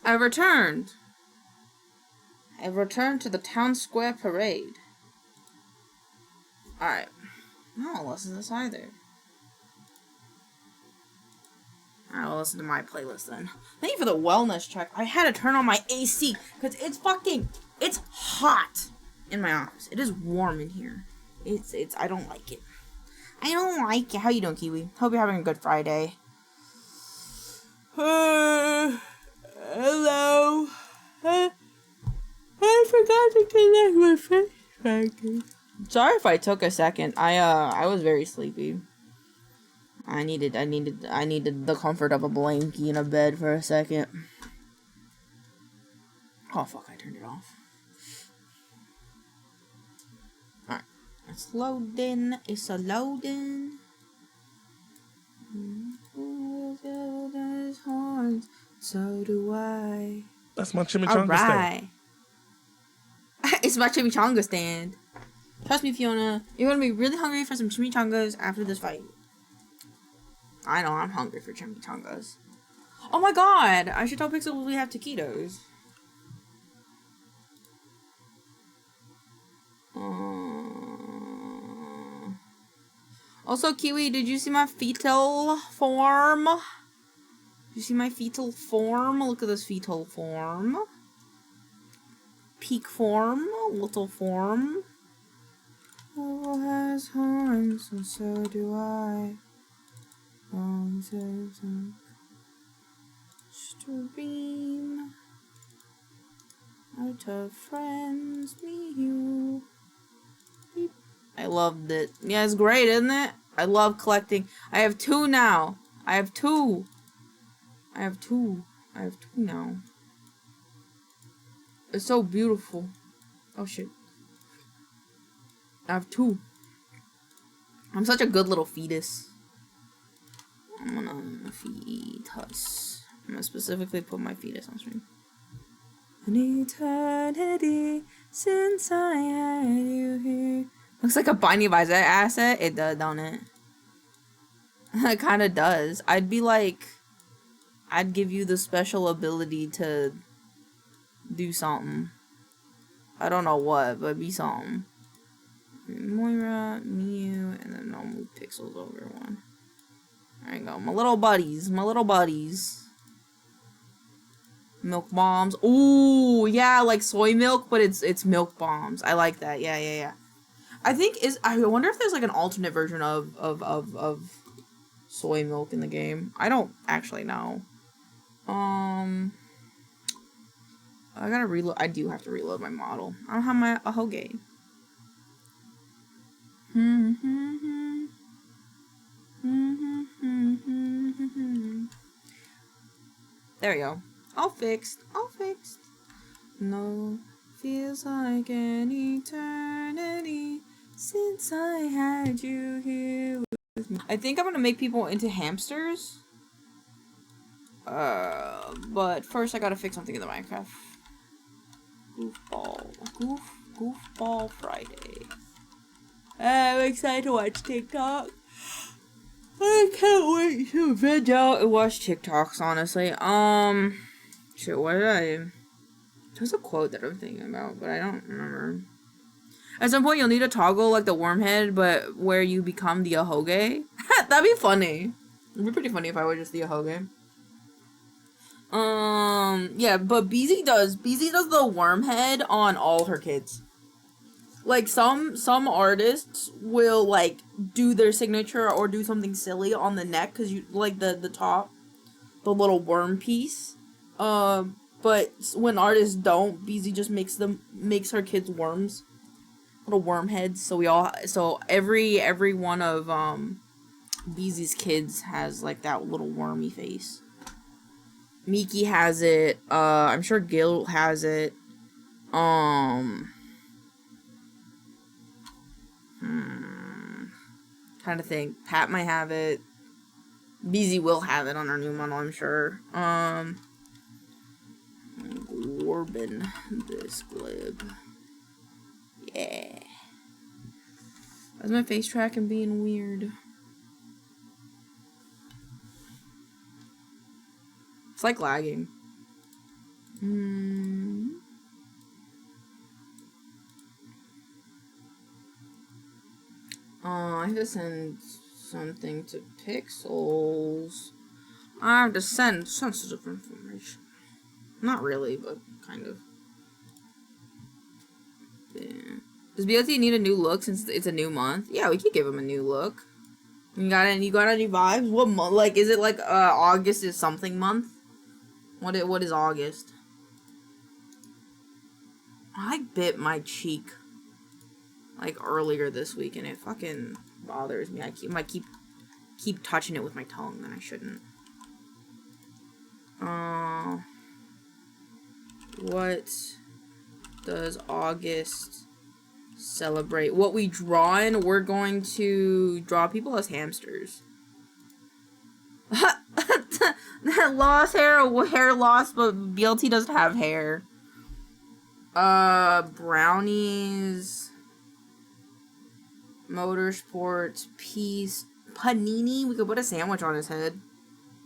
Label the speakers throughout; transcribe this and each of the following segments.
Speaker 1: I returned. I've returned to the town square parade. Alright. I don't listen to this either. I'll listen to my playlist then. Thank you for the wellness check. I had to turn on my AC because it's hot in my office. It is warm in here. I don't like it. I don't like it. How you doing, Kiwi? Hope you're having a good Friday. Hello. I forgot to connect my face tracking. Sorry if I took a second. I was very sleepy. I needed the comfort of a blankie in a bed for a second. Oh fuck, I turned it off. Alright. It's loading. It's a loading. So do I.
Speaker 2: That's my chimichanga stand.
Speaker 1: It's my chimichanga stand. Trust me, Fiona. You're gonna be really hungry for some chimichangas after this fight. I know, I'm hungry for chimichangas. Oh my god! I should tell Pixel we have taquitos. Also, Kiwi, did you see my fetal form? Did you see my fetal form? Look at this fetal form. Peak form, little form. Oh, has horns, and so do I. Stream out of friends, me, you. Beep. I loved it. Yeah, it's great, isn't it? I love collecting. I have 2 now. I have 2 now. It's so beautiful. Oh shit. I have 2. I'm such a good little fetus. I'm gonna fetus. I'm gonna specifically put my fetus on stream. An eternity since I had you here. Looks like a Binding of Isaac asset. It does, don't it? It kind of does. I'd be like, I'd give you the special ability to do something. I don't know what, but be something. Moira, Mew, and then I'll move Pixels over one. There you go. My little buddies. My little buddies. Milk bombs. Ooh, yeah, like soy milk, but it's milk bombs. I like that. Yeah. I wonder if there's like an alternate version of soy milk in the game. I don't actually know. I gotta reload. I do have to reload my model. I don't have my ahoge. There we go. All fixed. No, feels like an eternity since I had you here with me. I think I'm gonna make people into hamsters. But first I gotta fix something in the Minecraft. Goofball Friday. I'm excited to watch TikTok. I can't wait to veg out and watch TikToks, honestly. Shit, what did I... There's a quote that I'm thinking about, but I don't remember. At some point, you'll need to toggle, like, the worm head, but where you become the ahoge. That'd be funny. It'd be pretty funny if I were just the ahoge. Yeah, but BZ does the worm head on all her kids. Like, some artists will, like, do their signature or do something silly on the neck, because you, like, the top, the little worm piece. But when artists don't, BZ just makes her kids worms. Little worm heads, so every one of, BZ's kids has, like, that little wormy face. Miki has it, I'm sure Gil has it, trying to think. Pat might have it. BZ will have it on our new model, I'm sure. Glorbin, this glib. Yeah. Why's my face tracking being weird? It's like lagging. I have to send something to Pixels. I have to send sensitive information. Not really, but kind of. Yeah. Does BLT need a new look since it's a new month? Yeah, we could give him a new look. You got any vibes? What month? Like, is it like August is something month? What is August? I bit my cheek like earlier this week, and it fucking bothers me. I keep touching it with my tongue, and I shouldn't. What does August celebrate? What we draw in? We're going to draw people as hamsters. Lost hair loss, but BLT doesn't have hair. Brownies, motorsports, peace, panini. We could put a sandwich on his head.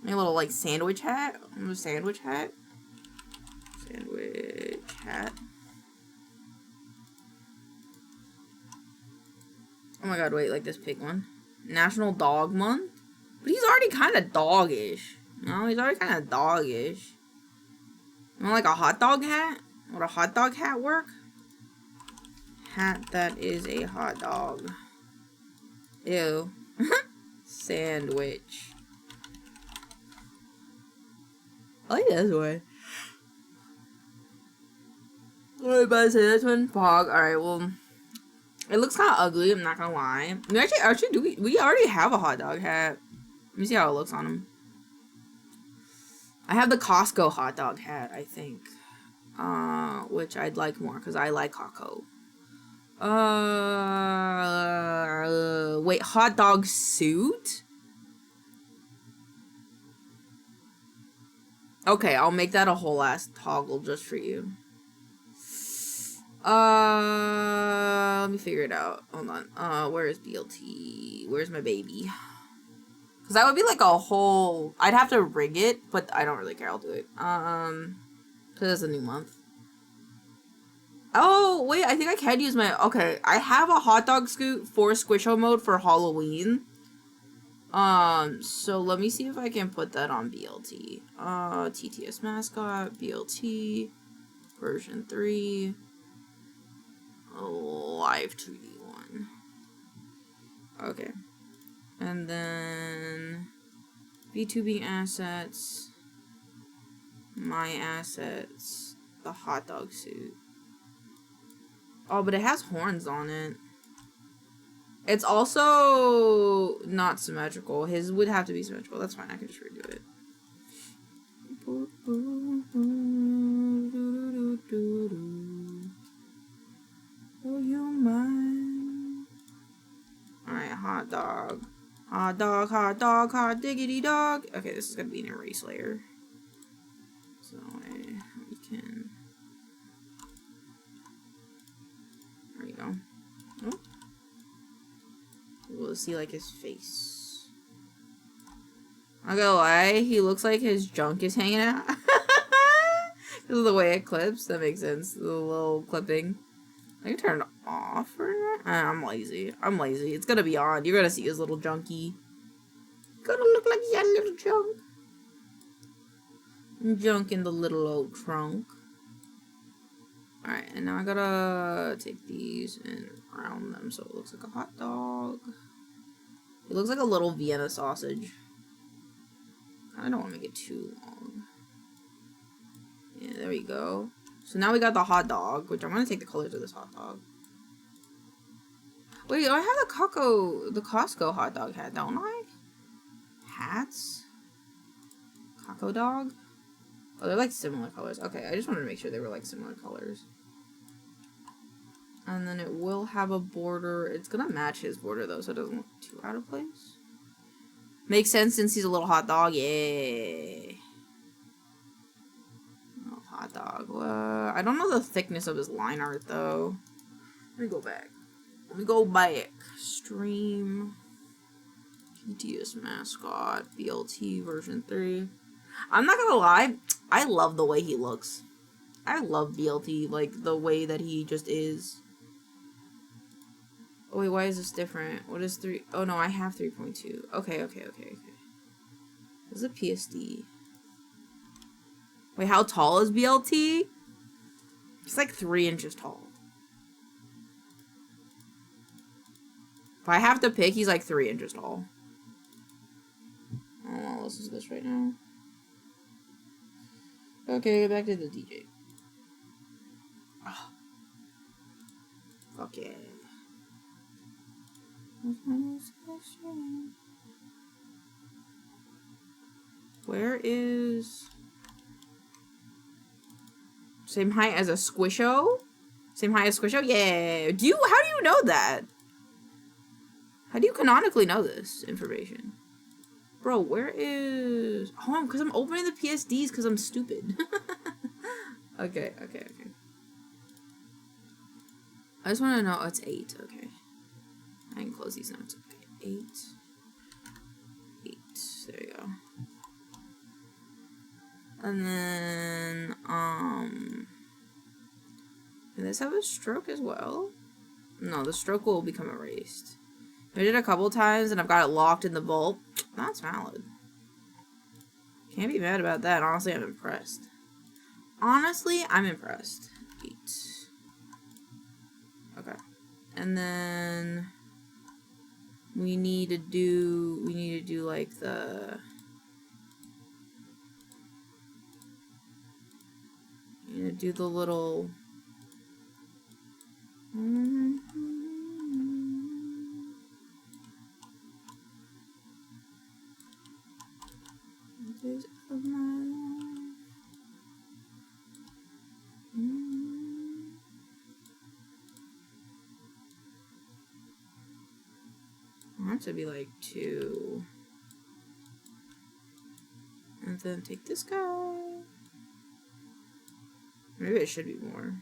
Speaker 1: Maybe a little like sandwich hat. Sandwich hat. Oh my god! Wait, like this pig one. National Dog Month, but he's already kind of doggish. No, he's already kind of doggish. You want like a hot dog hat? Would a hot dog hat work? Hat that is a hot dog. Ew. Sandwich. I like this one. Alright, but I say this one. Pog. Alright, well. It looks kind of ugly, I'm not gonna lie. Actually, we already have a hot dog hat. Let me see how it looks on him. I have the Costco hot dog hat, I think. Which I'd like more, because I like Costco. Wait, hot dog suit? Okay, I'll make that a whole ass toggle just for you. Let me figure it out. Hold on. Where is BLT? Where's my baby? Because that would be like a whole... I'd have to rig it, but I don't really care. I'll do it. Because it's a new month. Oh, wait. I think I can use my... Okay. I have a hot dog scoot for Squisho mode for Halloween. So let me see if I can put that on BLT. TTS mascot, BLT, version 3. Live 2D one. Okay. And then VTubing assets, my assets, the hot dog suit. Oh, but it has horns on it. It's also not symmetrical. His would have to be symmetrical. That's fine. I can just redo it. Will you mind? Alright, hot dog. Hot dog, hot dog, hot diggity dog. Okay, this is gonna be an erase layer. So we can... There we go. Oh. We'll see like his face. I'm not gonna lie, he looks like his junk is hanging out. Because of the way it clips. That makes sense. The little clipping. I can turn it off or not. I'm lazy. It's gonna be on. You're gonna see his little junkie. Gonna look like he had a little junk. Junk in the little old trunk. Alright, and now I gotta take these and round them so it looks like a hot dog. It looks like a little Vienna sausage. I don't want to make it too long. Yeah, there we go. So now we got the hot dog, which I'm gonna take the colors of this hot dog. Wait, I have the Costco hot dog hat, don't I? Hats? Coco dog? Oh, they're like similar colors. Okay, I just wanted to make sure they were like similar colors. And then it will have a border. It's gonna match his border though, so it doesn't look too out of place. Makes sense since he's a little hot dog. Yeah. Oh, hot dog. I don't know the thickness of his line art though. Let me go back. Stream. TTS mascot. BLT version 3. I'm not gonna lie. I love the way he looks. I love BLT, like, the way that he just is. Oh, wait, why is this different? What is 3? Oh, no, I have 3.2. Okay. This is a PSD. Wait, how tall is BLT? It's like 3 inches tall. If I have to pick, he's like 3 inches tall. I don't want to listen to this right now. Okay, back to the DJ. Oh. Fuck yeah. Where is... Same height as a Squisho? Same height as Squisho? Yeah. How do you know that? How do you canonically know this information? Bro, where is... Oh, because I'm opening the PSDs because I'm stupid. Okay. I just want to know... Oh, it's 8. Okay. I can close these notes. Okay. 8. There you go. And then, can this have a stroke as well? No, the stroke will become erased. I did it a couple times and I've got it locked in the vault. That's valid. Can't be mad about that. Honestly, I'm impressed. Honestly, I'm impressed. 8. Okay. And then we need to do like the... You know, do the little... I want it to be like 2. And then take this guy. Maybe it should be more.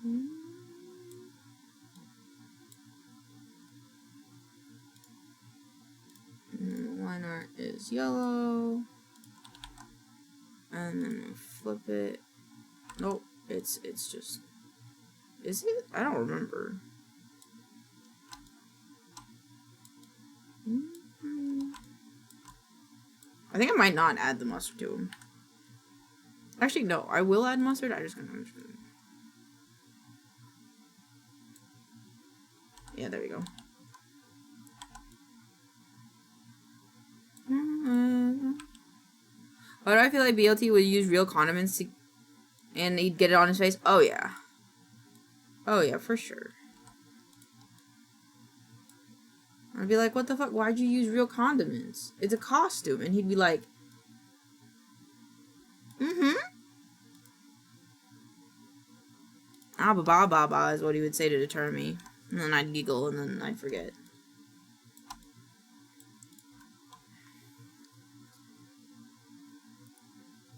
Speaker 1: And the line art is yellow. And then flip it. Nope, it's just... Is it? I don't remember. I think I might not add the mustard to him. Actually, no. I will add mustard. I just gonna... Yeah, there we go. Why do I feel like BLT would use real condiments to... and he'd get it on his face? Oh, yeah. Oh, yeah, for sure. I'd be like, what the fuck? Why'd you use real condiments? It's a costume. And he'd be like, ah, ba ba ba is what he would say to deter me. And then I'd giggle and then I'd forget.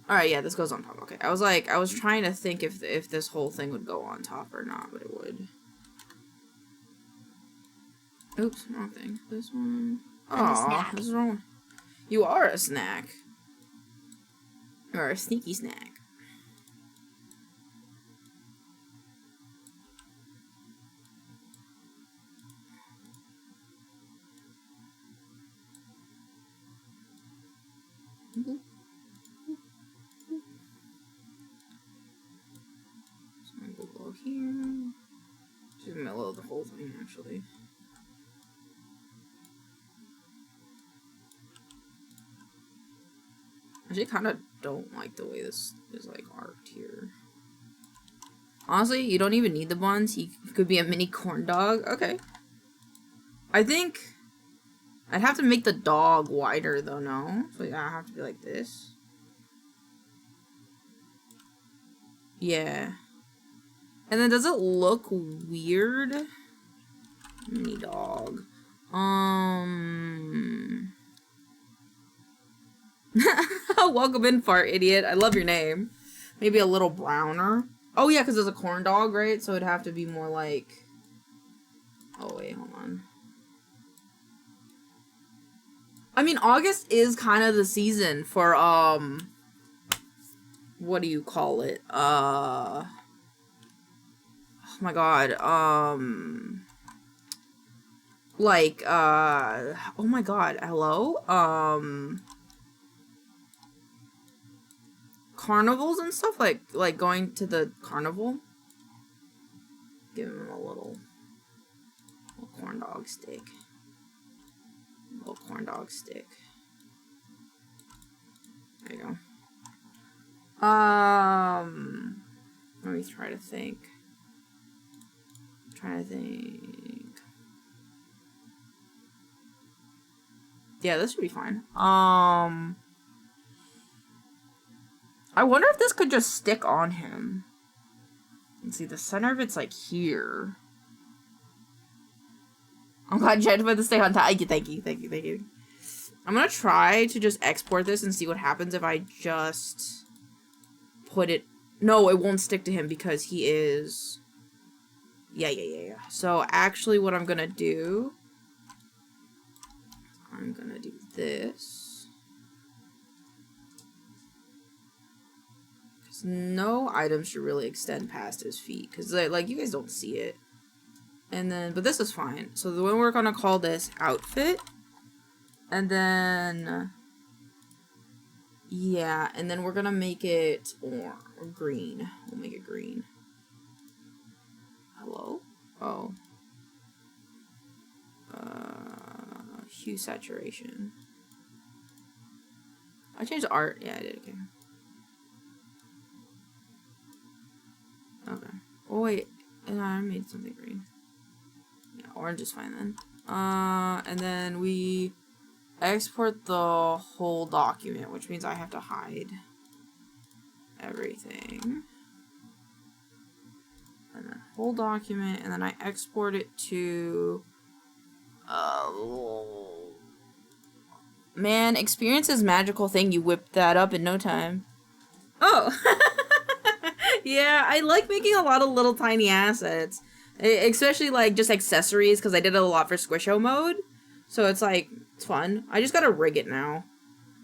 Speaker 1: Alright, yeah, this goes on top. Okay, I was trying to think if this whole thing would go on top or not, but it would. Oops, wrong thing. This one. Oh, this is wrong. You are a snack. You are a sneaky snack. Here. She's in the middle of the whole thing, actually. I actually kind of don't like the way this is, like, arced here. Honestly, you don't even need the buns. He could be a mini corn dog. Okay. I think I'd have to make the dog wider, though, no? So, yeah, I have to be like this. Yeah. And then does it look weird? Mini dog. Welcome in, fart idiot. I love your name. Maybe a little browner. Oh yeah, because it's a corn dog, right? So it'd have to be more like... Oh wait, hold on. I mean, August is kind of the season for, what do you call it? Oh my god, like, oh my god, hello? Carnivals and stuff, like going to the carnival. Give him a little corn dog stick. Little corn dog stick. There you go. Let me try to think. Yeah, this should be fine. I wonder if this could just stick on him. And see, the center of it's like here. I'm glad you tried to put the stay on top. Thank you. I'm gonna try to just export this and see what happens if I just put it. No, it won't stick to him because he is. Yeah. So actually, what I'm gonna do. I'm gonna do this. Because no item should really extend past his feet. Because, like, you guys don't see it. And then, but this is fine. So the one we're gonna call this outfit. And then, yeah, and then we're gonna make it orange or green. We'll make it green. Hello? Oh. Hue saturation. I changed the art. Yeah, I did. Okay. Okay. Oh wait, and I made something green. Yeah, orange is fine then. And then we export the whole document, which means I have to hide everything. And then whole document, and then I export it to man, experience is magical thing. You whipped that up in no time. Oh. Yeah, I like making a lot of little tiny assets. Especially like just accessories, because I did it a lot for Squisho mode. So it's like, it's fun. I just gotta rig it now.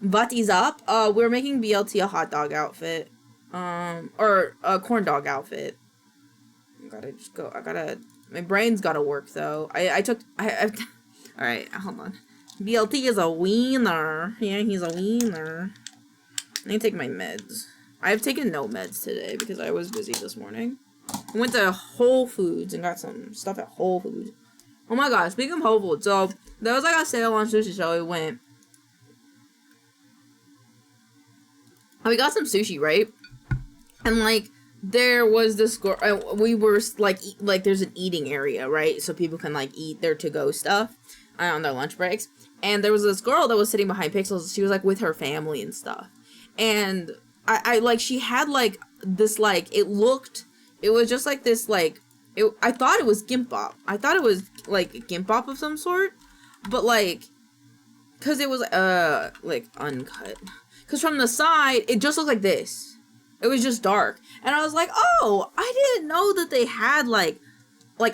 Speaker 1: What is up? We're making BLT a hot dog outfit. Or a corn dog outfit. My brain's gotta work though. Alright, hold on. BLT is a wiener. Yeah, he's a wiener. I need to take my meds. I've taken no meds today because I was busy this morning. I went to Whole Foods and got some stuff at Whole Foods. Oh my god, speaking of Whole Foods, so there was like a sale on sushi, so we went. And we got some sushi, right? And like, there was this girl, we were like there's an eating area, right? So people can like eat their to-go stuff on their lunch breaks. And there was this girl that was sitting behind Pixels. She was like with her family and stuff. And I like, she had like this, like, it was just like this, like, I thought it was gimbap. I thought it was like gimbap of some sort. But like, cause it was, like uncut. Cause from the side, it just looked like this. It was just dark. And I was like, oh, I didn't know that they had like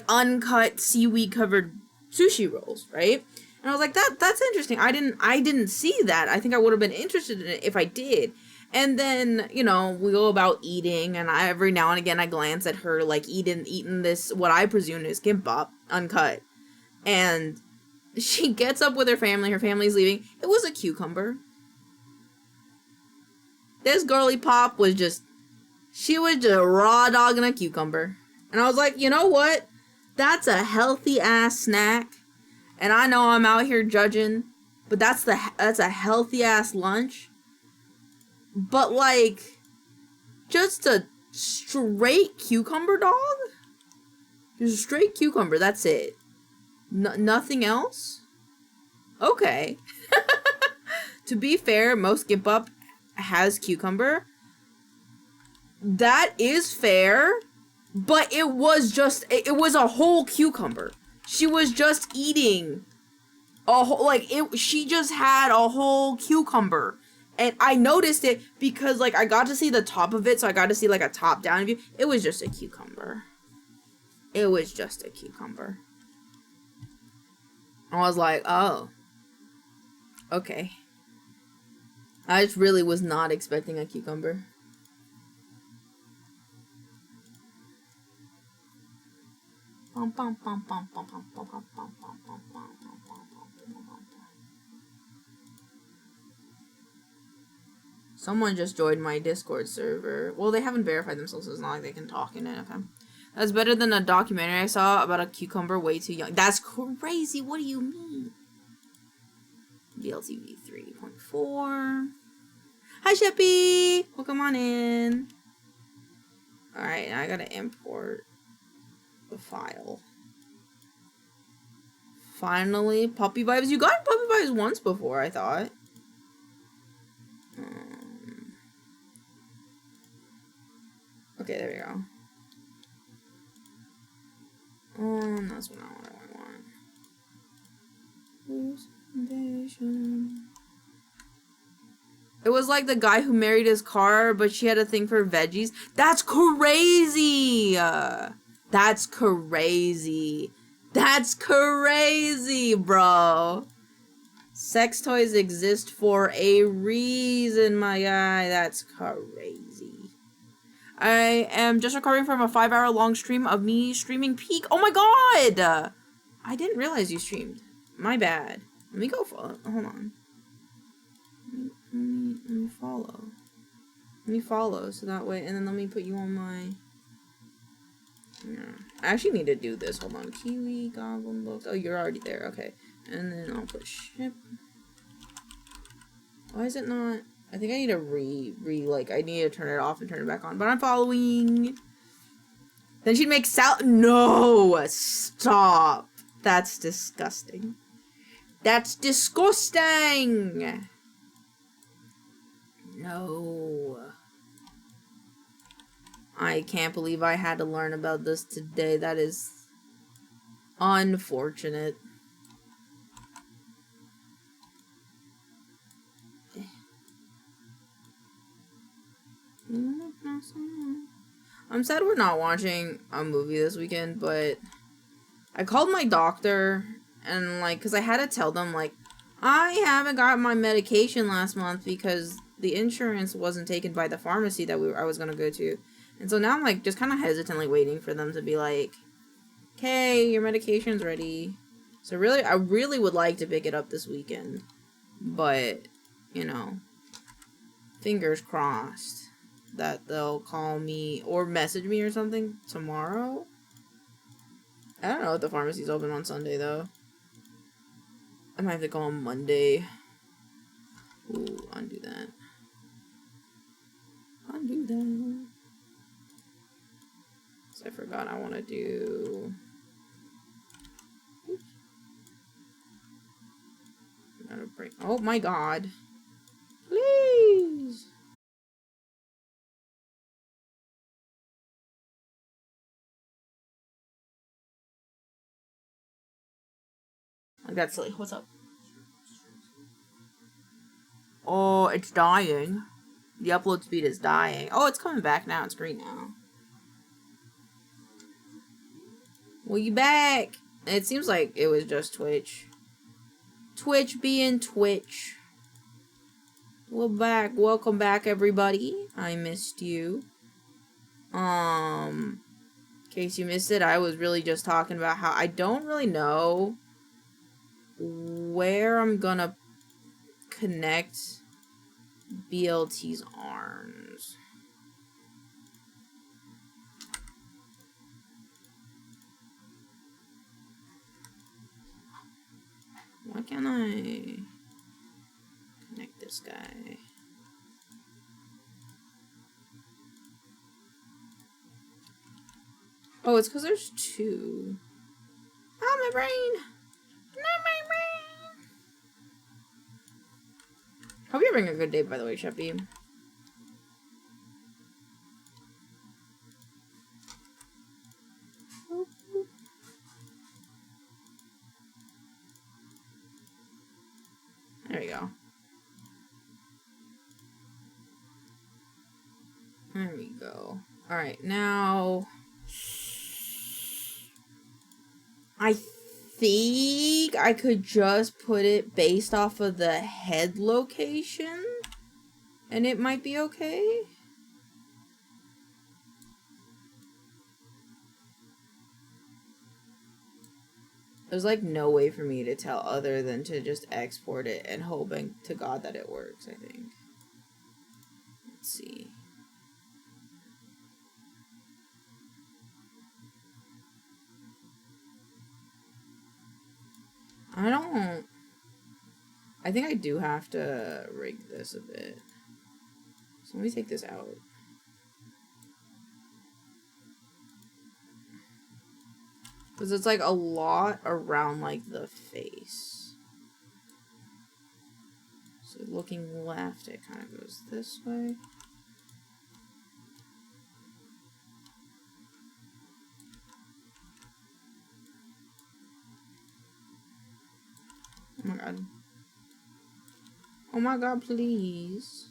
Speaker 1: uncut seaweed covered sushi rolls, right? And I was like, that's interesting. I didn't see that. I think I would have been interested in it if I did. And then, you know, we go about eating, and every now and again I glance at her, like, eating this, what I presume is gimbap, uncut. And she gets up with her family's leaving. It was a cucumber. This girly pop was just, she was just raw dogging a cucumber. And I was like, you know what? That's a healthy ass snack. And I know I'm out here judging, but that's a healthy ass lunch. But like, just a straight cucumber, dog? Just a straight cucumber, that's it. Nothing else? Okay. To be fair, most gimbap has cucumber. That is fair, but it was a whole cucumber. She was just eating a whole, like, she just had a whole cucumber. And I noticed it because, like, I got to see the top of it, so I got to see, like, a top-down view. It was just a cucumber. It was just a cucumber. I was like, oh. Okay. I just really was not expecting a cucumber. Someone just joined my Discord server. Well, they haven't verified themselves, so it's not like they can talk in it. Okay. That's better than a documentary I saw about a cucumber way too young. That's crazy. What do you mean? BLTV 3.4. Hi, Sheppy! Welcome on in. Alright, now I gotta import the file. Finally, puppy vibes. You got puppy vibes once before, I thought. Okay, there we go. That's what I want. It was like the guy who married his car, but she had a thing for veggies. That's crazy! That's crazy. That's crazy, bro. Sex toys exist for a reason, my guy. That's crazy. I am just recovering from a 5-hour long stream of me streaming Peak. Oh my god! I didn't realize you streamed. My bad. Let me go follow. Hold on. Let me follow. Let me follow so that way, and then let me put you on my... Yeah. I actually need to do this. Hold on. Kiwi, Goblin Books. Oh, you're already there. Okay. And then I'll put ship. Why is it not... I think I need to I need to turn it off and turn it back on. But I'm following. Then she'd make No! Stop! That's disgusting. That's disgusting! No. I can't believe I had to learn about this today. That is unfortunate. I'm sad we're not watching a movie this weekend, but I called my doctor and, like, because I had to tell them, like, I haven't got my medication last month because the insurance wasn't taken by the pharmacy that I was going to go to. And so now I'm, like, just kind of hesitantly waiting for them to be like, okay, your medication's ready. So really, I really would like to pick it up this weekend. But, you know, fingers crossed that they'll call me or message me or something tomorrow. I don't know if the pharmacy's open on Sunday, though. I might have to go on Monday. Ooh, undo that. Undo that. So I forgot I want to do... Oops. I gotta break... Oh my god. Please! I got silly. What's up? Oh, it's dying. The upload speed is dying. Oh, it's coming back now. It's green now. Well, you back? It seems like it was just Twitch. Twitch being Twitch. We're back. Welcome back, everybody. I missed you. In case you missed it, I was really just talking about how I don't really know where I'm gonna connect BLT's arms. Why can't I connect this guy? Oh, it's because there's two. Oh, my brain! Not my brain! Hope you're having a good day, by the way, Sheppy. There we go. There we go. Alright, now... I think I could just put it based off of the head location, and it might be okay. There's like no way for me to tell other than to just export it and hoping to God that it works, I think. Let's see. I think I do have to rig this a bit. So let me take this out. Because it's like a lot around like the face. So looking left, it kind of goes this way. Oh my god. Oh my god, please.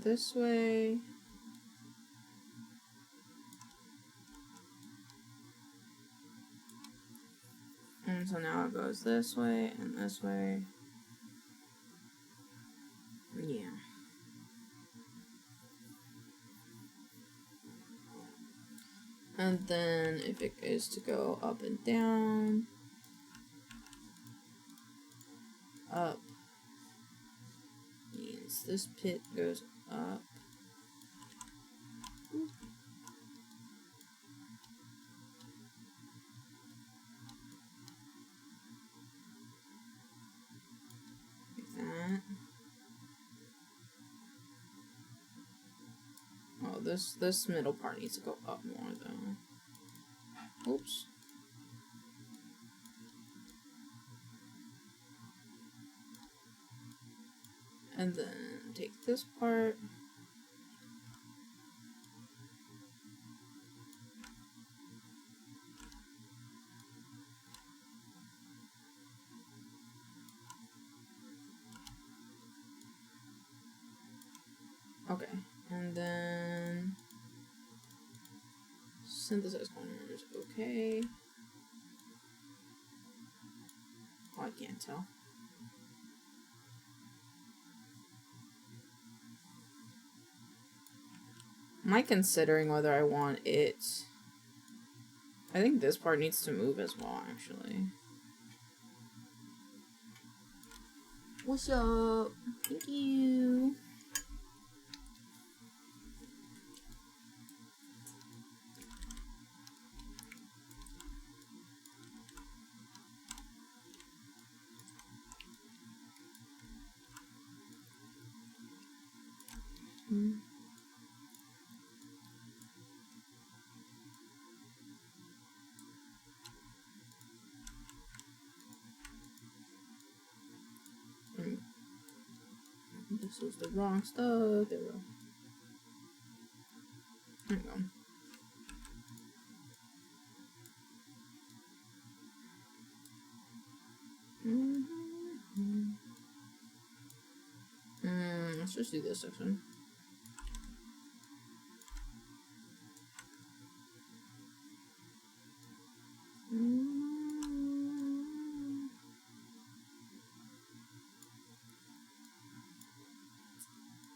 Speaker 1: This way. And so now it goes this way and this way. Yeah. And then if it is to go up and down, up means this pit goes up. Like that. Oh, this middle part needs to go up more though. Oops. And then take this part. Okay, and then synthesize corners, okay. Oh, I can't tell. Am I considering whether I want it? I think this part needs to move as well, actually. What's up? Thank you. This was the wrong stuff. There we go. There we go. Let's just do this section.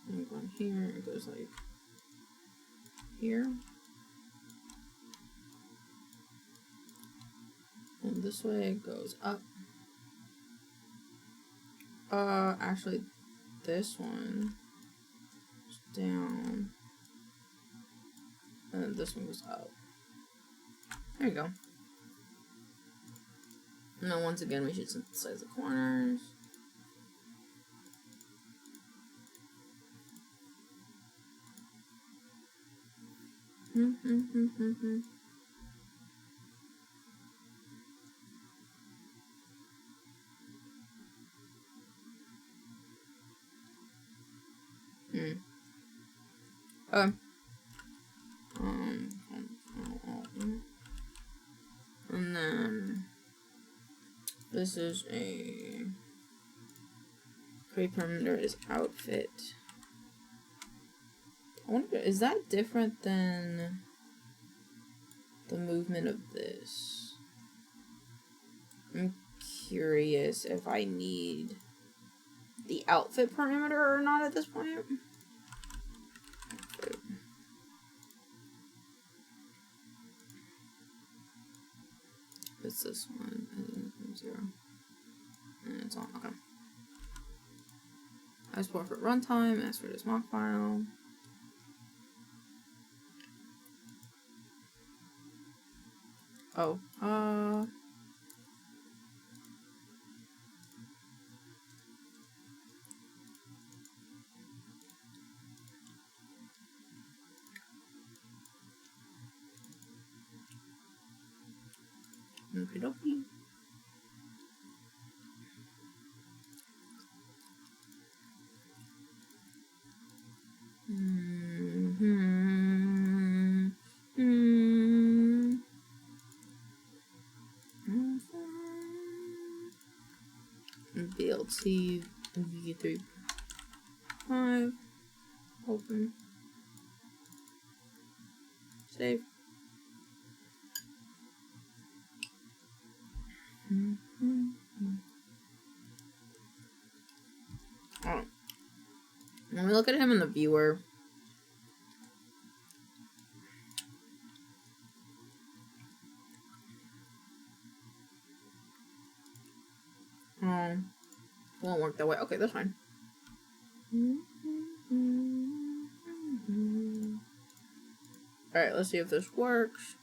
Speaker 1: And going here, it goes like here. And this way it goes up. Actually, this one is down. And then this one goes up. There you go. And then once again, we should synthesize the corners. And this is a create perimeter is outfit. I wonder, is that different than the movement of this? I'm curious if I need the outfit perimeter or not at this point. It's this one, and 0. And it's on, okay. Export for runtime, ask for this mock file. Oh, okey-dokey. BLT v3.5 open save. Oh. Let me look at him in the viewer. Oh, won't work that way. Okay, that's fine. Alright, let's see if this works.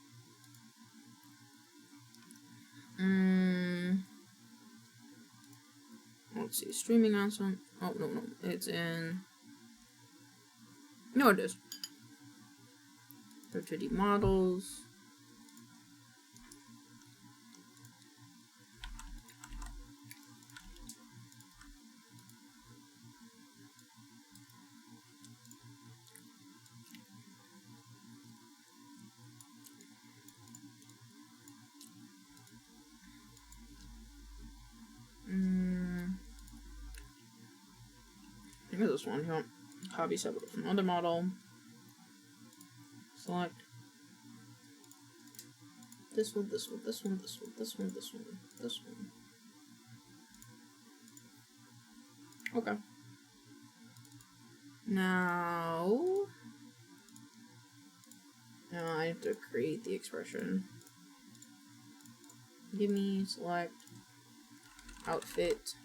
Speaker 1: Let's see, streaming on some. Oh, no, it's in. No, it is. 3D models. Here's this one. You want copy separate from other model. Select this one, this one, this one, this one, this one, this one, this one. Okay. Now I have to create the expression. Give me select outfit.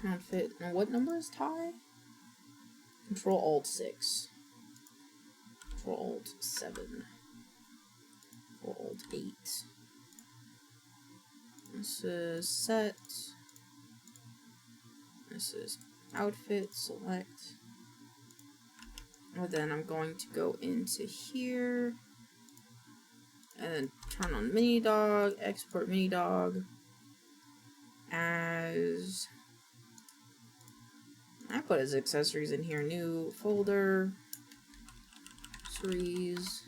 Speaker 1: Outfit. Now what number is tie? Control-Alt-6. Control-Alt-7. Control-Alt-8. This is set. This is outfit, select. And then I'm going to go into here. And then turn on minidog, export minidog as. I put his accessories in here. New folder. Accessories.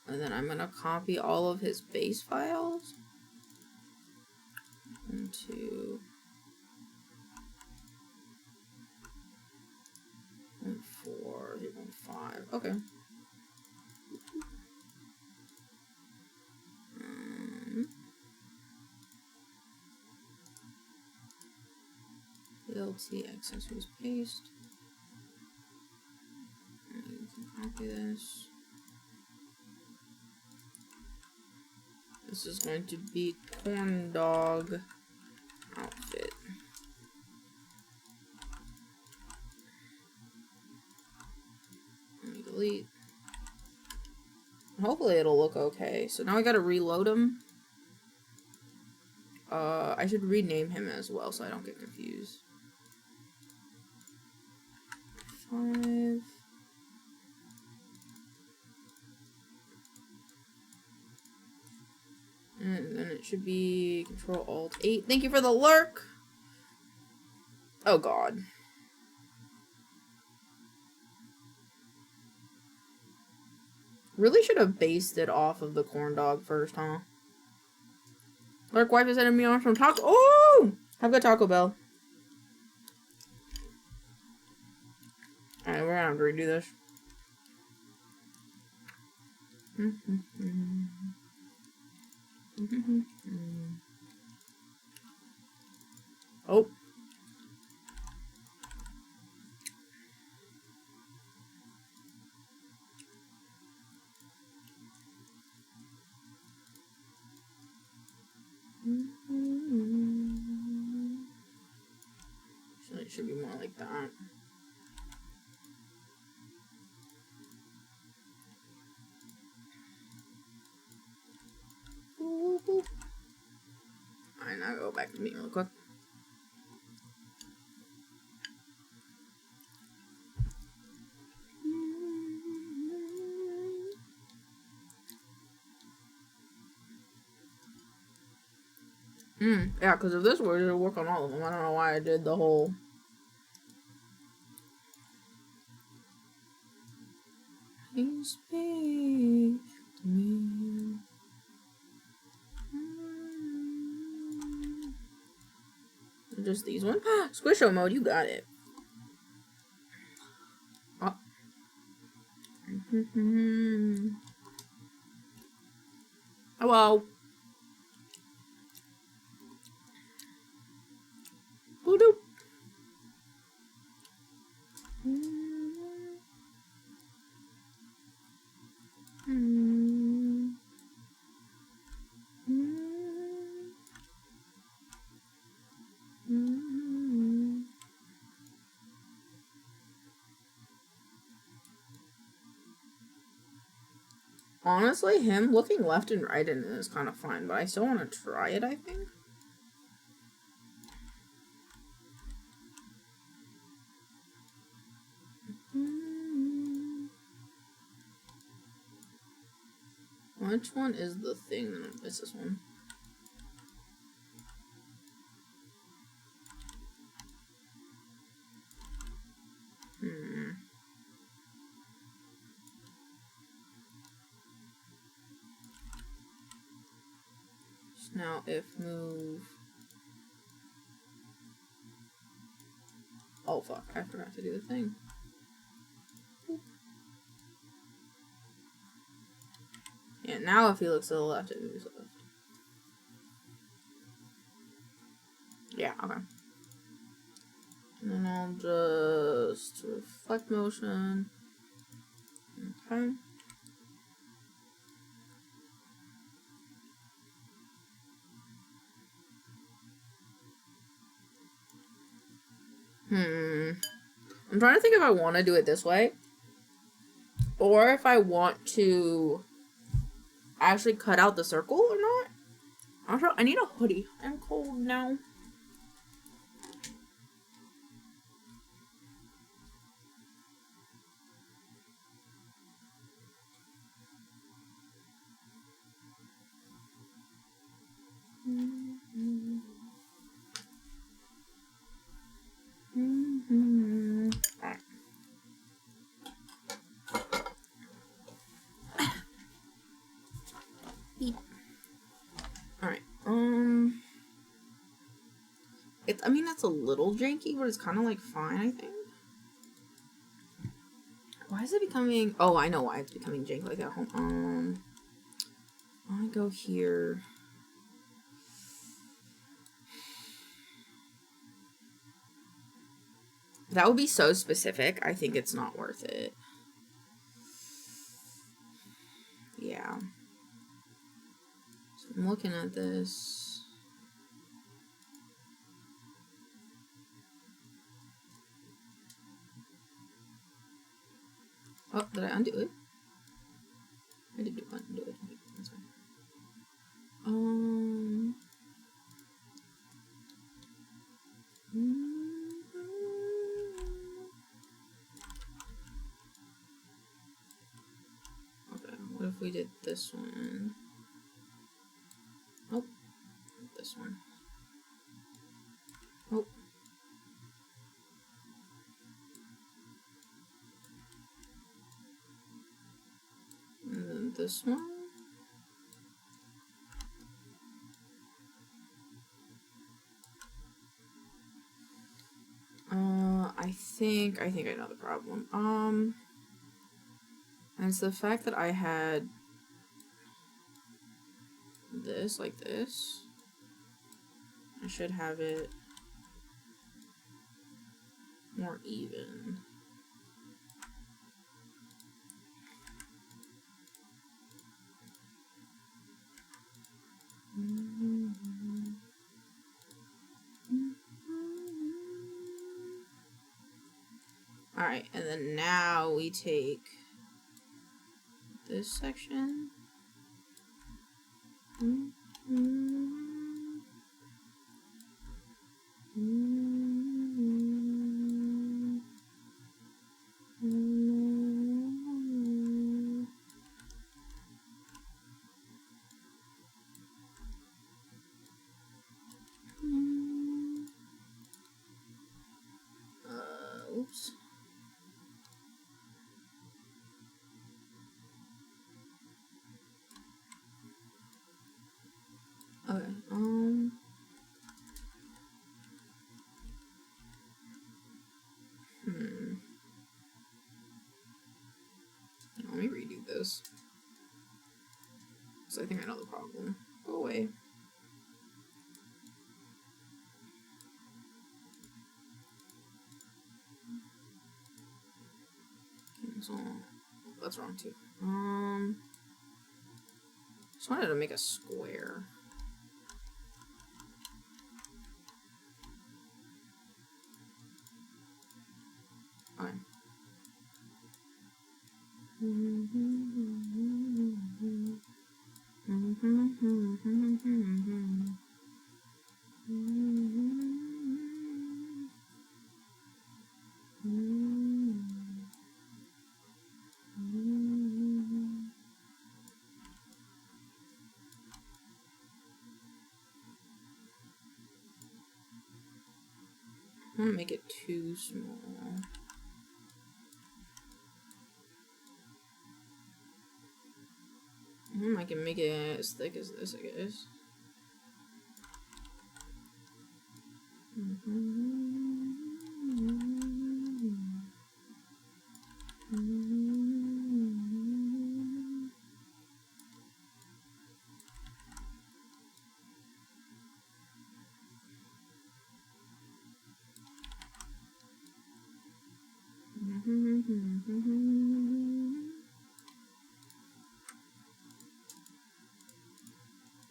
Speaker 1: And then I'm gonna copy all of his base files into 1.4, 3.5. Okay. BLT accessories paste. And you can copy this. This is going to be corn dog outfit. Let me delete. Hopefully it'll look okay. So now I gotta reload him. I should rename him as well so I don't get confused. 5. And then it should be Control-Alt-8. Thank you for the lurk! Oh god. Really should have based it off of the corn dog first, huh? Lark wife is sending me on from Taco. Oh! Have a good Taco Bell. Alright, we're gonna have to redo this. Oh. So it should be more like that. Alright, now go back to me real quick. Yeah, because if this were to work on all of them, I don't know why I did the whole... Please speak to me. Just these ones. Squisho mode, you got it. Oh. Hello. Voodoo. Honestly, him looking left and right in it is kind of fine, but I still want to try it, I think. Which one is the thing? It's this one. So now if move... Oh fuck, I forgot to do the thing. Yeah, now if he looks to the left, it moves left. Yeah, okay. And then I'll just reflect motion. Okay. I'm trying to think if I want to do it this way. Or if I want to actually cut out the circle or not. Also, I need a hoodie. I'm cold now. Alright, I mean, that's a little janky, but it's kind of like fine, I think. Why is it becoming... Oh, I know why it's becoming janky like that. Hold on. I go here. That would be so specific. I think it's not worth it. Yeah. So I'm looking at this. Oh, did I undo it? I did undo it. That's fine. Okay, what if we did this one? Oh, this one. Oh. And this one. I think I know the problem. And it's the fact that I had this like this. I should have it more even. Alright, and then now we take this section. Oops. Okay, let me redo this. So I think I know the problem. Go away. So that's wrong too. Just wanted to make a square. Okay. I don't make it too small. I can make it as thick as this, I guess.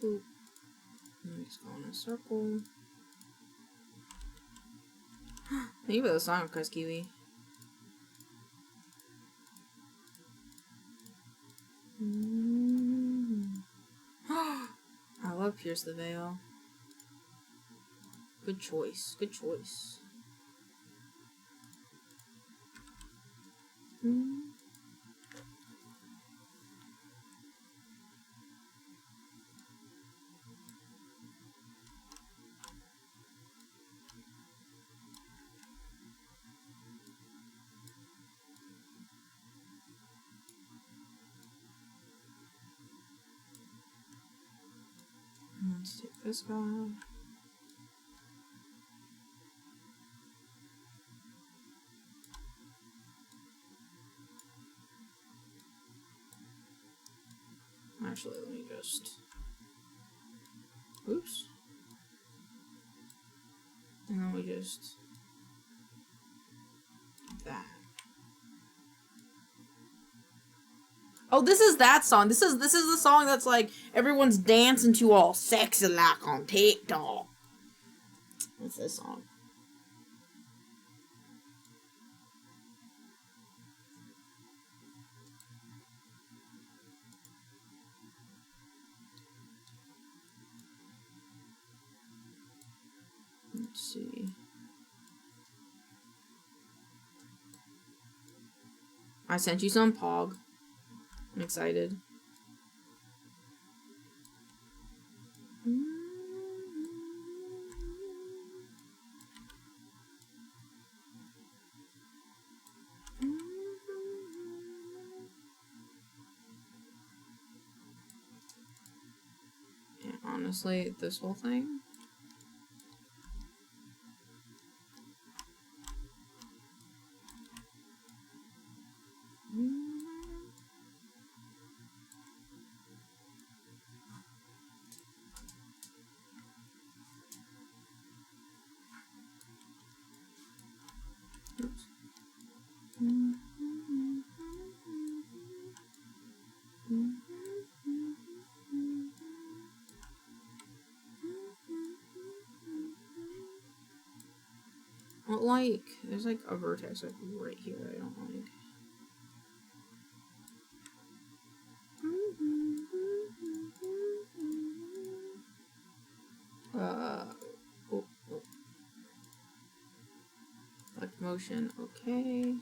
Speaker 1: Oop. Let me just go in a circle. Thank you for the song request, Kiwi. I love Pierce the Veil. Good choice. Good choice. Let's take this guy. Actually, let me just... Oops. And then we just... that. Oh, this is that song. This is the song that's like everyone's dancing to all sexy like on TikTok. What's this song? Let's see. I sent you some Pog. I'm excited. Honestly, this whole thing. Oops. Well, like, there's like a vertex like right here that I don't like. Oh. Select motion, okay.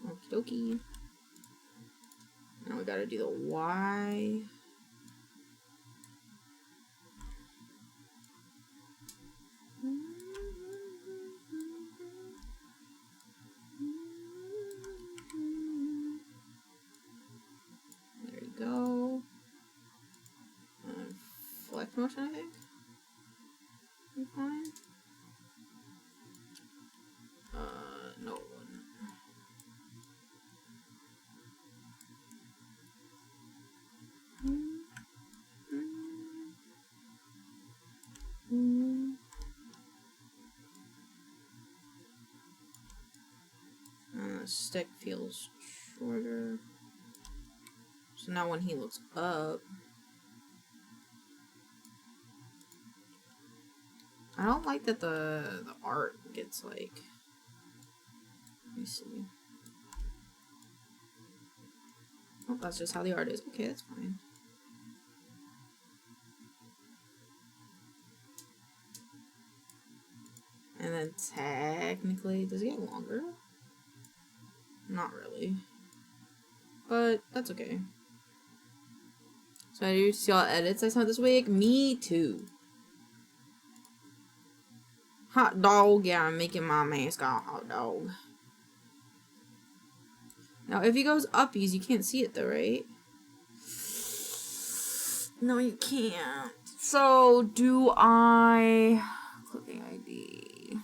Speaker 1: Okie dokie. Now we gotta do the Y. There you go. Select motion, I think. Be fine. No, it wouldn't. The stick feels shorter. So now when he looks up, I don't like that the art gets like, let me see. Oh, that's just how the art is. Okay, that's fine. And then technically, does it get longer? Not really. But that's okay. So I do see all the edits I saw this week. Me too. Hot dog, yeah, I'm making my mascot hot dog. Now if he goes uppies, you can't see it though, right? No, you can't. So do I clipping ID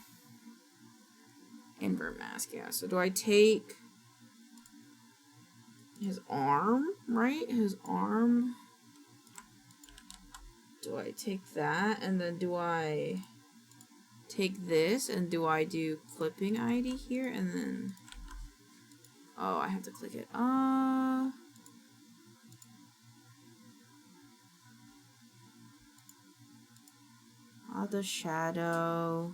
Speaker 1: invert mask, yeah. So do I take his arm, right? His arm. Do I take that and then do I take this and do I do clipping ID here and then oh, I have to click it. The shadow.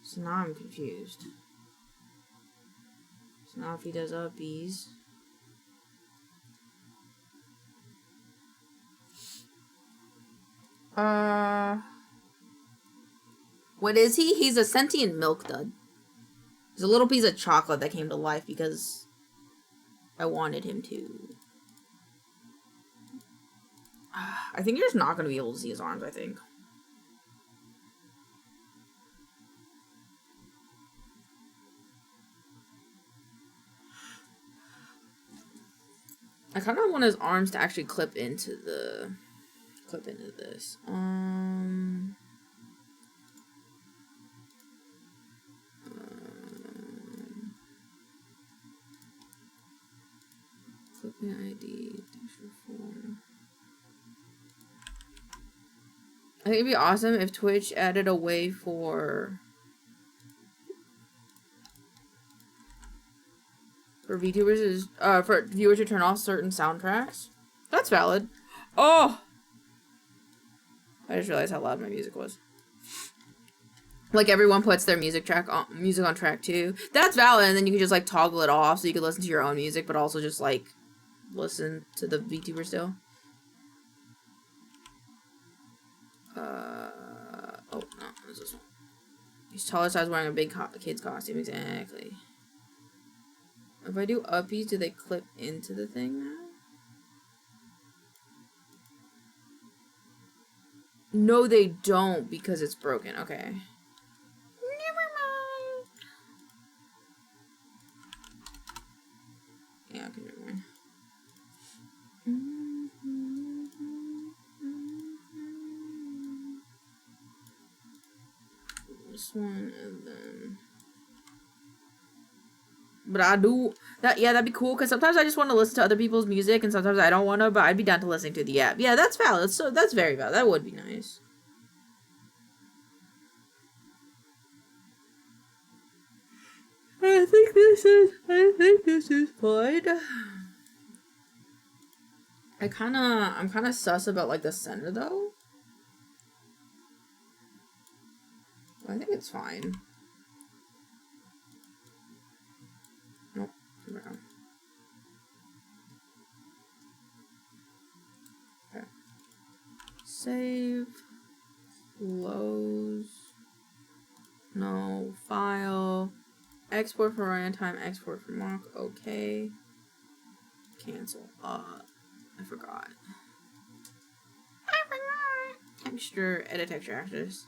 Speaker 1: So now I'm confused. So now if he does uppies. What is he? He's a sentient milk dud. He's a little piece of chocolate that came to life because I wanted him to. I think you're just not going to be able to see his arms, I think. I kind of want his arms to actually clip into this. Clipping ID, texture form. I think it'd be awesome if Twitch added a way for VTubers for viewers to turn off certain soundtracks. That's valid. Oh, I just realized how loud my music was. Like everyone puts their music on track 2. That's valid, and then you can just like toggle it off so you can listen to your own music, but also just like listen to the VTuber still. Oh no, this is one. He's taller size wearing a big kid's costume, exactly. If I do uppies, do they clip into the thing now? No, they don't because it's broken. Okay. Never mind. Yeah, okay, never mind. This one and then. But I do that. Yeah, that'd be cool. Cause sometimes I just want to listen to other people's music, and sometimes I don't want to. But I'd be down to listening to the app. Yeah, that's valid. So that's very valid. That would be nice. I think this is fine. I'm kind of sus about like the center though. I think it's fine. Nope. Okay. Save. Close. No. File. Export for runtime. Export for mock. Okay. Cancel. I forgot. Texture. Edit texture actors.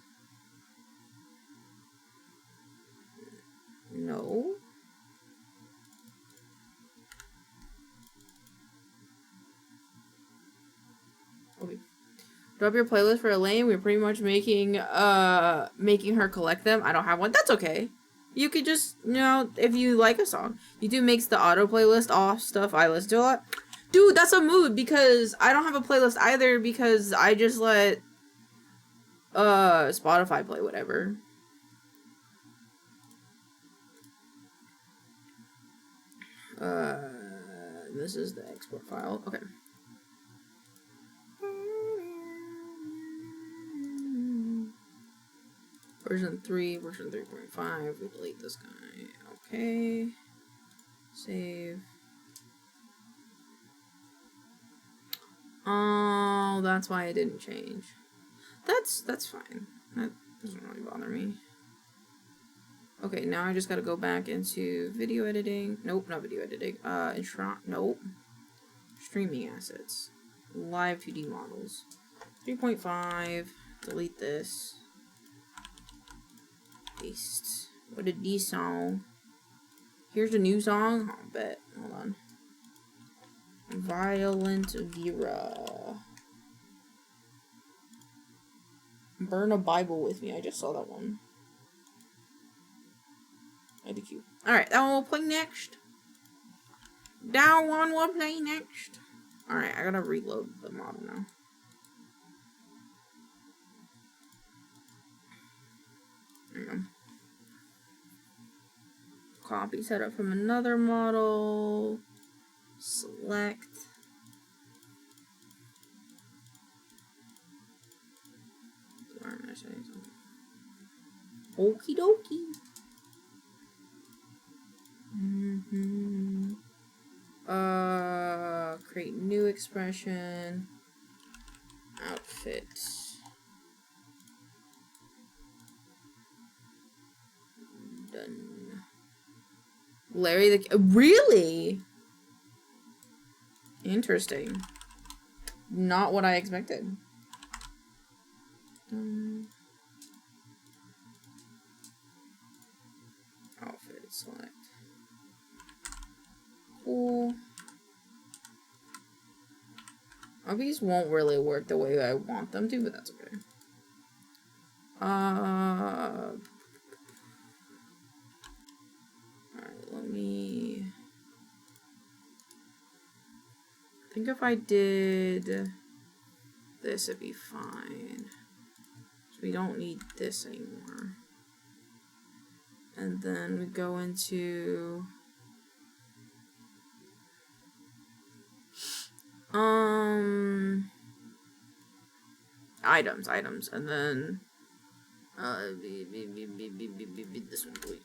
Speaker 1: No. Okay. Drop your playlist for Elaine. We're pretty much making her collect them. I don't have one. That's okay. You could just, you know, if you like a song, YouTube makes the auto playlist off stuff I listen to a lot. Dude, that's a mood because I don't have a playlist either because I just let Spotify play whatever. This is the export file. Okay. Version 3, version 3.5. We delete this guy. Okay. Save. Oh, that's why it didn't change. That's fine. That doesn't really bother me. Okay, now I just gotta go back into video editing. Nope, not video editing. Enshrined. Nope. Streaming assets. Live 2D models. 3.5. Delete this. Paste. What did these song? Here's a new song. I'll bet. Hold on. Violent Vera. Burn a Bible with me. I just saw that one. IDQ. Alright, that one will play next. That one will play next. Alright, I gotta reload the model now. There you go. Copy setup from another model. Select. Why am I saying something? Okie dokie. Create new expression. Outfit. Done. Larry the... Really? Interesting. Not what I expected. Outfit select. Cool. These won't really work the way I want them to, but that's okay. Alright, let me... I think if I did this, it'd be fine. So we don't need this anymore. And then we go into... items, and then this one, delete.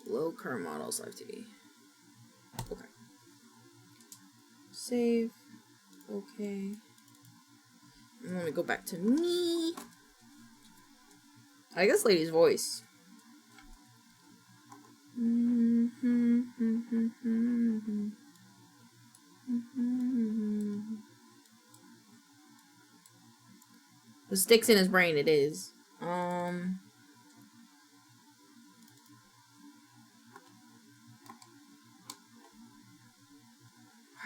Speaker 1: Low current models live TV. Okay. Save. Okay. And let me go back to me. I guess lady's voice. The sticks in his brain, it is. Why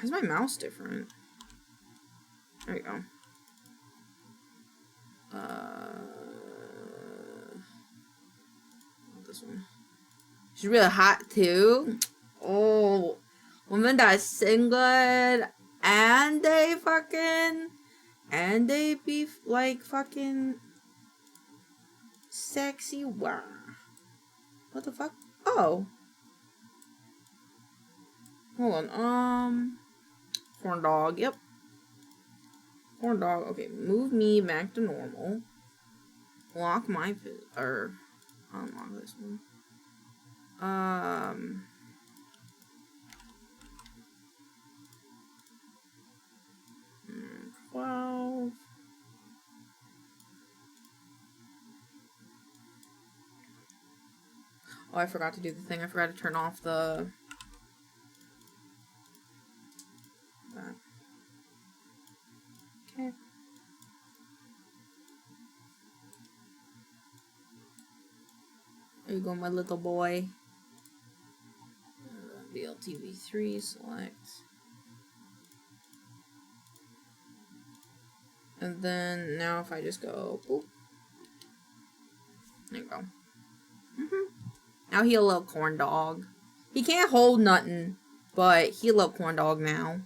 Speaker 1: is my mouse different? There you go. This one. She's really hot too. Oh, women that sing good and they be like fucking sexy. Wow. What the fuck? Oh. Hold on. Corn dog. Yep. Corn dog. Okay, move me back to normal. Lock my unlock this one. 12. Oh, I forgot to do the thing. I forgot to turn off the... that. Okay. There you go, my little boy. BLTV3, select. And then now if I just go, boop. There you go. Now he a little corn dog. He can't hold nothing, but he a little corn dog now.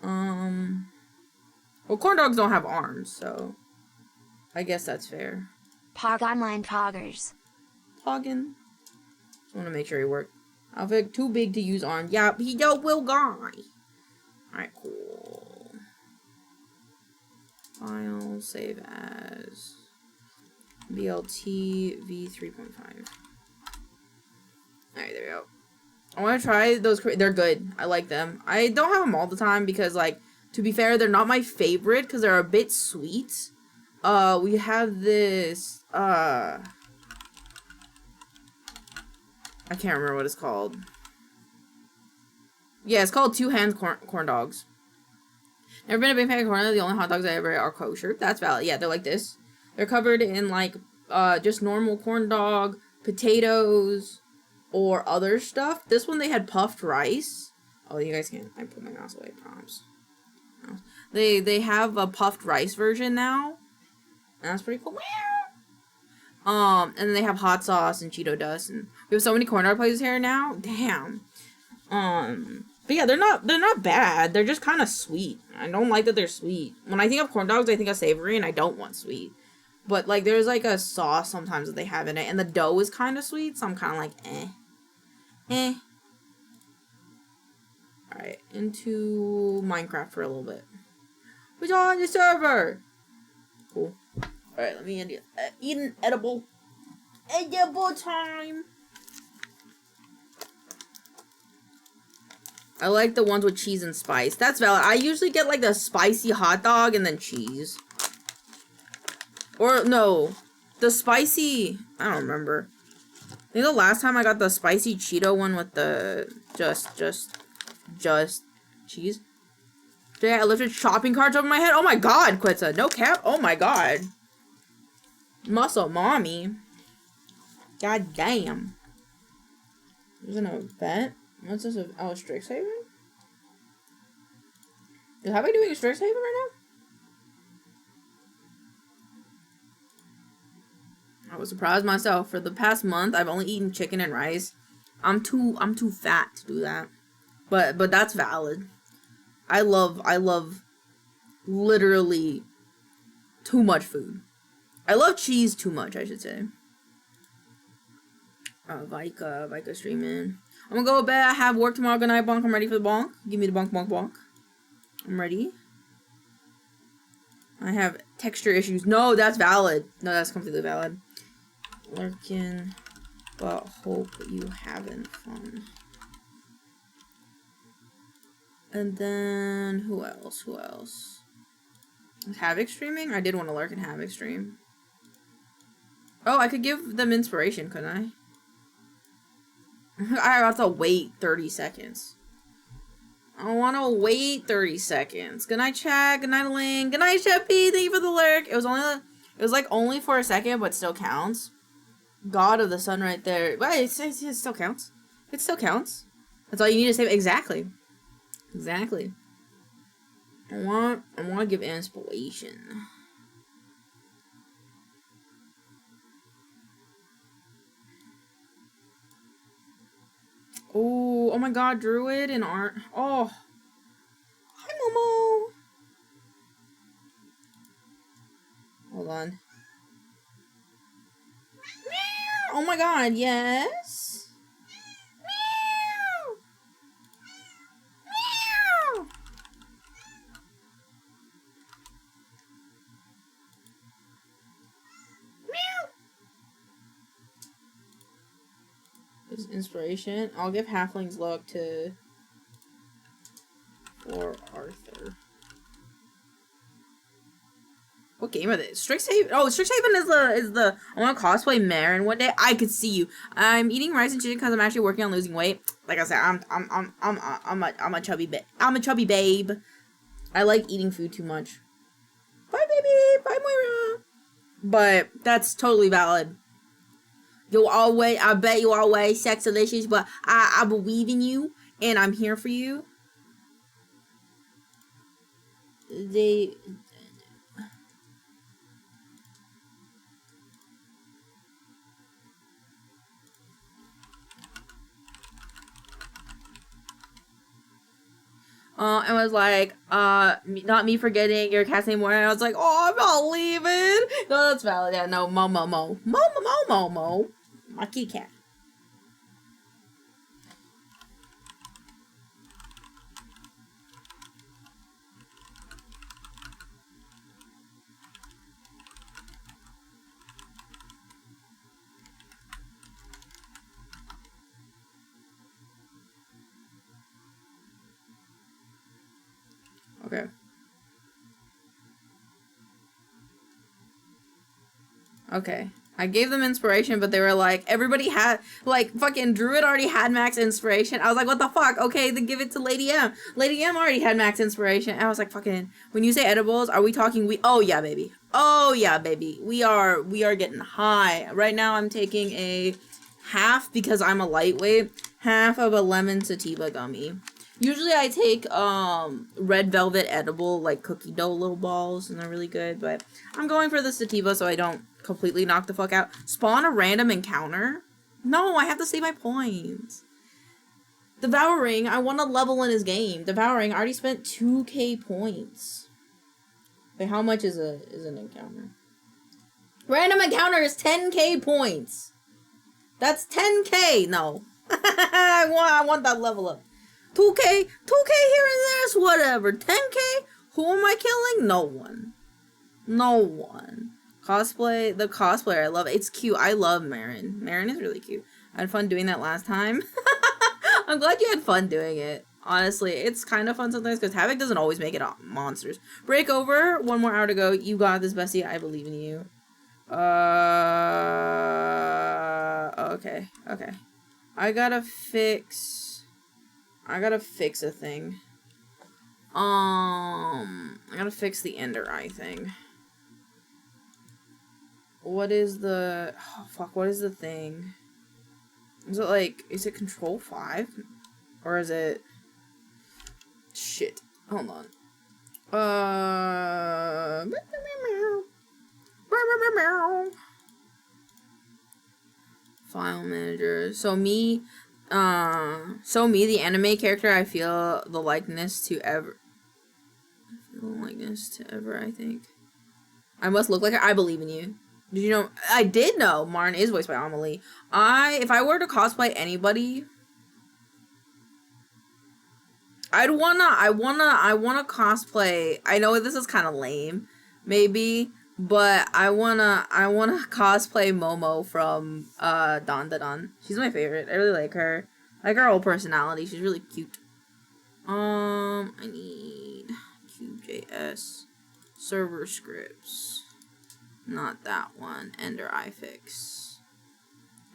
Speaker 1: Well, corn dogs don't have arms, so I guess that's fair.
Speaker 3: Pog online poggers.
Speaker 1: Poggin. Just want to make sure he worked. Outfit too big to use arms. Yeah, he don't will guy. Alright, cool. File, save as BLT v3.5. Alright, there we go. I want to try those. They're good. I like them. I don't have them all the time because, like, to be fair, they're not my favorite because they're a bit sweet. We have this, I can't remember what it's called. Yeah, it's called Two Hands corn dogs. Never been a big fan of corn dogs. The only hot dogs I ever ate are kosher. That's valid. Yeah, they're like this. They're covered in, like, just normal corn dog, potatoes, or other stuff. This one they had puffed rice. Oh, you guys can't. I put my mouse away. Prompts. They have a puffed rice version now. And that's pretty cool. And then they have hot sauce and Cheeto dust, and we have so many corn dog places here now. Damn. But yeah, they're not bad. They're just kind of sweet. I don't like that they're sweet. When I think of corn dogs, I think of savory, and I don't want sweet. But like, there's like a sauce sometimes that they have in it, and the dough is kind of sweet, so I'm kind of like, eh. Alright, into Minecraft for a little bit. We're on the server! Cool. Alright, let me eat an edible. Edible time! I like the ones with cheese and spice. That's valid. I usually get like the spicy hot dog and then cheese. Or, no. The spicy... I don't remember. I think the last time I got the spicy Cheeto one with the... Just cheese. Today I lifted shopping carts over my head. Oh my god, Quitza. No cap. Oh my god. Muscle mommy. God damn. There's an event? What's this? Oh, Strixhaven? Is Happy doing a Strixhaven right now? I was surprised myself. For the past month, I've only eaten chicken and rice. I'm too fat to do that. But that's valid. I love literally too much food. I love cheese too much, I should say. Vika streaming. I'm gonna go to bed. I have work tomorrow. Good night, bonk. I'm ready for the bonk. Give me the bonk, bonk, bonk. I'm ready. I have texture issues. No, that's valid. No, that's completely valid. Lurking, but hope you having fun. And then, who else? Havoc streaming? I did want to lurk in Havoc stream. Oh, I could give them inspiration, couldn't I? I have to wait 30 seconds. I want to wait 30 seconds. Good night, chat. Good night, Ling. Good night, Sheppy. Thank you for the lurk. It was only It was like only for a second, but still counts. God of the Sun right there. But it still counts. It still counts. That's all you need to save. Exactly. Exactly. I want to give inspiration. Oh my god, Druid and Art. Oh. Hi, Momo. Hold on. Oh my god, yes. This inspiration. I'll give Halfling's Luck for Arthur. What game are they? Strixhaven. Oh, Strixhaven is the. I want to cosplay Marin one day. I could see you. I'm eating rice and chicken because I'm actually working on losing weight. Like I said, I'm a chubby babe. I like eating food too much. Bye, baby. Bye, Moira. But that's totally valid. I bet you always sex delicious, but I believe in you and I'm here for you. And was like, not me forgetting your cat's name more. And I was like, oh, I'm not leaving. No, that's valid. Yeah, no, Mo. My kitty cat. Okay. Okay. I gave them inspiration, but they were like, everybody had, like, fucking Druid already had max inspiration. I was like, what the fuck? Okay, then give it to Lady M. Lady M already had max inspiration. And I was like, fucking, when you say edibles, are we talking oh yeah, baby. Oh yeah, baby. We are getting high. Right now I'm taking a half, because I'm a lightweight, half of a lemon sativa gummy. Usually I take red velvet edible, like cookie dough little balls, and they're really good, but I'm going for the sativa so I don't completely knock the fuck out. Spawn a random encounter? No, I have to save my points. Devouring, I want to level in his game. Devouring, I already spent 2k points. Wait, how much is an encounter? Random encounter is 10k points. That's 10k. No. I want that level up. 2k here and there is whatever. 10k? Who am I killing? No one. No one. Cosplay, the cosplayer, I love it. It's cute. I love Marin. Marin is really cute. I had fun doing that last time. I'm glad you had fun doing it. Honestly, it's kind of fun sometimes because Havoc doesn't always make it monsters. Break over. 1 more hour to go. You got this, Bessie. I believe in you. Okay. I gotta fix a thing. I gotta fix the Ender Eye thing. What is the... Oh, fuck, what is the thing? Is it like... Is it Control 5? Or is it... Shit. Hold on. File manager. So me, the anime character, I feel the likeness to Ever, I think. I must look like her. I believe in you. Did you know? I did know Marn is voiced by Amelie. If I were to cosplay anybody, I wanna cosplay. I know this is kind of lame, maybe, but I wanna cosplay Momo from Don Da Don. She's my favorite. I really like her. I like her whole personality. She's really cute. I need QJS server scripts. Not that one. Ender Eye fix.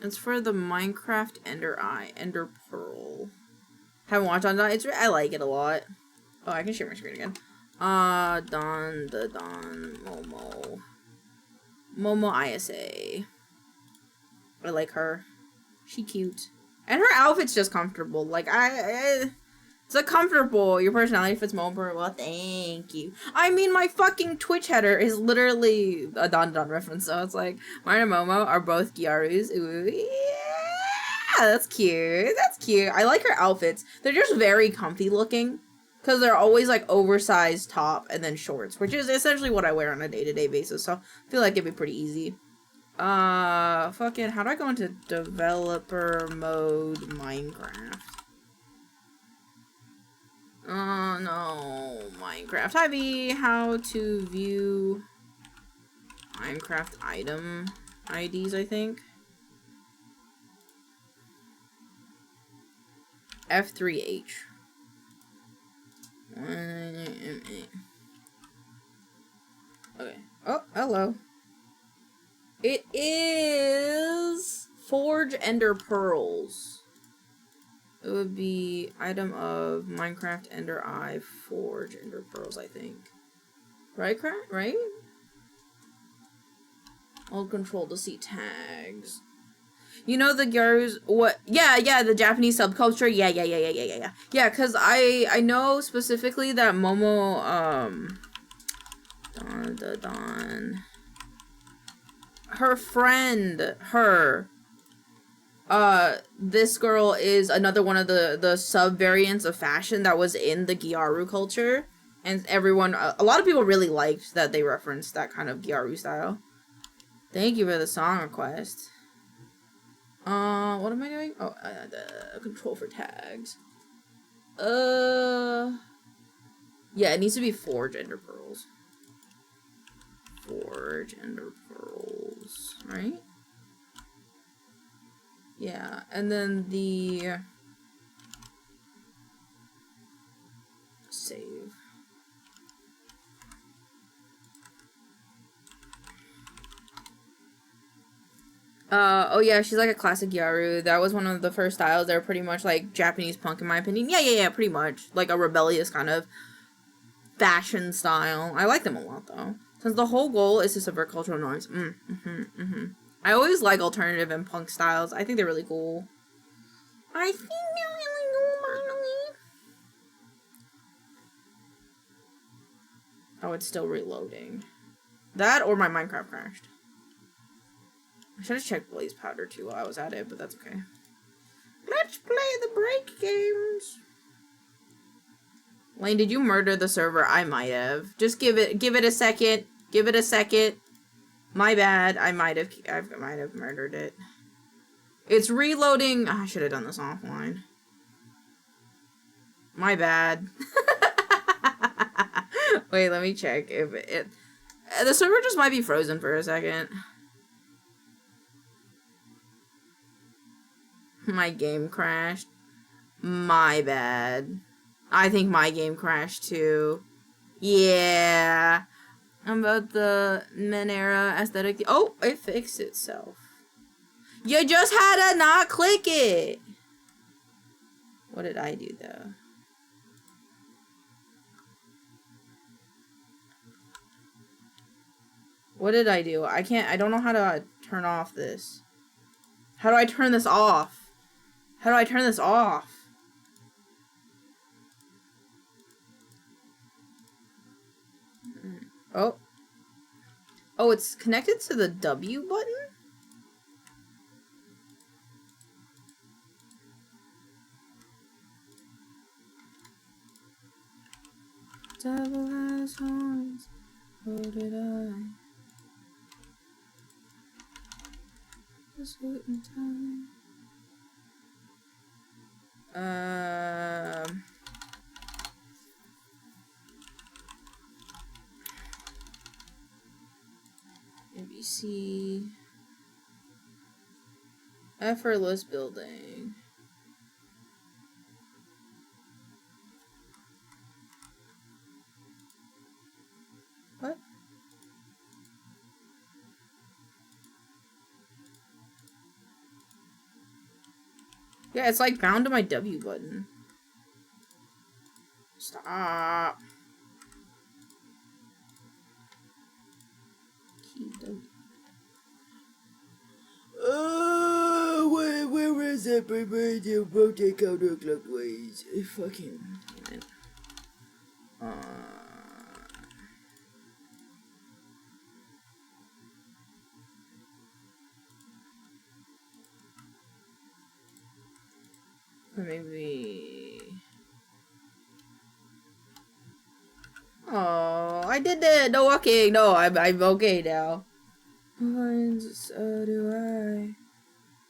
Speaker 1: It's for the Minecraft Ender Eye. Ender Pearl. Haven't watched on Don. I like it a lot. Oh, I can share my screen again. Don Momo. Momo ISA. I like her. She cute. And her outfit's just comfortable. Like, it's a comfortable. Your personality fits Momo. Well, thank you. I mean, my fucking Twitch header is literally a Don Don reference. So it's like, mine and Momo are both Gyaru's. Ooh, yeah, that's cute. That's cute. I like her outfits. They're just very comfy looking. Because they're always, like, oversized top and then shorts. Which is essentially what I wear on a day-to-day basis. So, I feel like it'd be pretty easy. Fucking, how do I go into developer mode Minecraft? Oh, no. Minecraft. Hi, V. How to view Minecraft item IDs, I think. F3H. Okay. Oh, hello. It is Forge Ender Pearls. It would be item of Minecraft Ender Eye Forge Ender Pearls, I think. Right, right? Hold control to see tags. You know the Gyaru's what? Yeah, the Japanese subculture. Yeah. Yeah, cause I know specifically that Momo Don. Her friend, this girl is another one of the sub variants of fashion that was in the Gyaru culture, and everyone, a lot of people really liked that they referenced that kind of Gyaru style. Thank you for the song request. What am I doing? Oh, the control for tags. Yeah, it needs to be Forge Ender Pearls. Forge Ender Pearls, right? Yeah, and then the save. Oh yeah, she's like a classic Gyaru. That was one of the first styles. They're pretty much like Japanese punk in my opinion. Yeah, pretty much. Like a rebellious kind of fashion style. I like them a lot though. Since the whole goal is to subvert cultural norms. I always like alternative and punk styles. I think they're really cool. I think they're really cool, finally. Oh, it's still reloading. That or my Minecraft crashed. I should have checked Blaze Powder too while I was at it, but that's okay. Let's play the break games. Lane, did you murder the server? I might have. Just give it a second. Give it a second. My bad. I might have murdered it. It's reloading. Oh, I should have done this offline. My bad. Wait, let me check if it. The server just might be frozen for a second. My game crashed. My bad. I think my game crashed too. Yeah. I'm about the Menera aesthetic. Oh, it fixed itself. You just had to not click it. What did I do though? What did I do? I don't know how to turn off this. How do I turn this off? How do I turn this off? Oh. Oh, it's connected to the W button? Devil has horns, so did I. A certain time. NBC. Effortless building. What? Yeah, it's like bound to my W button. Stop. Key W. Where is that? Rotate counterclockwise. Fucking. Maybe. Oh, I did it. No walking. No, I'm okay now. So do I.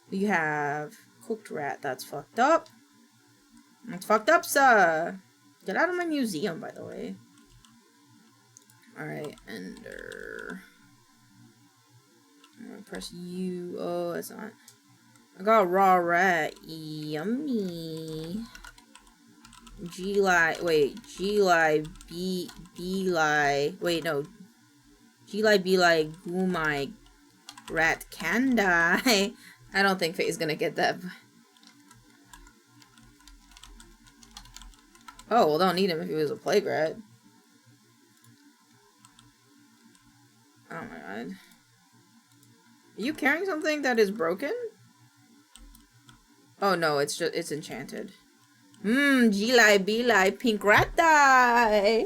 Speaker 1: You have cooked rat. That's fucked up. That's fucked up, sir. Get out of my museum, by the way. Alright, ender. I'm gonna press U. Oh, that's not. I got raw rat. Yummy. Wait, wait, no. Goomai. Rat can die. I don't think Faye's gonna get that. Oh, well, don't need him if he was a plague rat. Oh my god. Are you carrying something that is broken? Oh no, it's enchanted. G-Lie, pink rat die!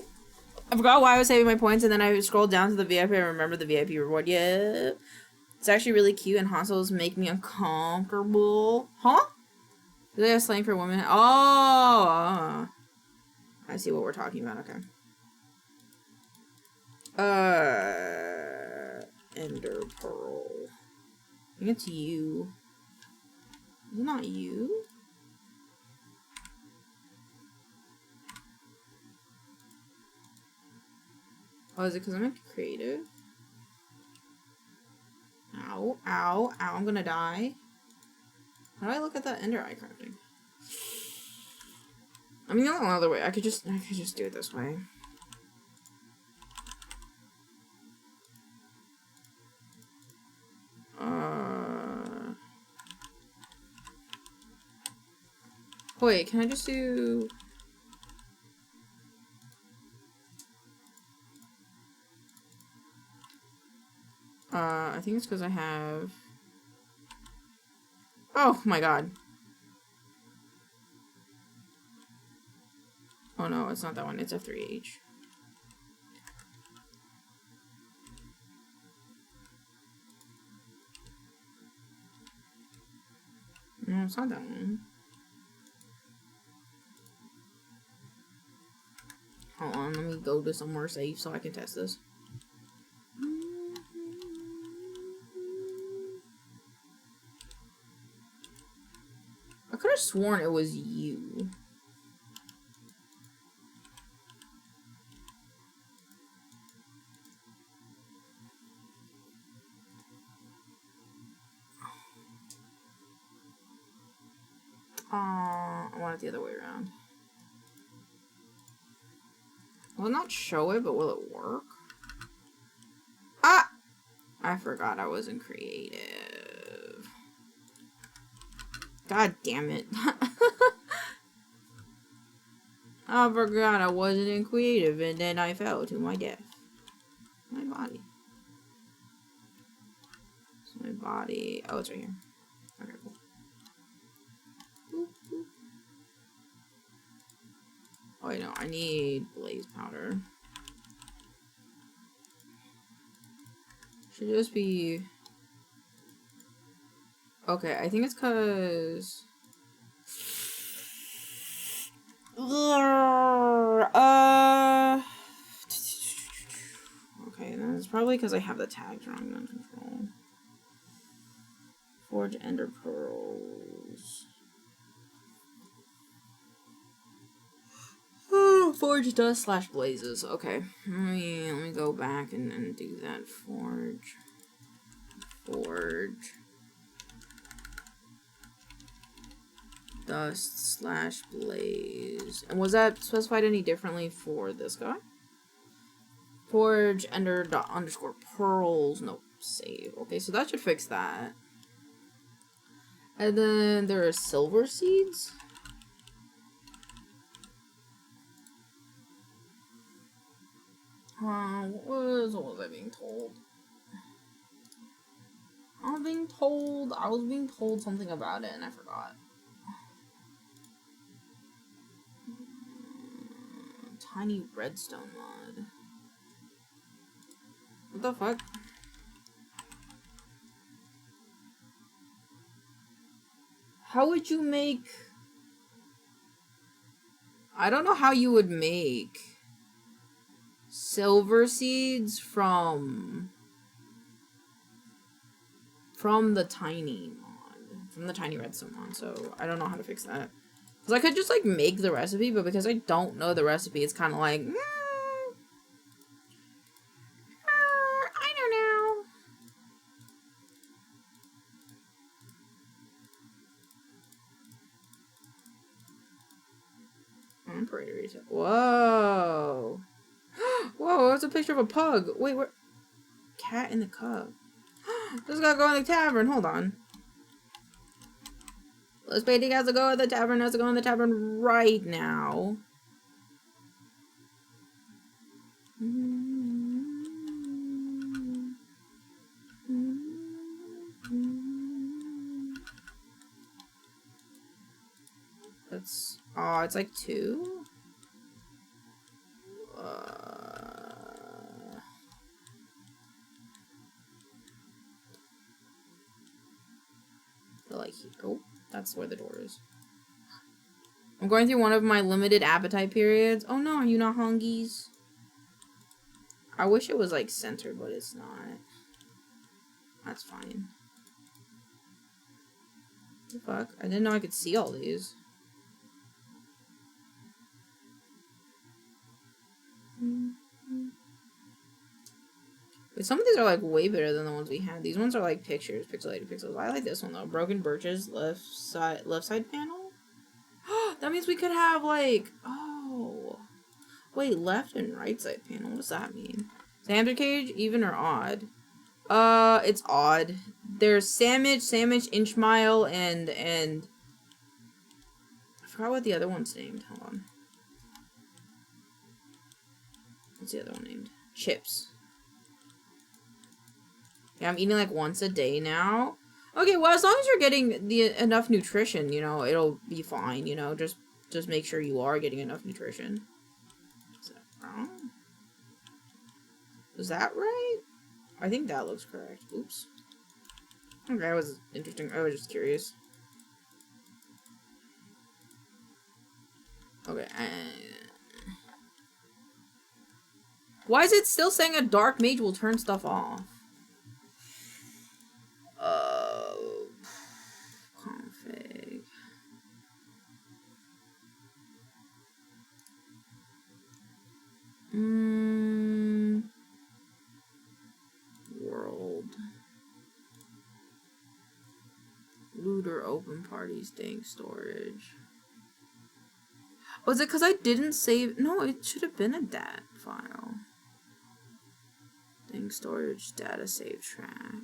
Speaker 1: I forgot why I was saving my points, and then I scrolled down to the VIP. I remember the VIP reward. Yeah. It's actually really cute, and hostels make me uncomfortable. Huh? Is that a slang for women? Oh! I see what we're talking about, okay. Ender Pearl. I think it's you. Is it not you? Oh, is it because I'm in creative? Ow, ow, ow, I'm gonna die. How do I look at that ender eye crafting? I mean, no other way. I could just do it this way. Wait, can I just do... I think it's because I have... Oh my god. Oh no, it's not that one. It's F3H. No, it's not that one. Hold on, let me go to somewhere safe so I can test this. I could have sworn it was you. I want it the other way around. Will it not show it, but will it work? Ah! I forgot I wasn't creative. God damn it. I forgot I wasn't in creative, and then I fell to my death. My body. It's my body. Oh, it's right here. Okay, cool. Boop, boop. Oh, wait, no. I need blaze powder. Should just be... Okay, I think it's because... Okay, then it's probably because I have the tags wrong on control. Forge ender pearls. Forge dust / blazes. Okay, let me go back and do that. Forge. Dust / blaze. And was that specified any differently for this guy? Forge ender _ pearls. Nope. Save. Okay, so that should fix that. And then there are silver seeds. What was I being told? I was being told something about it and I forgot. Tiny redstone mod. What the fuck? How would you make... I don't know how you would make silver seeds from the tiny mod. From the tiny redstone mod, so I don't know how to fix that. Because I could just, like, make the recipe, but because I don't know the recipe, it's kind of like... I don't know. Operator reset. Whoa. Whoa, that's a picture of a pug. Wait, where? Cat and the cub. Just gotta go in the tavern. Hold on. Let's painting has to go in the tavern. Has to go in the tavern right now. That's... Oh, it's like 2? Like, oh, that's where the door is. I'm going through one of my limited appetite periods. Oh no, are you not hungies? I wish it was like centered, but it's not. That's fine. What the fuck? I didn't know I could see all these. But some of these are like way better than the ones we had. These ones are like pictures, pixelated pixels. I like this one though. Broken birches, left side panel. That means we could have like, oh, wait, left and right side panel. What does that mean? Hamster cage, even or odd? It's odd. There's sandwich, inch mile, and I forgot what the other one's named. Hold on. What's the other one named? Chips. Yeah, I'm eating like once a day now. Okay, well, as long as you're getting enough nutrition, you know, it'll be fine, you know. Just make sure you are getting enough nutrition. Is that wrong? Is that right? I think that looks correct. Oops. Okay, that was interesting. I was just curious. Okay. Why is it still saying a dark mage will turn stuff off? Config. World. Looter open party staying storage. Was it because I didn't save? No, it should have been a dat file. Thing storage data save track.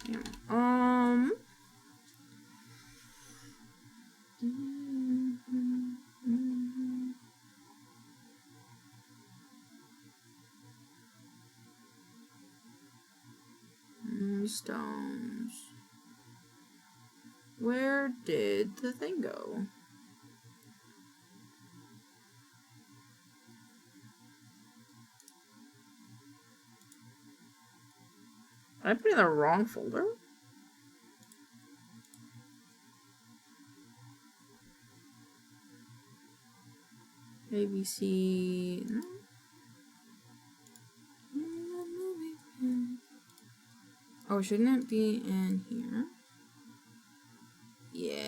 Speaker 1: Yeah. Stones. Where did the thing go? Did I put it in the wrong folder? ABC. No? Oh, shouldn't it be in here? Yeah.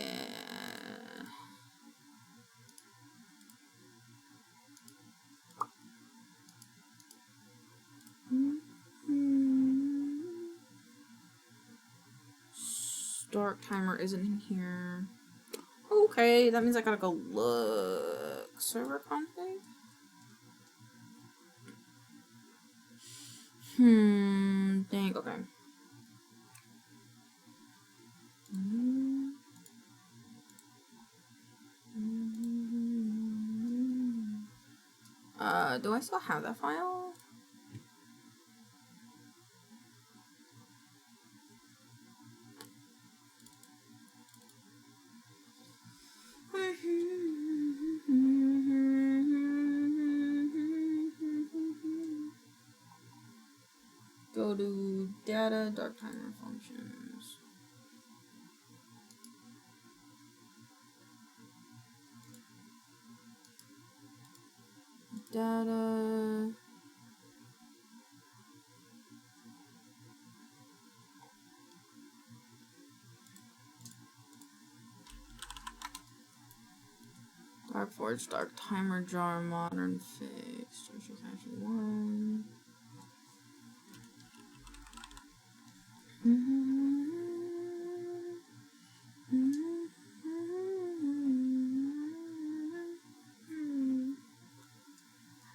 Speaker 1: Start timer isn't in here. Okay, that means I gotta go look. Server config? Dang, okay. Do I still have that file? do data, dark timer functions. Data. Dark forge, dark timer jar, modern fix, social factory 1.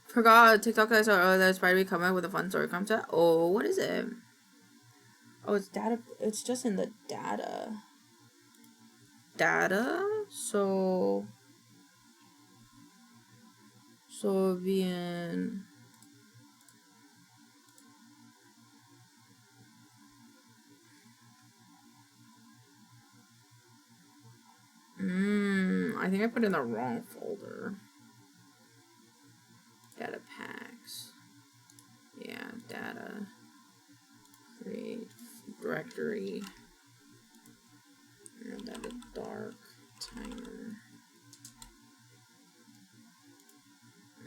Speaker 1: Forgot TikTok I saw earlier that's probably coming with a fun story concept. Oh, what is it? Oh, it's data. It's just in the data. Data? So it'd be in. I think I put in the wrong folder. Data packs. Yeah, data. Create directory. And data dark timer.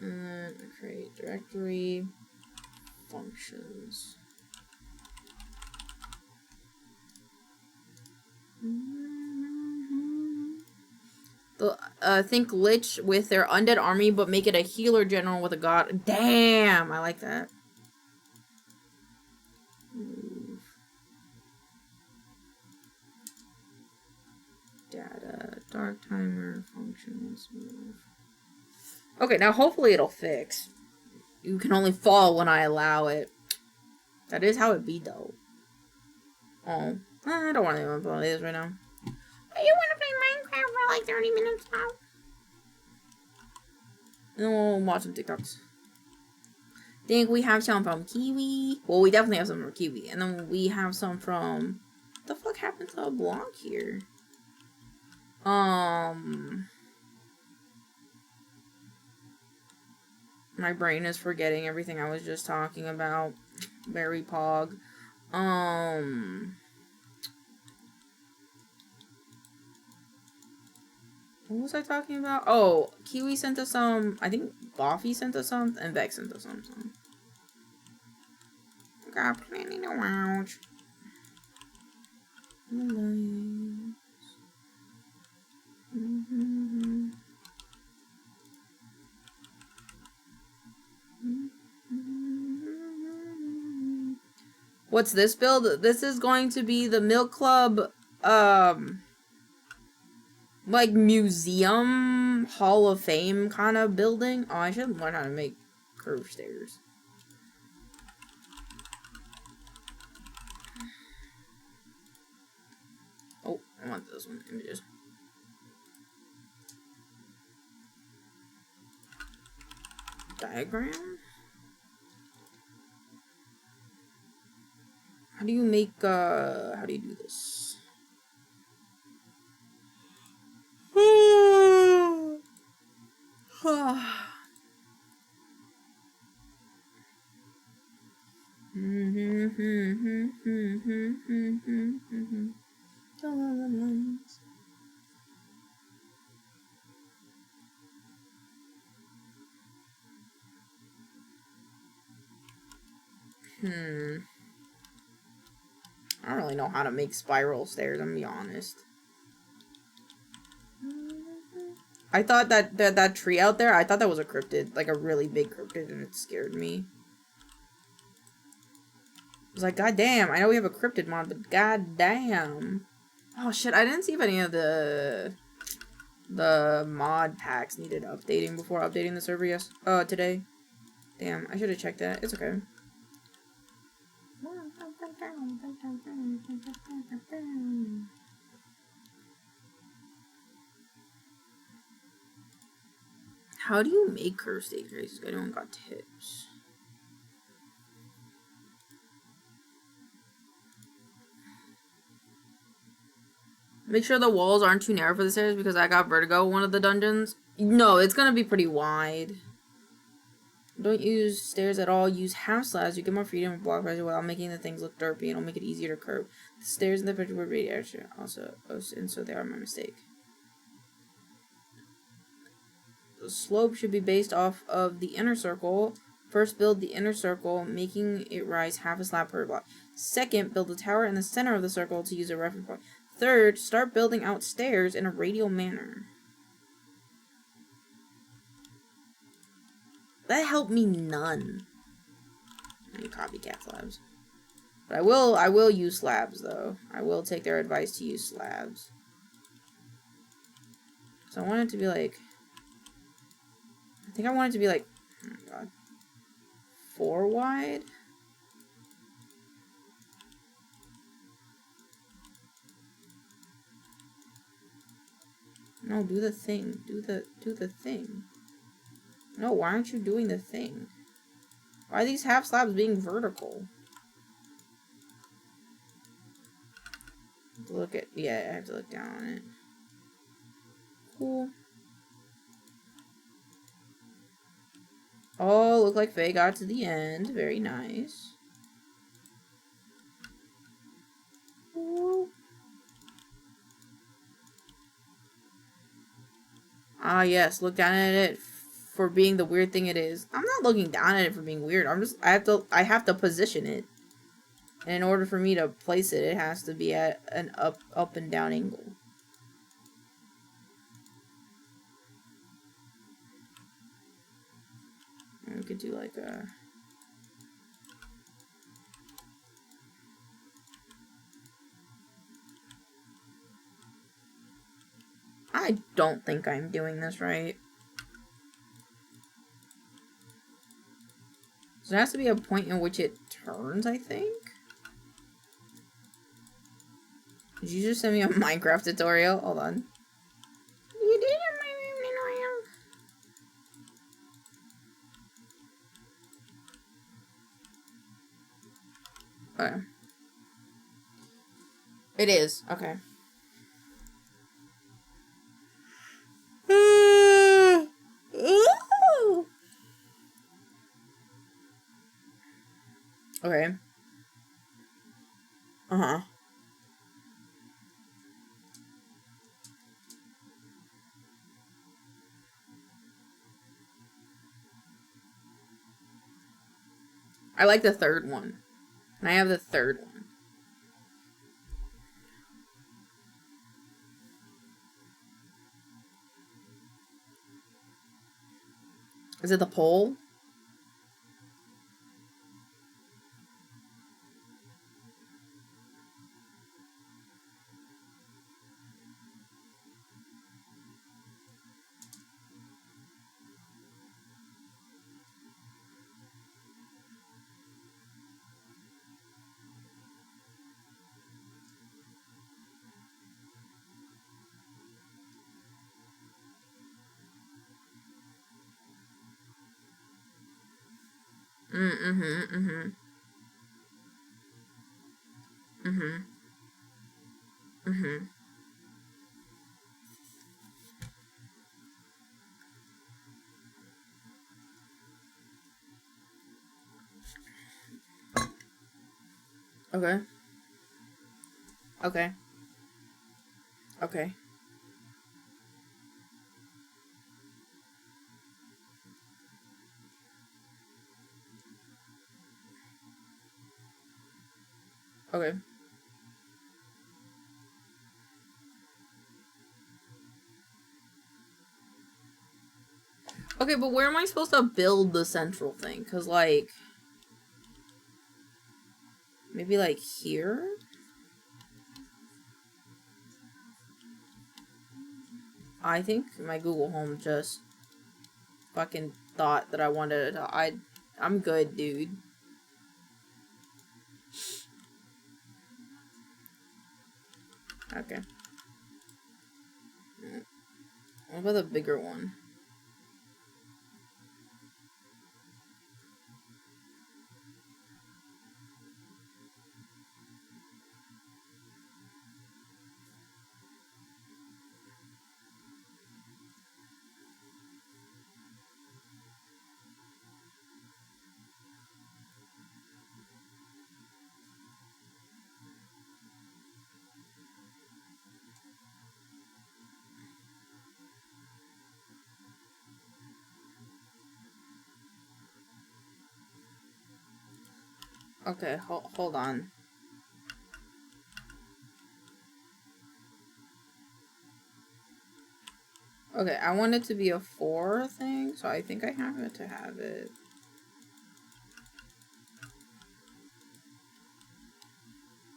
Speaker 1: And then create directory functions. Think Lich with their undead army, but make it a healer general with a god. Damn, I like that. Move. Data, dark timer, functions, move. Okay, now hopefully it'll fix. You can only fall when I allow it. That is how it be, though. Oh, I don't want to play this right now. You want to play Minecraft for like 30 minutes now? And then we'll watch some TikToks. Think we have some from Kiwi. Well, we definitely have some from Kiwi. And then we have some from... What the fuck happened to a block here? My brain is forgetting everything I was just talking about. Very pog. What was I talking about? Oh, Kiwi sent us some. I think Boffy sent us some, and Vex sent us some. Got plenty to watch. What's this build? This is going to be the Milk Club, like museum Hall of Fame kind of building. Oh, I should learn how to make curved stairs. Oh, I want this one. Images. Diagram? How do you make, how do you do this? I don't really know how to make spiral stairs, I'm gonna be honest. I thought that tree out there, I thought that was a cryptid, like a really big cryptid, and it scared me. I was like, god damn, I know we have a cryptid mod, but god damn. Oh shit, I didn't see if any of the mod packs needed updating before updating the server today. Damn, I should have checked that. It's okay. How do you make curve staircases? I don't got tips. Make sure the walls aren't too narrow for the stairs because I got vertigo one of the dungeons. No, it's gonna be pretty wide. Don't use stairs at all. Use half slabs. You get more freedom of block pressure without making the things look derpy, and it'll make it easier to curve. The stairs in the picture were really extra, also, and so they are my mistake. The slope should be based off of the inner circle. First, build the inner circle, making it rise half a slab per block. Second, build a tower in the center of the circle to use a reference point. Third, start building out stairs in a radial manner. That helped me none. I need copycat slabs. But I will use slabs though. I will take their advice to use slabs. So I want it to be like, I think I want it to be like, oh my god, 4 wide. No, do the thing. Do the thing. No, why aren't you doing the thing? Why are these half slabs being vertical? Look at, yeah, I have to look down on it. Cool. Oh, look like Faye got to the end. Very nice. Ooh. Ah, yes, look down at it for being the weird thing it is. I'm not looking down at it for being weird. I have to position it. And in order for me to place it, it has to be at an up and down angle. And we could do like a... I don't think I'm doing this right. So there has to be a point in which it turns, I think. Did you just send me a Minecraft tutorial? Hold on. You did a Minecraft tutorial. Okay. It is. Okay. Okay. Uh-huh. I like the third one. And I have the third one. Is it the pole? Mm-hmm. Okay. Okay. Okay. Okay. Okay, but where am I supposed to build the central thing? Because, like... maybe, like, here? I think my Google Home just fucking thought that I wanted to... I'm good, dude. Okay. What about the bigger one? Okay, hold on. Okay, I want it to be a 4 thing, so I think I have it to have it.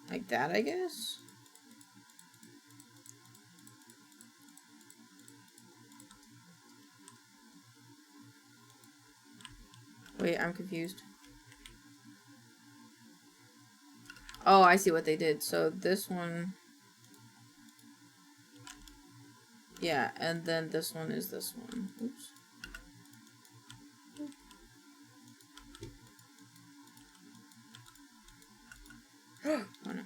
Speaker 1: Like that, I guess? Wait, I'm confused. Oh, I see what they did. So this one... Yeah, and then this one is this one. Oops. Oh no.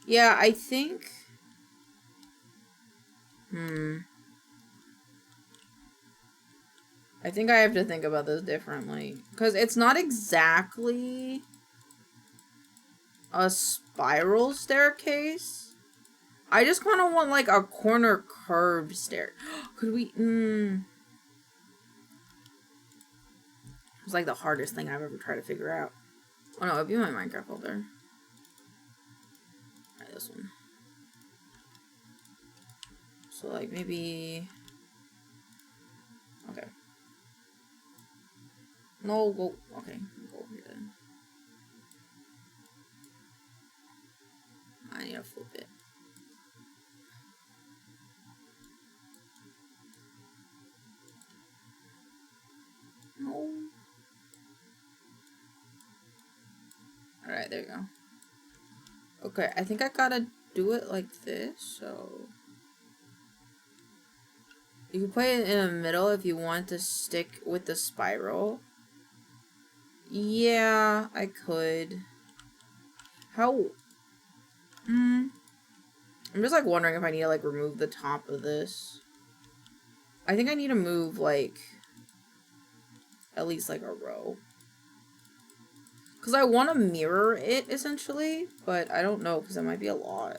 Speaker 1: Yeah, I think... I think I have to think about this differently. Because it's not exactly a spiral staircase. I just kind of want like a corner curved stair. Could we... It's like the hardest thing I've ever tried to figure out. Oh no, it'd be my Minecraft folder. Alright, this one. So like maybe... Okay. No, go... Okay, go over here then. I need to flip it. No. Alright, there you go. Okay, I think I gotta do it like this, so... You can put it in the middle if you want to stick with the spiral. Yeah, I could. How... I'm just like wondering if I need to like remove the top of this. I think I need to move like... at least like a row. Because I want to mirror it, essentially, but I don't know, because it might be a lot.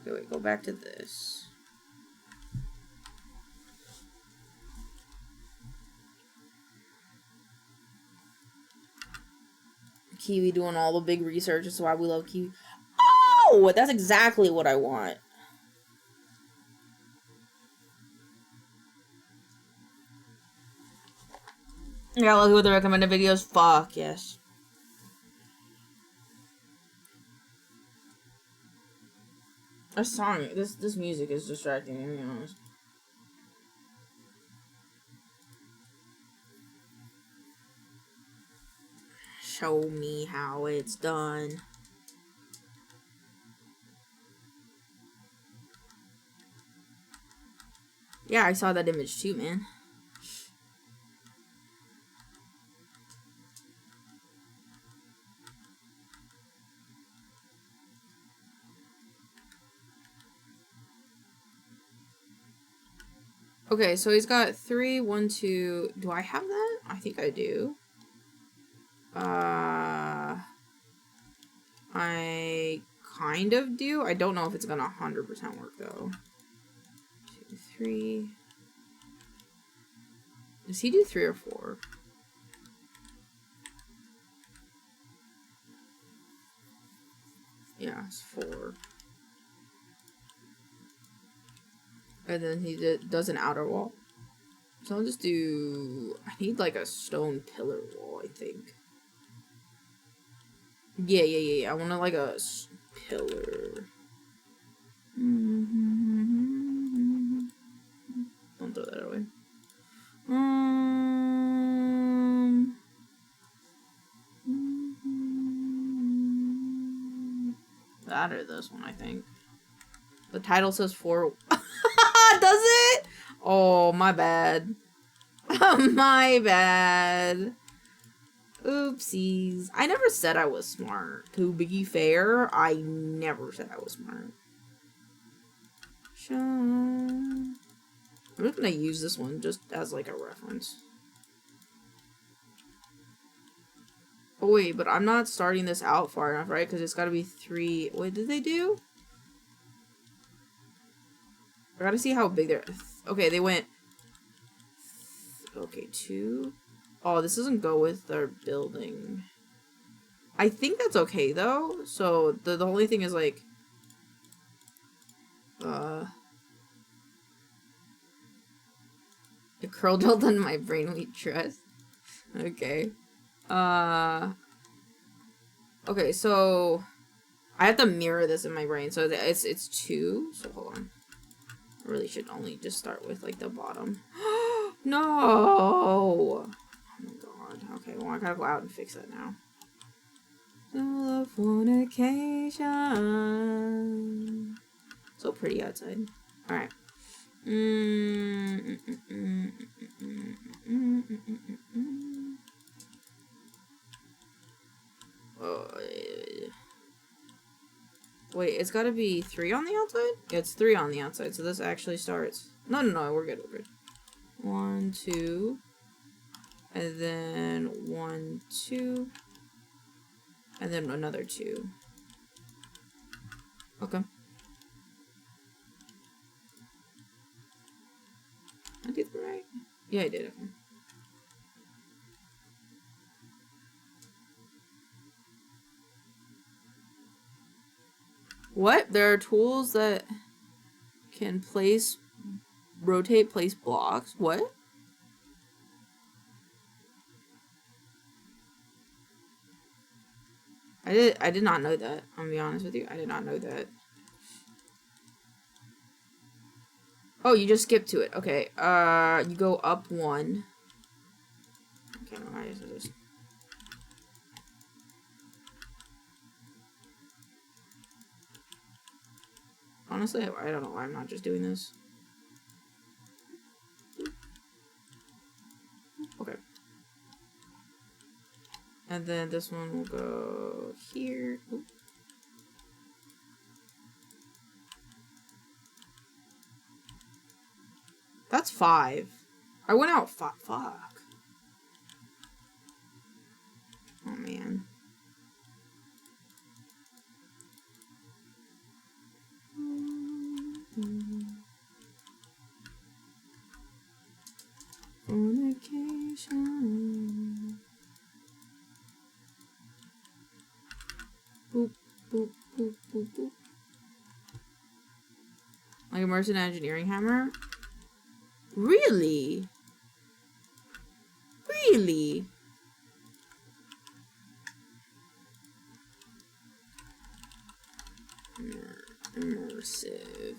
Speaker 1: Okay, wait, go back to this. Kiwi doing all the big research, this is why we love Kiwi. Oh, that's exactly what I want. Yeah, lucky with the recommended videos. Fuck, yes. This song, this music is distracting me, to be honest. Show me how it's done. Yeah, I saw that image too, man. Okay, so he's got 3, 1, 2. Do I have that? I think I do. I kind of do. I don't know if it's gonna 100% work though. 2, 3. Does he do 3 or 4? Yeah, it's 4. And then he does an outer wall. So I'll just do... I need like a stone pillar wall, I think. Yeah. I want to like a pillar. Don't throw that away. That or this one, I think. The title says 4. Does it? Oh, my bad. My bad. Oopsies. I never said I was smart. To be fair, I never said I was smart. I'm just gonna use this one just as like a reference. Oh wait, but I'm not starting this out far enough, right? Because it's gotta be 3. What did they do? gotta see how big they're... Okay, they went... Okay, 2. Oh, this doesn't go with their building. I think that's okay, though. So, the only thing is, like... The curl gel on my brain we trust. Okay. Okay, so... I have to mirror this in my brain. So, it's 2. So, hold on. I really should only just start with, like, the bottom. No! Oh my god. Okay, well, I gotta go out and fix that now. Fornication. So pretty outside. Alright. Wait, it's gotta be 3 on the outside? Yeah, it's 3 on the outside, so this actually starts... No, we're good, 1, 2, and then 1, 2, and then another 2. Okay. I did it right? Yeah, I did. Okay. What? There are tools that can rotate, place blocks? What? I did not know that. I'm gonna be honest with you. I did not know that. Oh, you just skip to it. Okay. You go up 1. Okay, no, I just... Honestly, I don't know why I'm not just doing this. Okay. And then this one will go here. Oop. That's 5. I went out 5. Fuck. Oh, man. Fornication. Boop, boop, boop, boop, boop. Like a merchant engineering hammer? Really? Really? Immersive.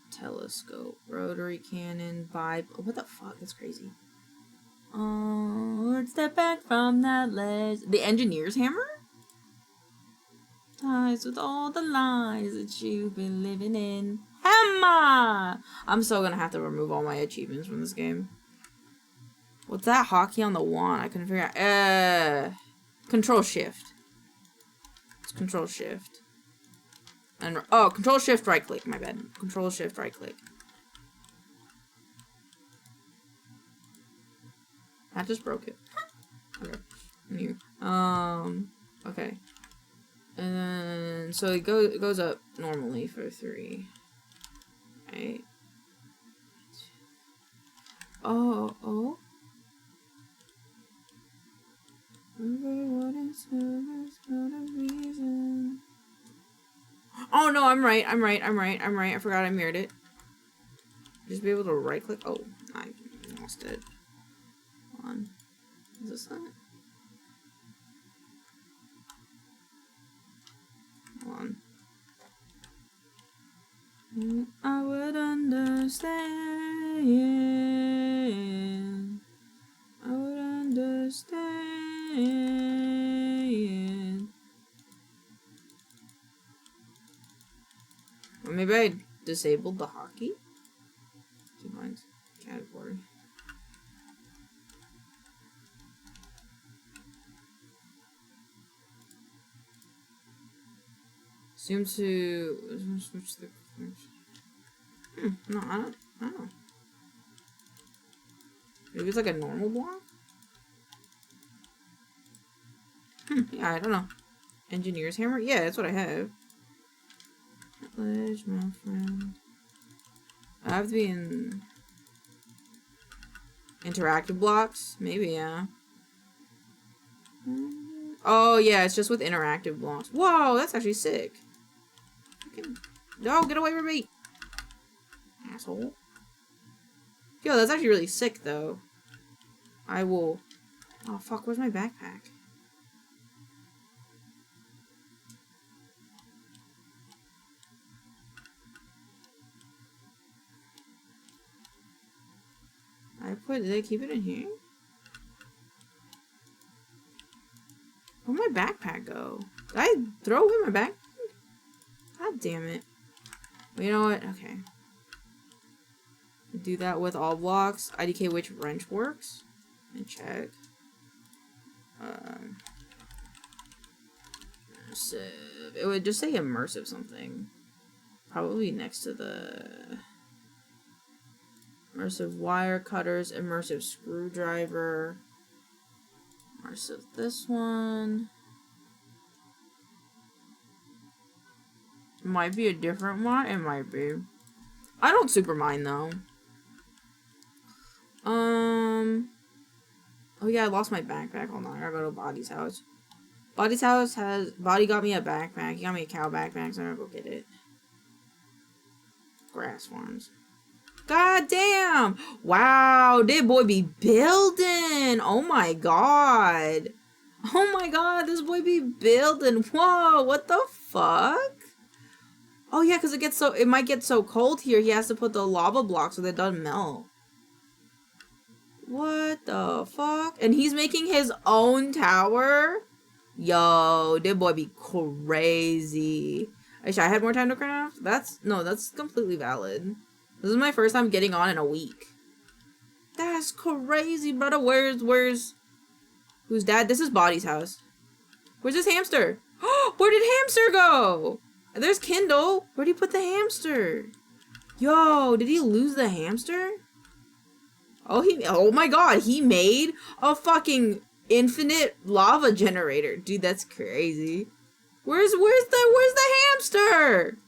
Speaker 1: Telescope. Rotary cannon. Vibe. Oh, what the fuck? That's crazy. Oh, step back from that ledge. The engineer's hammer? Ties with all the lies that you've been living in. Hammer! I'm so gonna have to remove all my achievements from this game. What's that hockey on the wand? I couldn't figure out. Control shift. It's control shift. And oh, control shift right click. My bad. Control shift right click. I just broke it. Okay. Here. Okay. And then so it goes up normally for 3. Right. Oh. Oh no, I'm right. I forgot I mirrored it. Just be able to right click. Oh, I lost it. Hold on. Is this that? Hold on. I would understand. I would understand. Or maybe I disabled the hockey. Mine's category. Seem to switch the. No, I don't know. Maybe it's like a normal block? Yeah, I don't know. Engineer's hammer? Yeah, that's what I have. Glitch, my friend. I have to be in interactive blocks? Maybe, yeah. Oh, yeah, it's just with interactive blocks. Whoa, that's actually sick. No, get away from me! Asshole. Yo, that's actually really sick, though. I will... Oh, fuck, where's my backpack? Did I keep it in here? Where'd my backpack go? Did I throw away my backpack? God damn it. Well, you know what? Okay. Do that with all blocks. IDK which wrench works. And check. Immersive. It would just say immersive something. Probably next to the... Immersive wire cutters, immersive screwdriver, immersive this one. Might be a different one, it might be. I don't super mind though. Oh yeah, I lost my backpack. Hold on, I gotta go to Body's house. Body's house has, Body got me a backpack. He got me a cow backpack, so I'm gonna go get it. Grass farms. God damn! Wow, this boy be building! Oh my god! Oh my god, this boy be building! Whoa, what the fuck? Oh yeah, because it might get so cold here, he has to put the lava blocks so that it doesn't melt. What the fuck? And he's making his own tower? Yo, this boy be crazy. I wish I had more time to craft. That's completely valid. This is my first time getting on in a week. That's crazy, brother. Where's... Who's dad? This is Body's house. Where's his hamster? Where did hamster go? There's Kindle. Where'd he put the hamster? Yo, did he lose the hamster? Oh my god, he made a fucking infinite lava generator. Dude, that's crazy. Where's the hamster?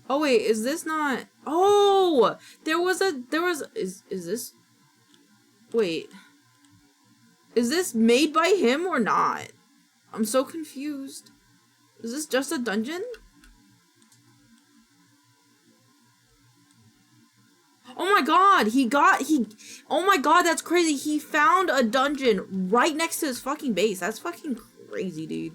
Speaker 1: Oh wait, is this not... Oh! Is this... Wait. Is this made by him or not? I'm so confused. Is this just a dungeon? Oh my god, oh my god, that's crazy. He found a dungeon right next to his fucking base. That's fucking crazy, dude.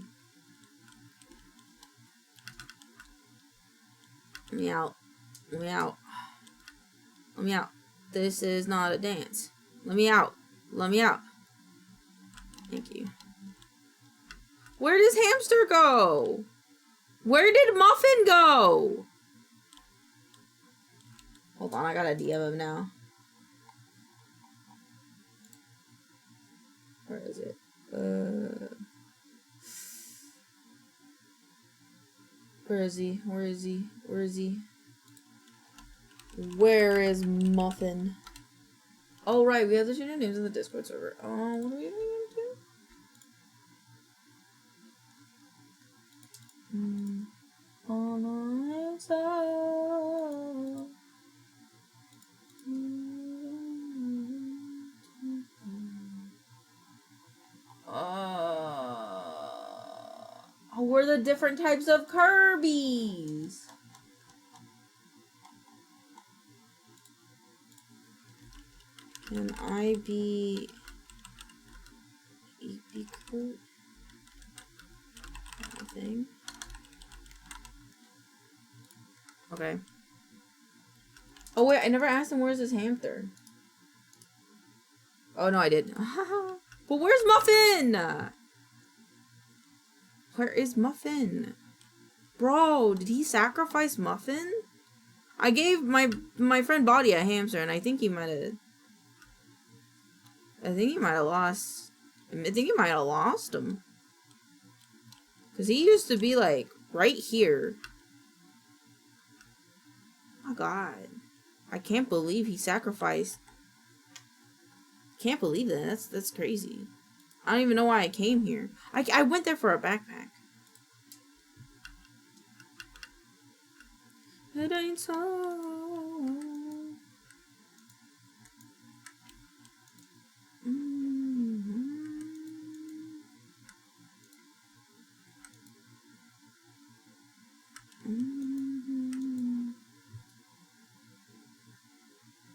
Speaker 1: Let me out. Let me out. Let me out. This is not a dance. Let me out. Let me out. Thank you. Where does hamster go? Where did Muffin go? Hold on, I got a DM him now. Where is it? Where is he? Where is he? Where is he? Where is Muffin? Oh, right, we have the two new names in the Discord server. Oh, what are we doing to? On our side. Oh, we're the different types of Kirby's. Can I be cool? Thing. Okay. Oh wait, I never asked him where's his hamster. Oh no, I did. But where's Muffin? Where is Muffin? Bro, did he sacrifice Muffin? I gave my friend Body a hamster, and I think he might have. I think he might have lost. I think he might have lost him. Cause he used to be like right here. Oh god, I can't believe he sacrificed. Can't believe that. That's crazy. I don't even know why I came here. I went there for a backpack. It ain't so.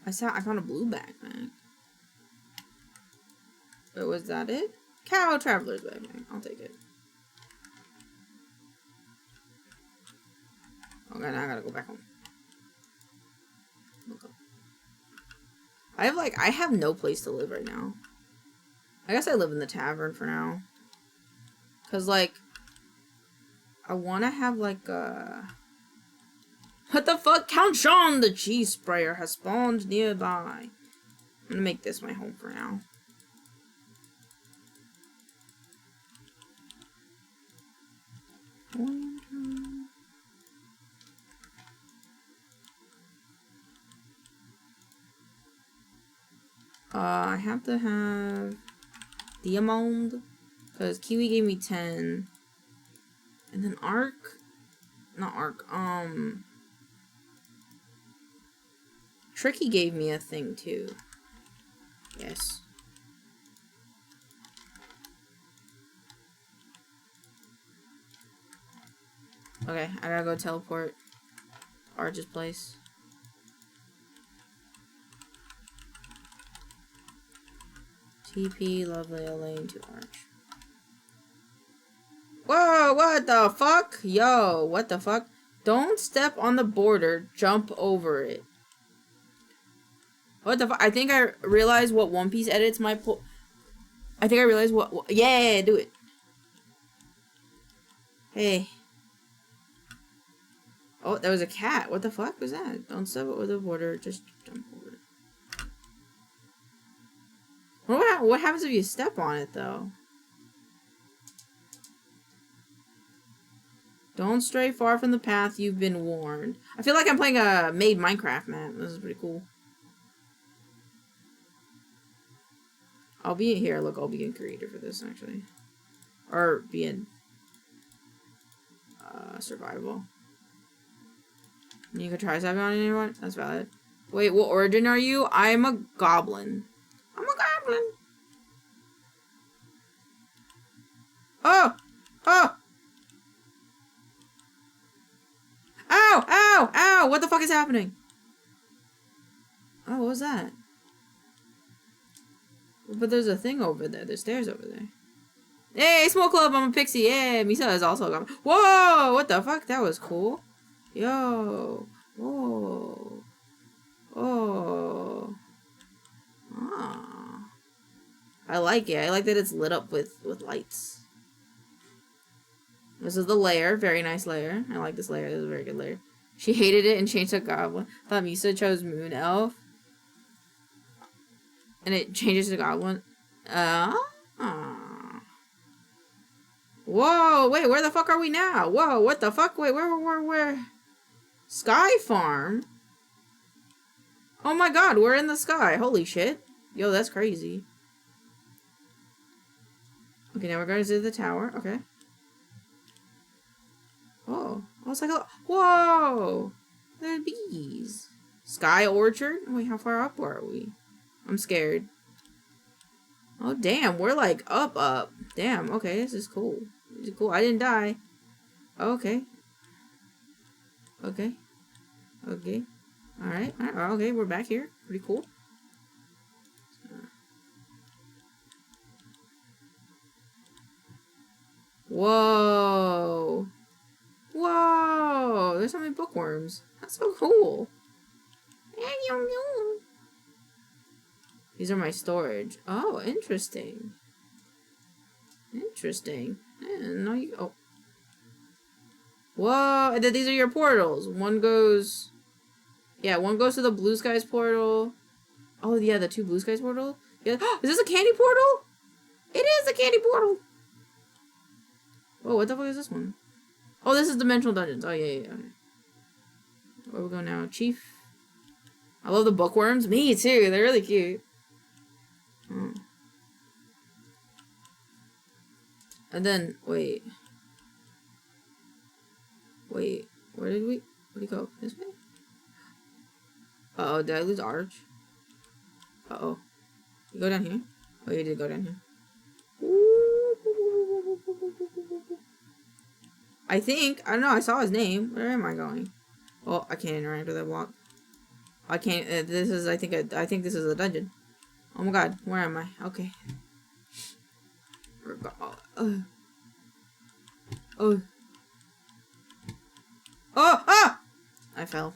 Speaker 1: I found a blue backpack. Wait, was that it? Cow traveler's backpack. I'll take it. Okay, now I gotta go back home. Okay. I have no place to live right now. I guess I live in the tavern for now. Cause like, I wanna have like a... What the fuck? Count Sean, the cheese sprayer, has spawned nearby. I'm gonna make this my home for now. I have to have Diamond, because Kiwi gave me 10. And then Tricky gave me a thing too. Yes. Okay, I gotta go teleport Arch's place. TP lovely Elaine to Arch. Whoa, what the fuck? Yo, what the fuck? Don't step on the border, jump over it. What the fuck? I think I realized what One Piece edits my I think I realized what yeah, do it. Hey. Oh, there was a cat. What the fuck was that? Don't step over the border, just jump over it. What happens if you step on it, though? Don't stray far from the path, you've been warned. I feel like I'm playing a made Minecraft map. This is pretty cool. I'll be here. Look, I'll be in creator for this, actually. Or be in survival. You could try stepping on anyone? That's valid. Wait, what origin are you? I'm a goblin. I'm a goblin. Oh! Oh! Ow! Ow! Ow! What the fuck is happening? Oh, what was that? But there's a thing over there. There's stairs over there. Hey, Smoke Club! I'm a pixie. Yeah, Misa is also a goblin. Whoa! What the fuck? That was cool. Yo. Whoa. Oh. Ah. I like it. I like that it's lit up with lights. This is the layer. Very nice layer. I like this layer. This is a very good layer. She hated it and changed to goblin. Thought Misa chose Moon Elf. And it changes to goblin. Whoa, wait, where the fuck are we now? Whoa, what the fuck? Wait, where? Sky Farm? Oh my god, we're in the sky. Holy shit. Yo, that's crazy. Okay, now we're going to the tower. Okay. Oh, it's like a... Whoa! There are bees. Sky Orchard? Wait, how far up are we? I'm scared. Oh, damn. We're, like, up. Damn. Okay, this is cool. This is cool. I didn't die. Okay. Okay. Okay. Alright. Okay, we're back here. Pretty cool. Whoa. Whoa. There's so many bookworms. That's so cool. These are my storage. Oh, interesting. Interesting. No, you. Oh. Whoa! And then these are your portals. One goes. Yeah, one goes to the Blue Skies portal. Oh yeah, the two Blue Skies portal. Yeah. Is this a candy portal? It is a candy portal. Oh, what the fuck is this one? Oh, this is Dimensional Dungeons. Oh yeah. Okay. Where we go now, Chief? I love the bookworms. Me too. They're really cute. And then, wait. Wait, where did we go? This way? Uh-oh, did I lose Arch? Uh-oh. You go down here? Oh, you did go down here. I don't know, I saw his name. Where am I going? Oh, I can't interact with that block. I can't, I think this is a dungeon. Oh my god, where am I? Okay. Oh. Ah! I fell.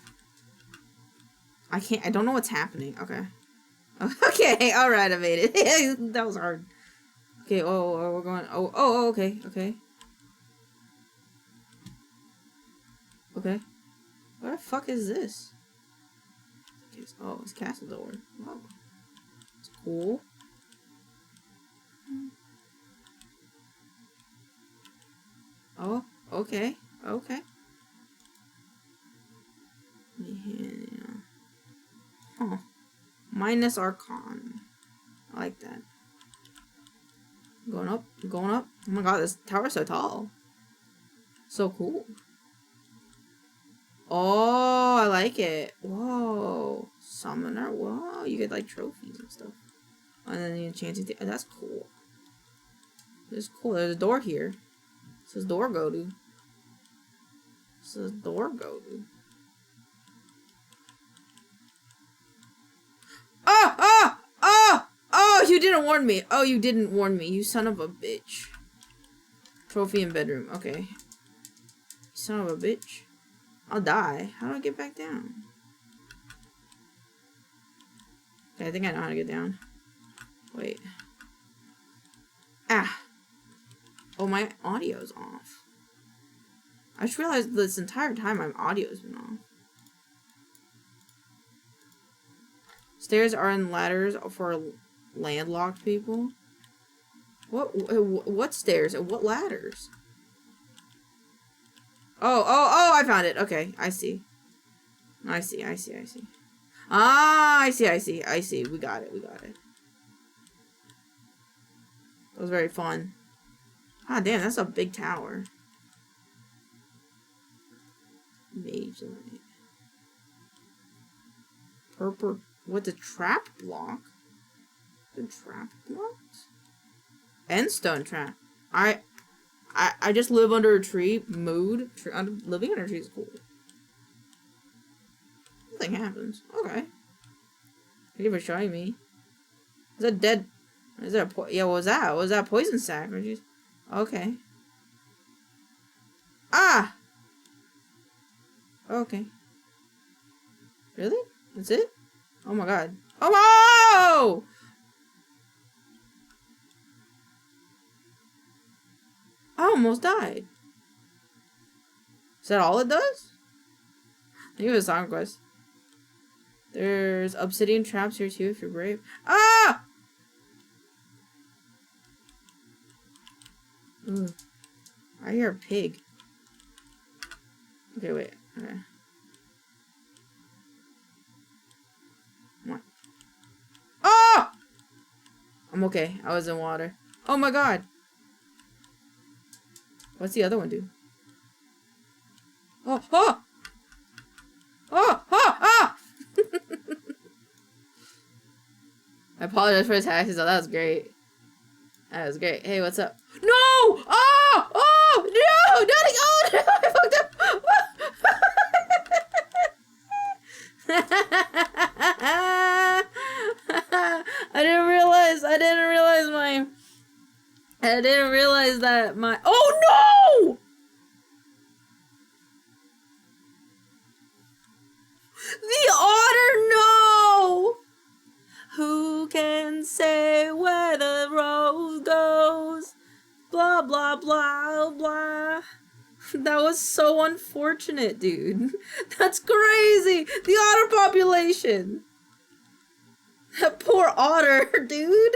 Speaker 1: I don't know what's happening. Okay. Okay, alright, I made it. That was hard. Okay, we're going, okay. Okay. What the fuck is this? Oh, it's castle door. Wow. It's cool. Oh, okay. Yeah. Huh. Minus Archon. I like that. Going up. Oh my god, this tower's so tall. So cool. Oh, I like it. Whoa. Summoner. Whoa. You get like trophies and stuff. And then the enchanting. That's cool. This is cool. There's a door here. It says door go to. Oh, you didn't warn me. Oh, you didn't warn me. You son of a bitch. Trophy in bedroom. Okay. Son of a bitch. I'll die. How do I get back down? Okay, I think I know how to get down. Wait. Ah. Oh, my audio's off. I just realized this entire time my audio's been off. Stairs are in ladders for landlocked people. What stairs and what ladders? Oh, I found it. Okay, I see. I see. Ah, I see. We got it. That was very fun. Ah, damn, that's a big tower. Mage light. Purple. What, the trap block? The trap blocks? Endstone trap. I just live under a tree. Mood. Living under a tree is cool. Nothing happens. Okay. Thank you for showing me. Is that dead? Is that yeah, what was that? What was that poison sac? Okay. Ah! Okay. Really? That's it? Oh my god. Oh! I almost died. Is that all it does? I think it was a song quest. There's obsidian traps here too if you're brave. Ah! Ooh. I hear a pig. Okay, wait. Okay. Come on. Ah! I'm okay. I was in water. Oh my god. What's the other one do? Oh! Oh! Oh! Oh! Oh! I apologize for his hacks. Oh, that was great. That was great. Hey, what's up? No! Oh! Oh! No! Nothing! Oh, no! I fucked up! I didn't realize that my... Oh, no! The otter, no! Who can say where the road goes? Blah, blah, blah, blah. That was so unfortunate, dude. That's crazy! The otter population! That poor otter, dude!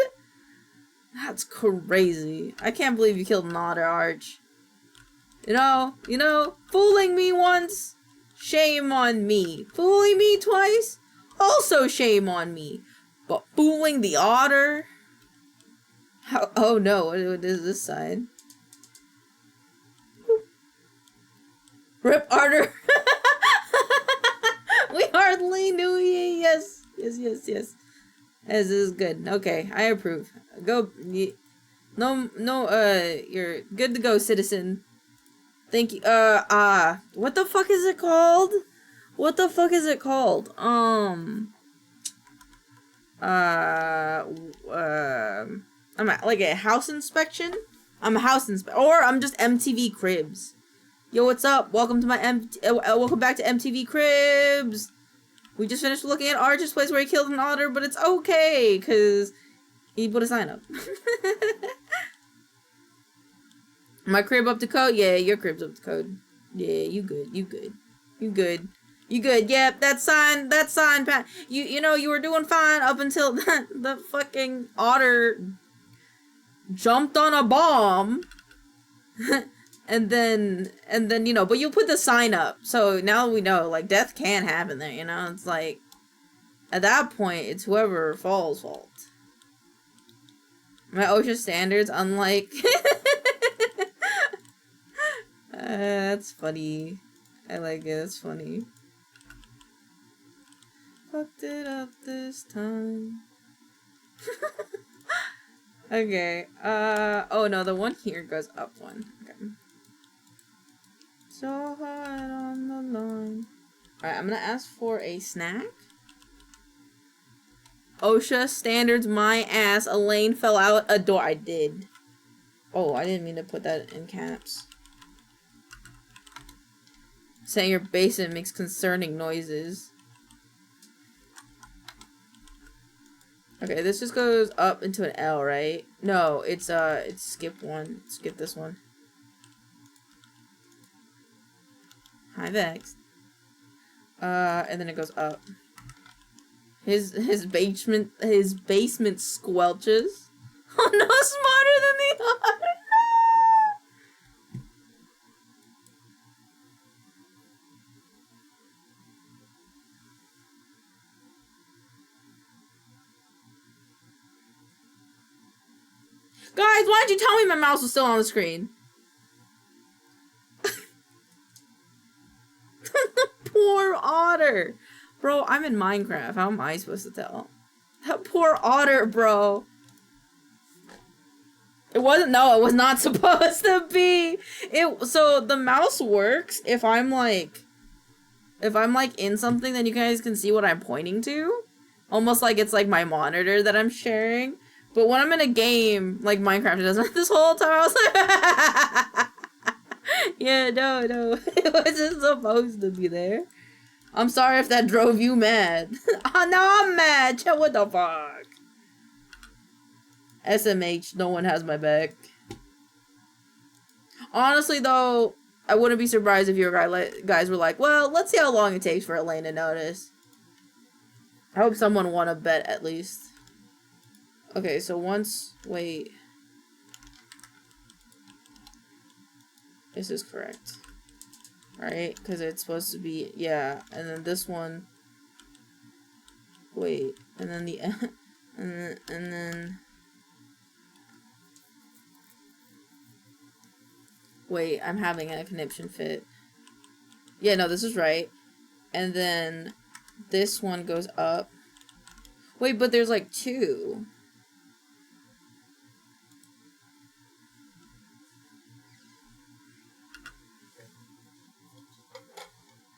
Speaker 1: That's crazy. I can't believe you killed an otter, Arch. You know, fooling me once, shame on me. Fooling me twice, also shame on me. But fooling the otter? Oh no, what is this side? Rip Arter. We hardly knew ye. Yes. Yes, yes, yes. This is good. Okay, I approve. Go. No, you're good to go, citizen. Thank you. What the fuck is it called? What the fuck is it called? I'm at, like, a house inspection? I'm a house inspector, or I'm just MTV Cribs. Yo, what's up? Welcome to my welcome back to MTV Cribs. We just finished looking at Arch's place where he killed an otter, but it's okay, cause he put a sign up. My crib up to code? Yeah, your crib's up to code. Yeah, you good, you good. You good. You good. Yep, that sign, Pat. You know, you were doing fine up until the fucking otter jumped on a bomb. and then, you know, but you put the sign up. So now we know, like, death can happen there, you know? It's like, at that point, it's whoever falls' fault. My OSHA standards, unlike... that's funny. I like it, it's funny. Fucked it up this time. Okay, oh no, the one here goes up one. Okay. So hard on the line. Alright, I'm gonna ask for a snack. OSHA standards, my ass. Elaine fell out a door. I did. Oh, I didn't mean to put that in caps. Saying your basement makes concerning noises. Okay, this just goes up into an L, right? No, it's skip one. Skip this one. Hi, Vex. And then it goes up. His basement squelches. Oh no, smarter than the otter. Guys, why didn't you tell me my mouse was still on the screen? Poor otter. Bro, I'm in Minecraft. How am I supposed to tell? That poor otter, bro. It wasn't, no, it was not supposed to be. So the mouse works if I'm like in something, then you guys can see what I'm pointing to. Almost like it's like my monitor that I'm sharing. But when I'm in a game, like Minecraft, it doesn't. This whole time I was like, yeah, no, it wasn't supposed to be there. I'm sorry if that drove you mad. Oh, now I'm mad. What the fuck? SMH, no one has my back. Honestly, though, I wouldn't be surprised if your guys were like, well, let's see how long it takes for Elaine to notice. I hope someone won a bet, at least. Okay, so once... Wait. This is correct. Right? Because it's supposed to be... Yeah. And then this one... Wait. And then the... and then... Wait, I'm having a conniption fit. Yeah, no, this is right. And then... This one goes up. Wait, but there's like two.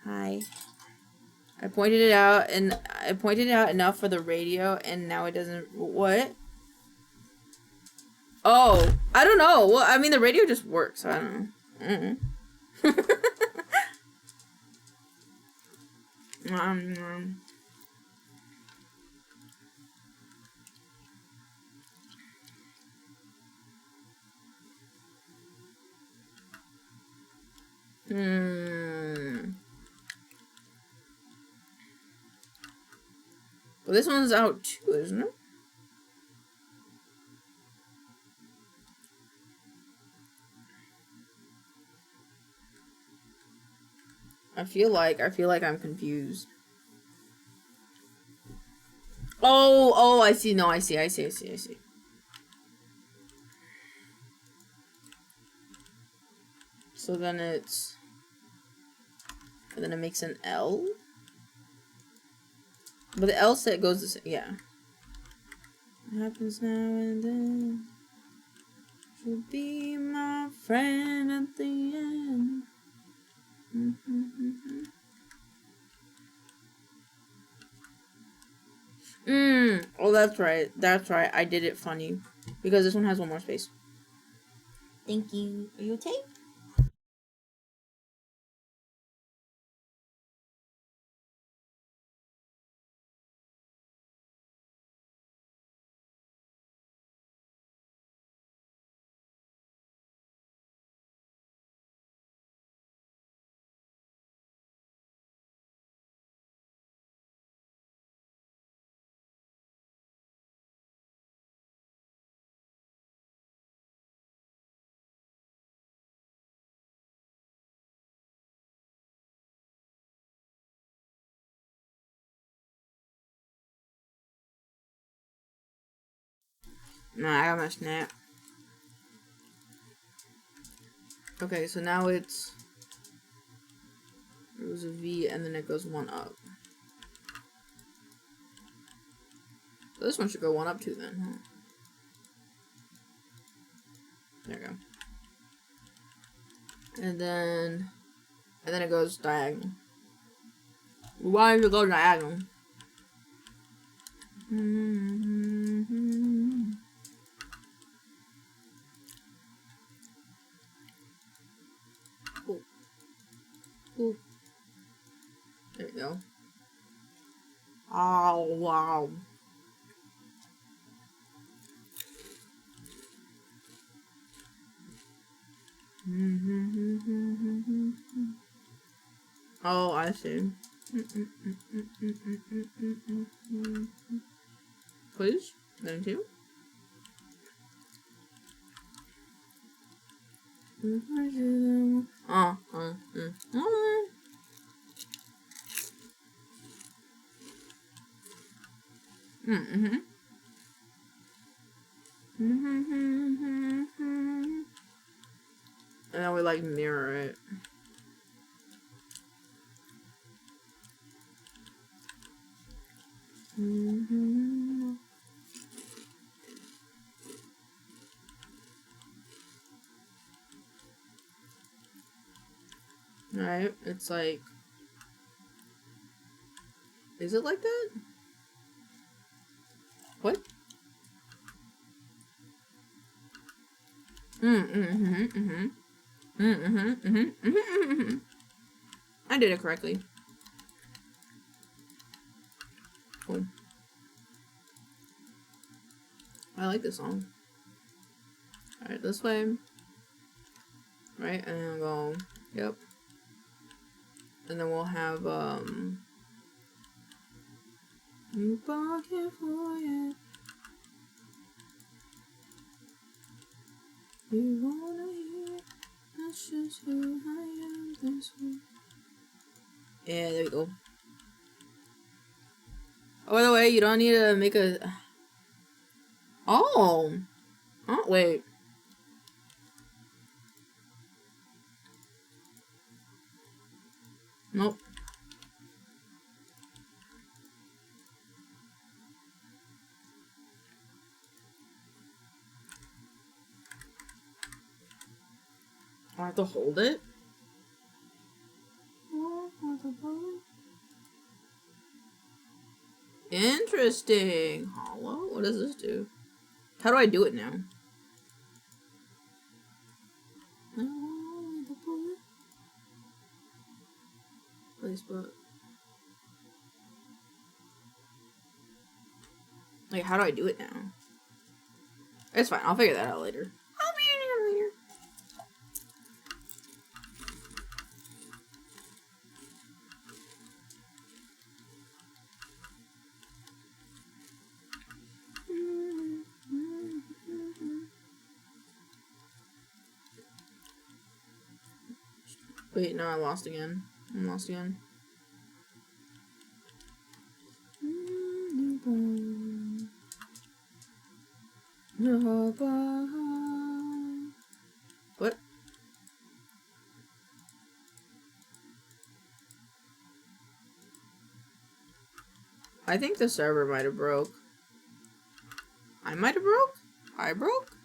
Speaker 1: Hi. I pointed it out, and I pointed it out enough for the radio, and now it doesn't... What? Oh, I don't know. Well, I mean, the radio just works, so I don't know. Well, this one's out too, isn't it? I feel like I'm confused. Oh, I see. No, I see. So then it's... And then it makes an L. But the L set goes the same. Yeah. It happens now and then. She'll be my friend at the end. Oh, that's right. That's right. I did it funny. Because this one has one more space. Thank you. Are you okay? Nah, I got my snap. Okay, so now it's... It was a V and then it goes one up. So this one should go one up too then, huh? There we go. And then it goes diagonal. Why does it go diagonal? Cool. Cool. There we go. Oh, wow. Oh, I see. Please? Thank you. And then we like mirror it. Right, it's like, is it like that? What? I did it correctly. Cool. I like this song. Alright, this way. Right, and then we'll go, yep. And then we'll have, you bargain for it. You wanna hear, that's just who I am this week. Yeah, there we go. Oh, by the way, you don't need to make a... Oh! Oh, wait. Nope. I have to hold it? Interesting. Hollow? What does this do? How do I do it now? Place but. Like, how do I do it now? It's fine. I'll figure that out later. I'll figure it out later. Wait, no, I lost again. I'm lost again. What? I think the server might have broke. I might have broke? I broke?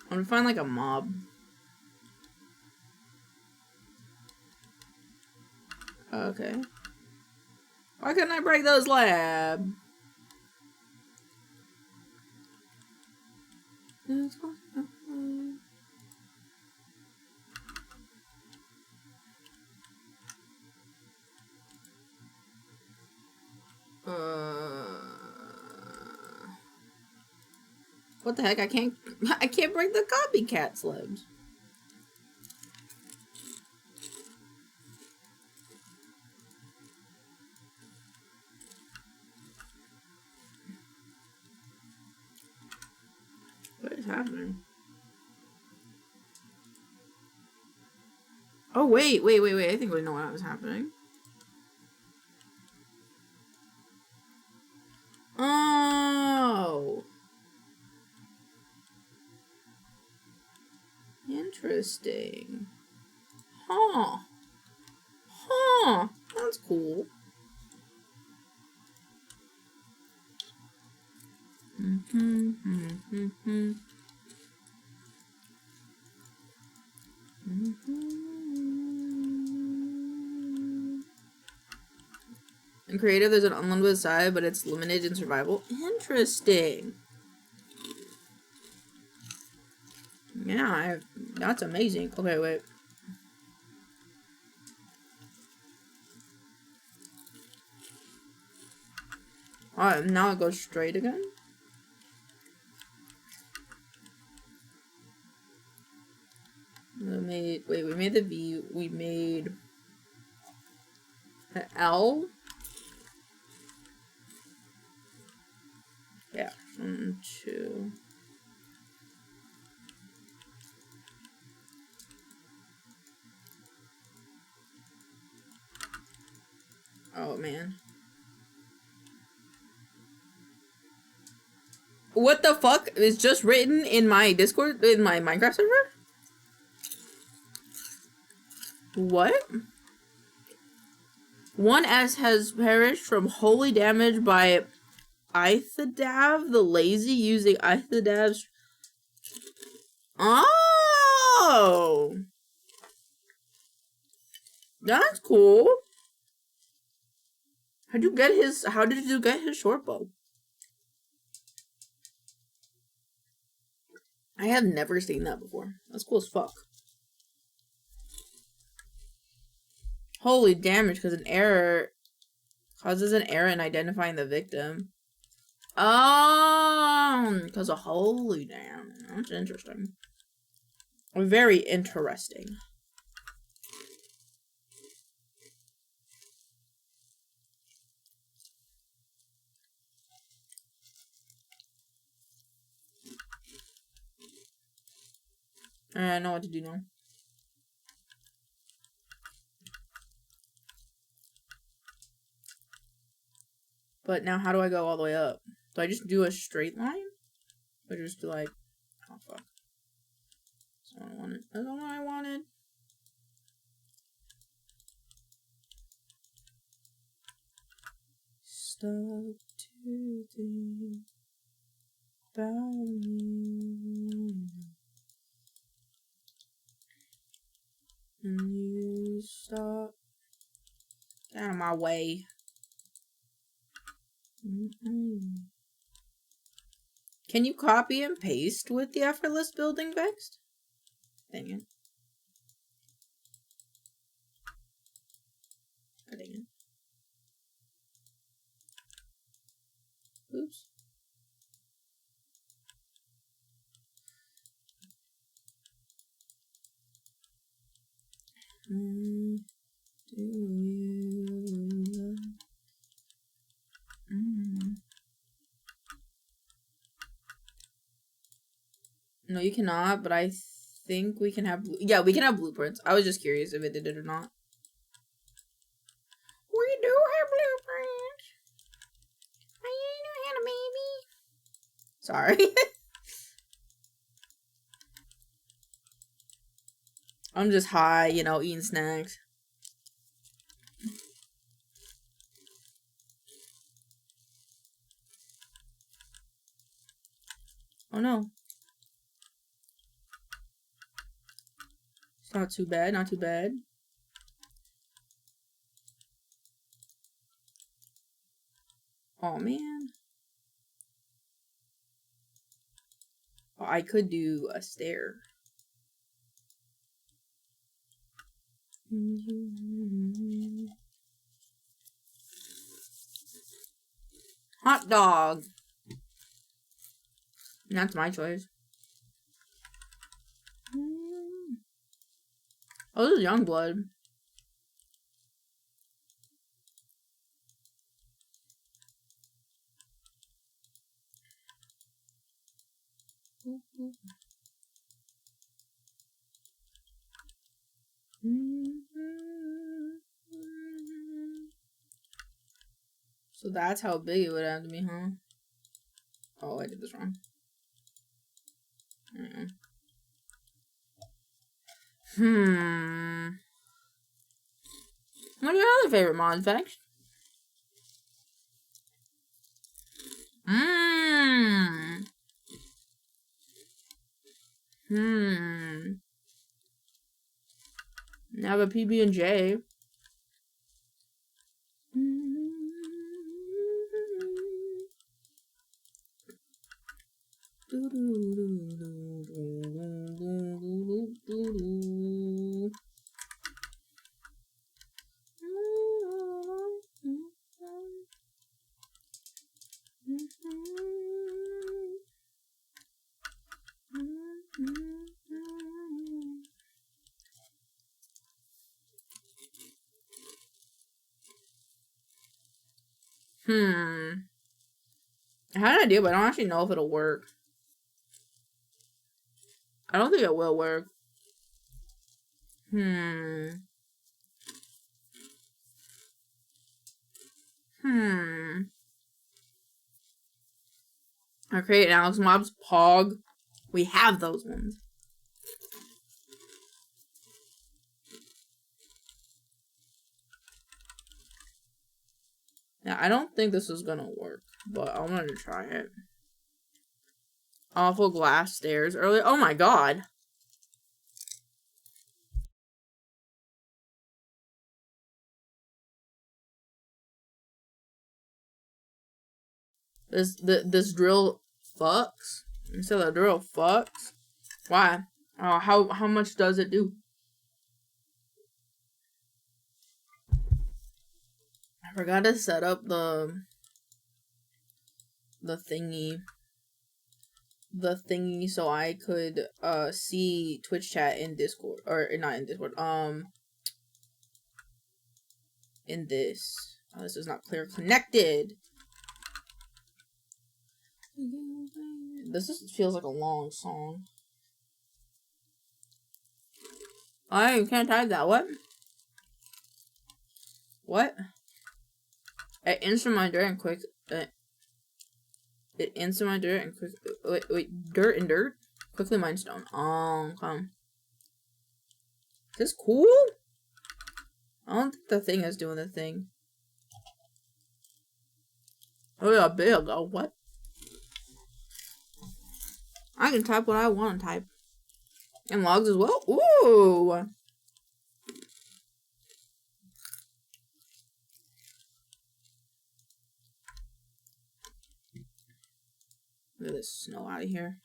Speaker 1: I'm gonna find like a mob. Okay. Why couldn't I break those lab? What the heck? I can't break the copycat slabs. What is happening? Oh, wait. I think we know what was happening. Oh. Interesting. Huh. Huh. That's cool. In creative, there's an unlimited side, but it's limited in survival. Interesting. Yeah, that's amazing. Okay, wait. Alright, now it goes straight again. We made the V, we made the L. Yeah, 1, 2. Oh man. What the fuck is just written in my Discord, in my Minecraft server? What? 1S has perished from holy damage by Ithadav the Lazy using Ithadav's. Oh! That's cool. How did you get his short bow? I have never seen that before. That's cool as fuck. Holy damage, because an error causes an error in identifying the victim. Oh, because of holy damn. That's interesting. Very interesting. I know what to do now. But now how do I go all the way up? Do I just do a straight line? Or just do like, oh fuck. That's not what I wanted. That's not what I wanted. Stop to think about me. And you stop. Get out of my way. Can you copy and paste with the effortless building text? Dang it. Oh, dang it. Oops. Do you No, you cannot, but I think we can have... Yeah, we can have blueprints. I was just curious if it did it or not. We do have blueprints. I know how to, baby. Sorry. I'm just high, you know, eating snacks. Oh no. It's not too bad, not too bad. Oh man. Oh, I could do a stair. Hot dog. That's my choice. Oh, this is young blood. So that's how big it would have to be, huh? Oh, I did this wrong. What are your other favorite mods, Vex? Now the PB&J. I had an idea, but I don't actually know if it'll work. I don't think it will work. I create an Alex Mobs Pog. We have those ones. Yeah, I don't think this is gonna work, but I'm gonna try it. Awful glass stairs earlier. Oh my god. This drill fucks. Instead of the drill fucks. Why? How much does it do? I forgot to set up the thingy so I could see Twitch chat in Discord, or not in Discord, in this. Oh, this is not clear connected. Feels like a long song. I can't type that. What? What? It instant my dirt and quick. It instant my dirt and quick. Wait, dirt and dirt. Quickly mine stone. Come. Is this cool? I don't think the thing is doing the thing. Oh yeah, big. Oh what? I can type what I want to type. And logs as well. Ooh. Get this snow out of here.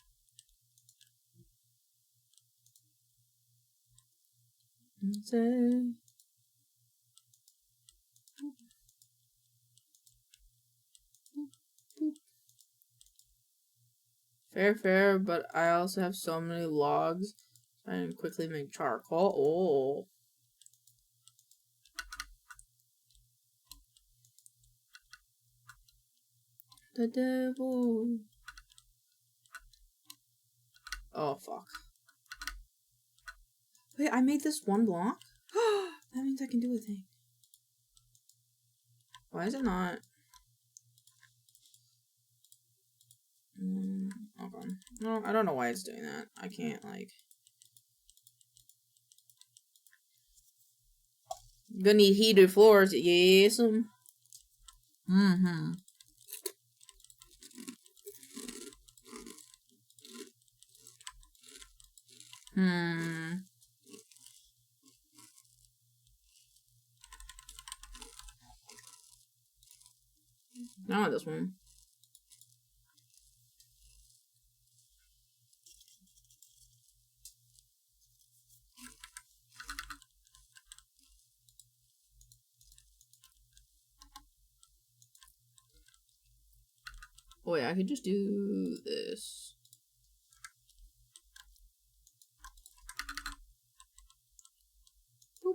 Speaker 1: Fair, but I also have so many logs. I can quickly make charcoal. Oh. The devil. Oh, fuck. Wait, I made this one block? That means I can do a thing. Why is it not? Okay. No, I don't know why it's doing that. I can't, like... Gonna need heated floors. Yes. Hmm. I want this one. Oh yeah, I could just do this. Boop.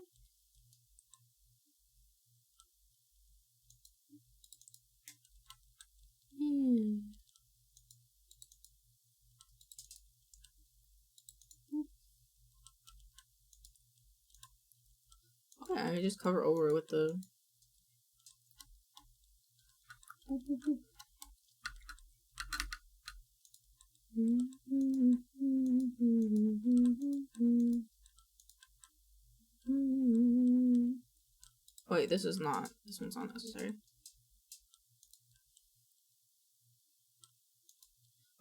Speaker 1: Okay, I can just cover over it with the. Wait, this is not. This one's not necessary.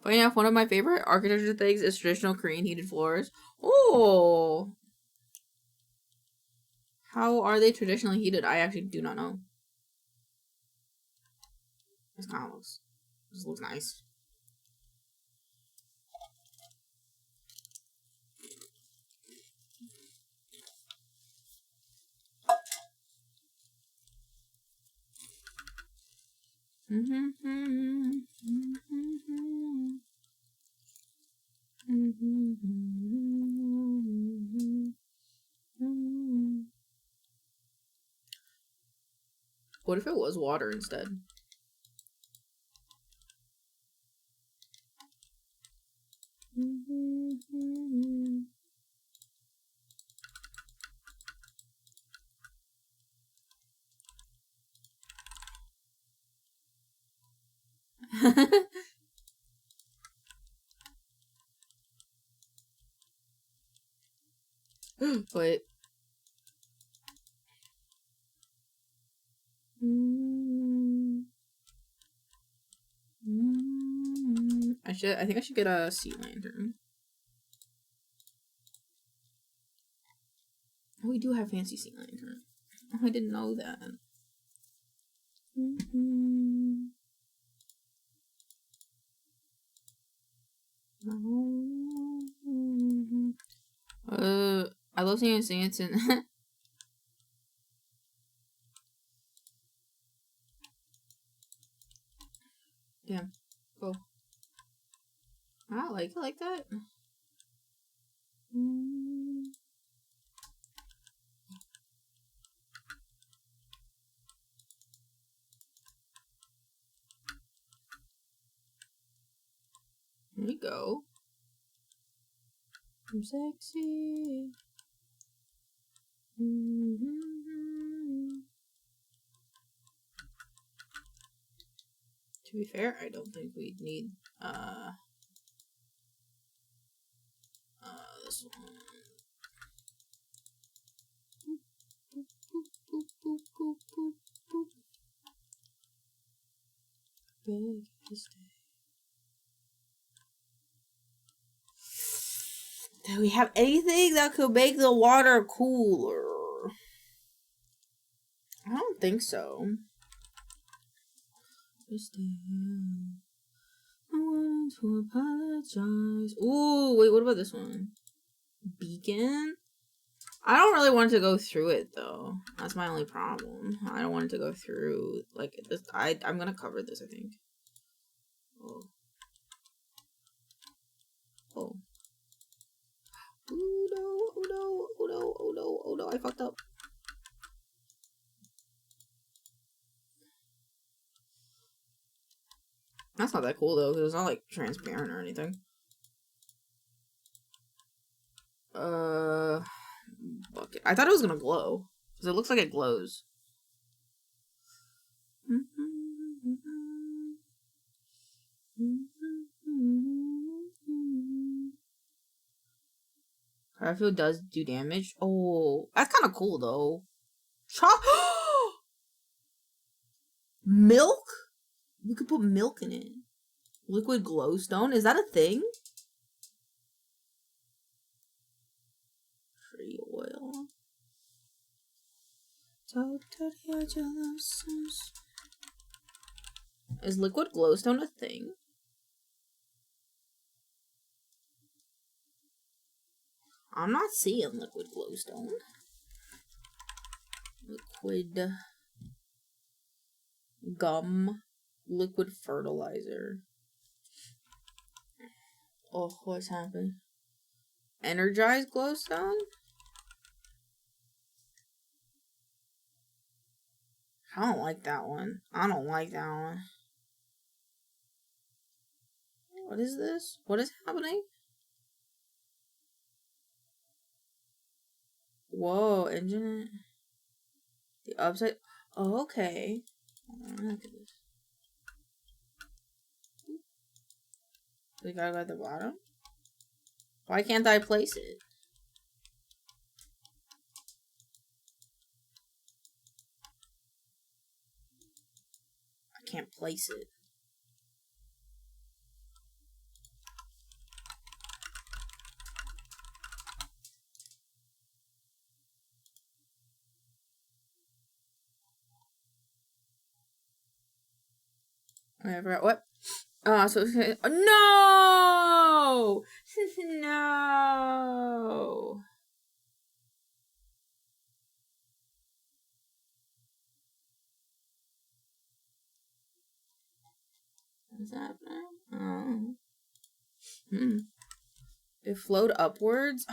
Speaker 1: Funny enough, one of my favorite architecture things is traditional Korean heated floors. Oh! How are they traditionally heated? I actually do not know. This kind of looks. This looks nice. What if it was water instead? Wait. I think I should get a sea lantern. Oh, we do have fancy sea lantern. Oh, I didn't know that. I love seeing Sanson. Yeah, cool. I like it like that. There we go. I'm sexy. To be fair, I don't think we need this one. Beg to stay. Do we have anything that could make the water cooler? I don't think so. I want to apologize. Ooh, wait, what about this one? Beacon? I don't really want to go through it though. That's my only problem. I don't want it to go through like this. I'm gonna cover this, I think. Oh. Oh. Oh no, oh no, oh no, oh no, oh no, I fucked up. That's not that cool though, because it's not like transparent or anything. Bucket. I thought it was gonna glow. Because it looks like it glows. I feel it does do damage. Oh, that's kind of cool though. Milk? We could put milk in it. Liquid glowstone? Is that a thing? Talk to the edge of the sun. Is liquid glowstone a thing? I'm not seeing liquid glowstone. Liquid gum. Liquid fertilizer. Oh, what's happening? Energized glowstone? I don't like that one. I don't like that one. What is this? What is happening? Whoa, engine. The upside. Oh, okay. Look at this. We gotta go at the bottom? Why can't I place it? I can't place it. I forgot what? So no! No! What's happening? Oh. It flowed upwards.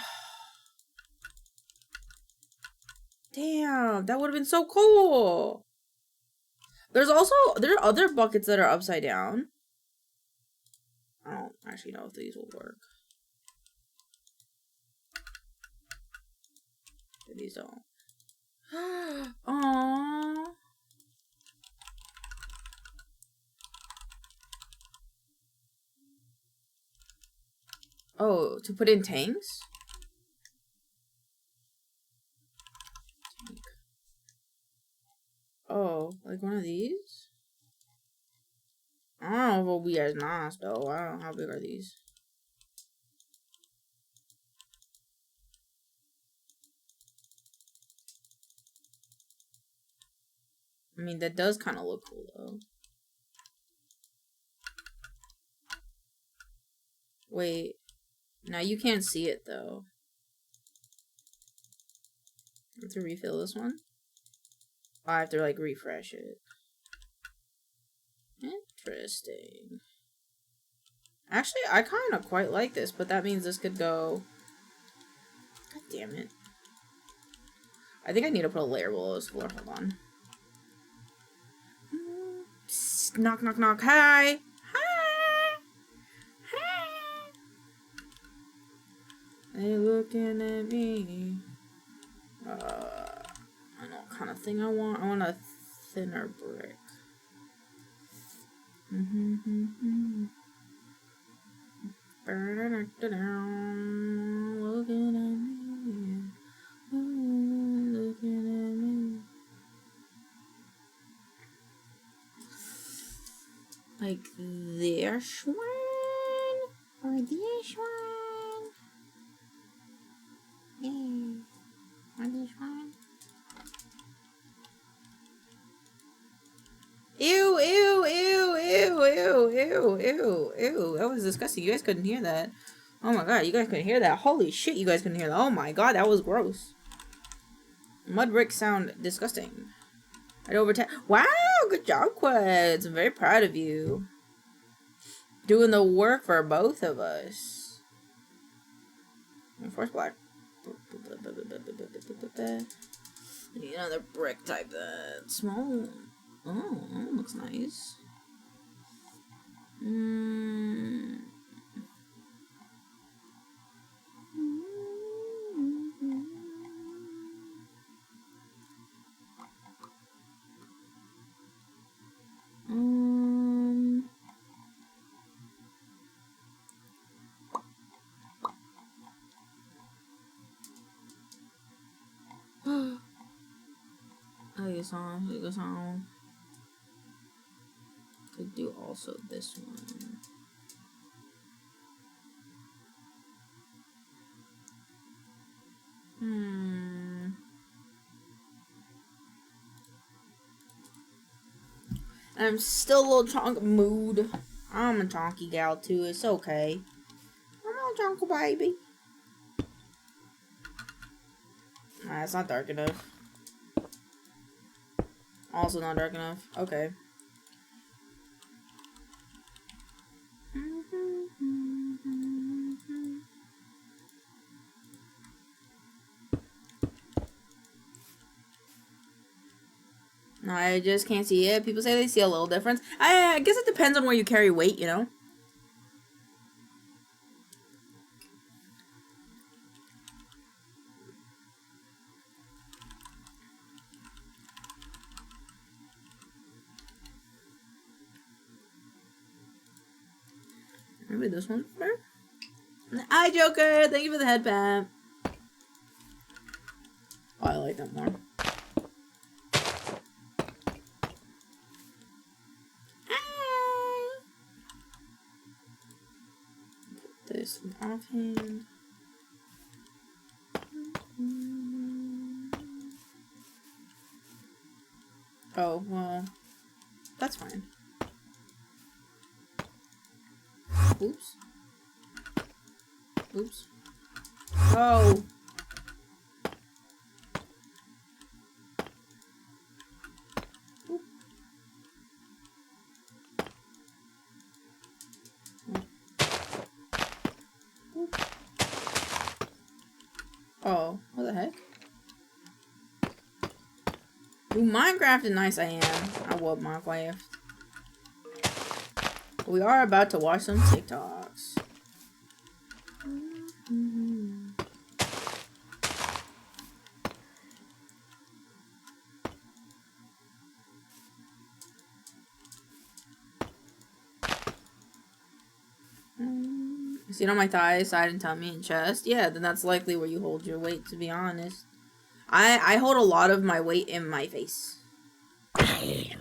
Speaker 1: Damn, that would have been so cool. There are other buckets that are upside down. I don't actually know if these will work. These don't. Aww. Oh, to put in tanks? Oh, like one of these? I don't know if it'll be as nice though. I don't know how big are these. I mean, that does kind of look cool though. Wait. Now you can't see it though. I have to refill this one. I have to like refresh it. Interesting. Actually, I kind of quite like this, but that means this could go. God damn it. I think I need to put a layer below this floor. Hold on. Psst, knock, knock, knock. Hi. Hi. Hi. They looking at me. I know what kind of thing I want. I want a thinner brick. Looking at me. Looking at me. Like this one? Or this one? Yeah. Or this one? Ew, ew, ew, ew, ew, ew, ew, ew. That was disgusting. You guys couldn't hear that. Oh my god, you guys couldn't hear that. Holy shit, you guys couldn't hear that. Oh my god, that was gross. Mud bricks sound disgusting. Right over 10. Wow, good job, Queds. I'm very proud of you. Doing the work for both of us. Force black. Need another brick type that small. Oh, that looks nice. I guess I'll could do also this one. I'm still a little chonky mood. I'm a chonky gal too. It's okay. I'm a chonky baby. Nah, it's not dark enough. Also not dark enough. Okay. No, I just can't see it. People say they see a little difference. I guess it depends on where you carry weight, you know? Maybe this one's better. Hi, Joker! Thank you for the head pat. Oh, I like that more. Put this offhand. Oh, well, that's fine. Oops. Oops. Oh! Oop. Oop. Oh, what the heck? Ooh, Minecraft is nice I am. I love Minecraft. We are about to watch some TikToks. See it on my thighs, side and tummy and chest. Yeah, then that's likely where you hold your weight, to be honest. I hold a lot of my weight in my face. Get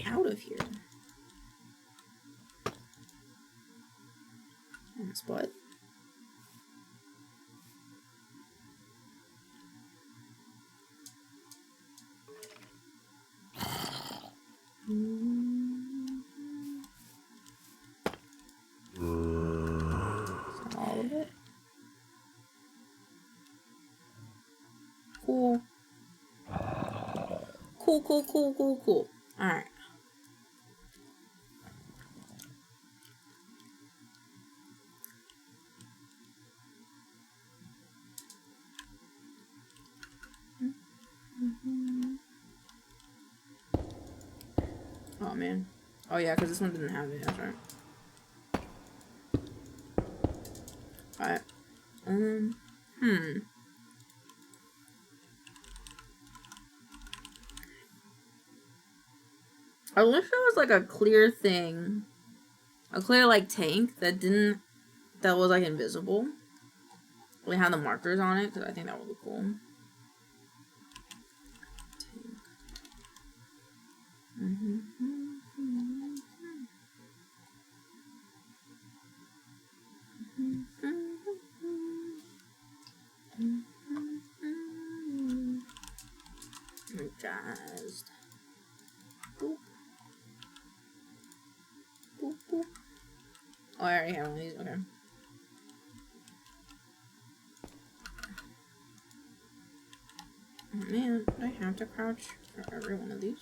Speaker 1: out of here. Spot. All of it. Cool. Cool. Alright. Oh man. Oh yeah, because this one didn't have it. That's right. Alright. I wish there was like a clear thing. A clear like tank that was like invisible. We had the markers on it because I think that would look cool. Energized. Boop. Boop, boop. Oh, I already have one of these. Okay. Oh, man, I have to crouch for every one of these.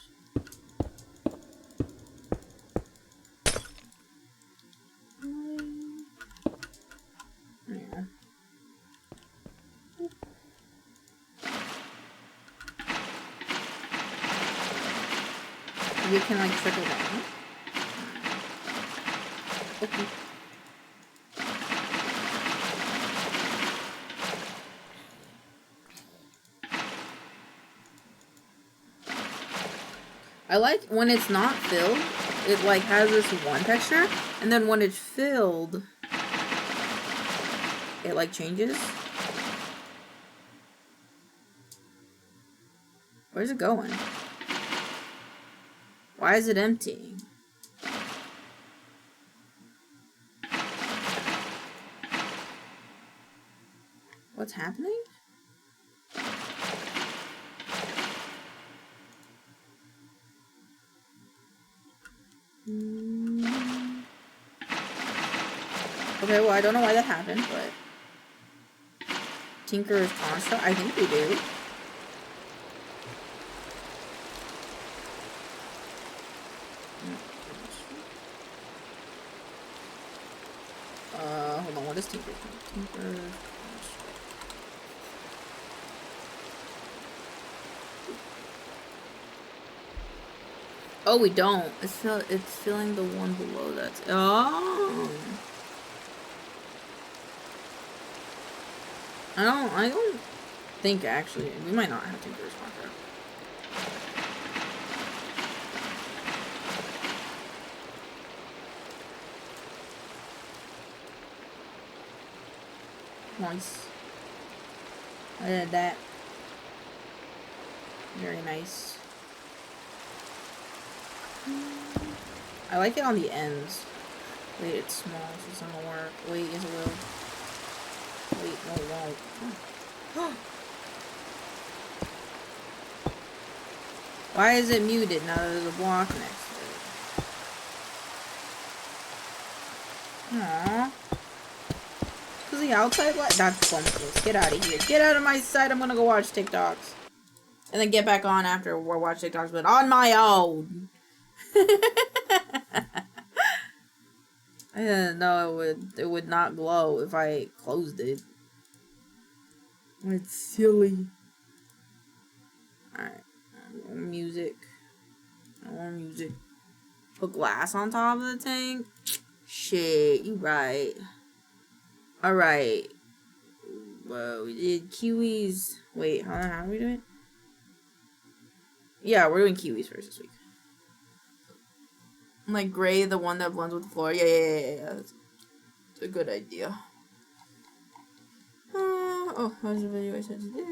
Speaker 1: Yeah. You can like trickle down. Okay. I like when it's not filled, it like has this one texture, and then when it's filled, it like changes. Where's it going? Why is it empty? What's happening? Okay, well, I don't know why that happened, but... Tinker is constant? I think we do. Hold on, what is Tinker? Tinker... Oh, we don't. It's filling the one below that. Oh. I don't think actually. We might not have Tinker's marker. Nice. I did that. Very nice. I like it on the ends. Wait, it's small, so it's not gonna work. Wait, yes it will. Wait, no it won't. Oh. Why is it muted now that there's a block next to it? Aww. Cause the outside light? That's bumpus. Get out of here. Get out of my sight. I'm gonna go watch TikToks. And then get back on after we're watching TikToks, but on my own. No, it would not glow if I closed it. It's silly. Alright. Music. I want music. Put glass on top of the tank? Shit, you right. Alright. Whoa, we did kiwis. Wait, how are we doing? Yeah, we're doing kiwis first this week. Like gray, the one that blends with the floor. Yeah. That's a good idea. Oh, how's the video I said today?